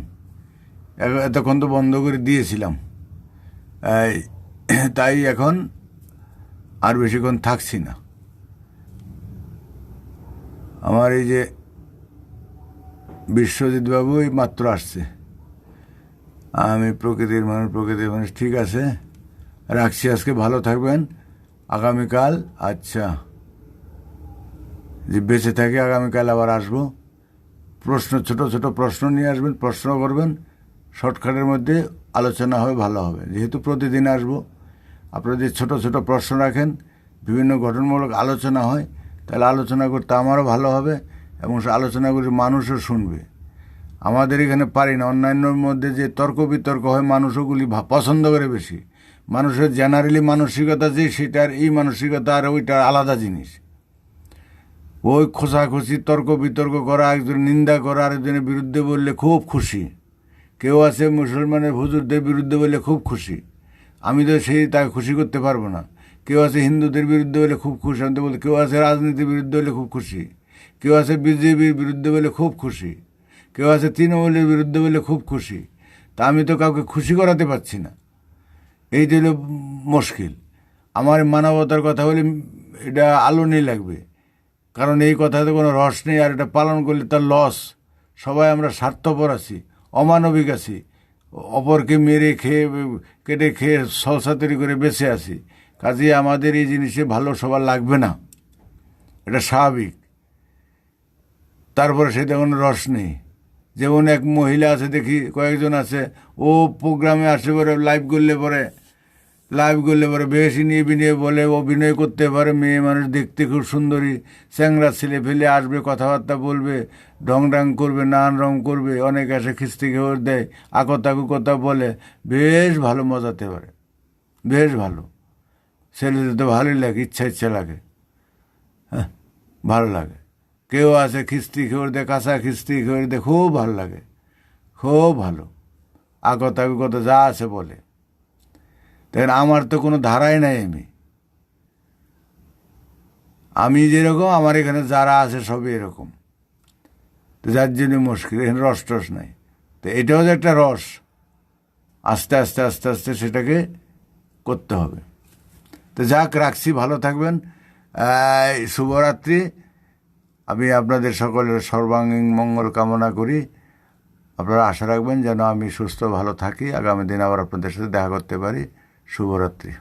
এতক্ষণ তো বন্ধ করে দিয়েছিলাম, তাই এখন আর বেশিক্ষণ থাকছি না। আমার এই যে বিশ্বজিৎ বাবু এই মাত্র আসছে। আমি প্রকৃতির মানুষ, ঠিক আছে, রাখছি আজকে, ভালো থাকবেন। আগামীকাল, আচ্ছা, যে বেঁচে থাকে আগামীকাল আবার আসবো। ছোট ছোট প্রশ্ন নিয়ে আসবেন, প্রশ্ন করবেন, শর্টকাটের মধ্যে আলোচনা হবে, ভালো হবে। যেহেতু প্রতিদিন আসবো, আপনারা যদি ছোট ছোট প্রশ্ন রাখেন, বিভিন্ন গঠনমূলক আলোচনা হয়, তাহলে আলোচনা করতে আমারও ভালো হবে, এবং সে আলোচনা করে মানুষও শুনবে। আমাদের এখানে পারি না, অন্যান্যর মধ্যে যে তর্ক বিতর্ক হয়, মানুষ ওগুলি পছন্দ করে বেশি। মানুষের জেনারেলি মানসিকতা যে, সেটার এই মানসিকতা আর ওইটা আলাদা জিনিস। ওই খোসাখুসি তর্ক বিতর্ক করা, একজন নিন্দা করা, আরেকজনের বিরুদ্ধে বললে খুব খুশি। কেউ আছে মুসলমানের হুজুরদের বিরুদ্ধে বললে খুব খুশি, আমি তো সেই তাকে খুশি করতে পারবো না। কেউ আছে হিন্দুদের বিরুদ্ধে বলে খুব খুশি, আমি তো বলি। কেউ আছে রাজনীতির বিরুদ্ধে হলে খুব খুশি, কেউ আছে বিজেপির বিরুদ্ধে বলে খুব খুশি, কেউ আছে তৃণমূলের বিরুদ্ধে বলে খুব খুশি। তা আমি তো কাউকে খুশি করাতে পারছি না, এই যে হলো মুশকিল। আমার মানবতার কথা বলে এটা আলোনি লাগবে, কারণ এই কথাতে কোনো রস নেই, আর এটা পালন করলে তার লস। সবাই আমরা স্বার্থপর আছি, অমানবিক আছি, অপরকে মেরে খেয়ে কেটে খেয়ে সলসা তৈরি করে বেঁচে আছি। কাজে আমাদের এই জিনিসে ভালো সবার লাগবে না, এটা স্বাভাবিক। তারপরে সেটা কোনো রস নেই। যেমন এক মহিলা আছে, দেখি কয়েকজন আছে, ও প্রোগ্রামে আসে পরে লাইভ করলে পরে বেশি নিয়ে বিনিয়ে বলে অভিনয় করতে পারে, মেয়ে মানুষ দেখতে খুব সুন্দরী, চ্যাংরা ছেলে ফেলে আসবে, কথাবার্তা বলবে, ঢং ঢং করবে, নানান রং করবে, অনেক আসে খিস্তি খেয়ে দেয়, আকতাকু কথা বলে, বেশ ভালো মজাতে পারে, বেশ ভালো। ছেলেদের তো ভালোই লাগে, ইচ্ছা লাগে, হ্যাঁ ভালো লাগে। কেউ আছে খিস্তি খেয়ে দেয়, কাঁচা খিস্তি খেয়ে দেয়, খুব ভালো লাগে, খুব ভালো, আকতাকু কথা যা আছে বলে। দেখেন আমার তো কোনো ধারাই নাই, আমি যেরকম আমার এখানে যারা আছে সবই এরকম। তো যার জন্য মুশকিল, এখানে রস টস নাই। তো এটাও যে একটা রস, আস্তে আস্তে আস্তে আস্তে সেটাকে করতে হবে। তো যাক, রাখছি, ভালো থাকবেন, শুভরাত্রি। আমি আপনাদের সকলের সর্বাঙ্গীন মঙ্গল কামনা করি। আপনারা আশা রাখবেন যেন আমি সুস্থ ভালো থাকি, আগামী দিন আবার আপনাদের সাথে দেখা করতে পারি। শুভরাত্রি।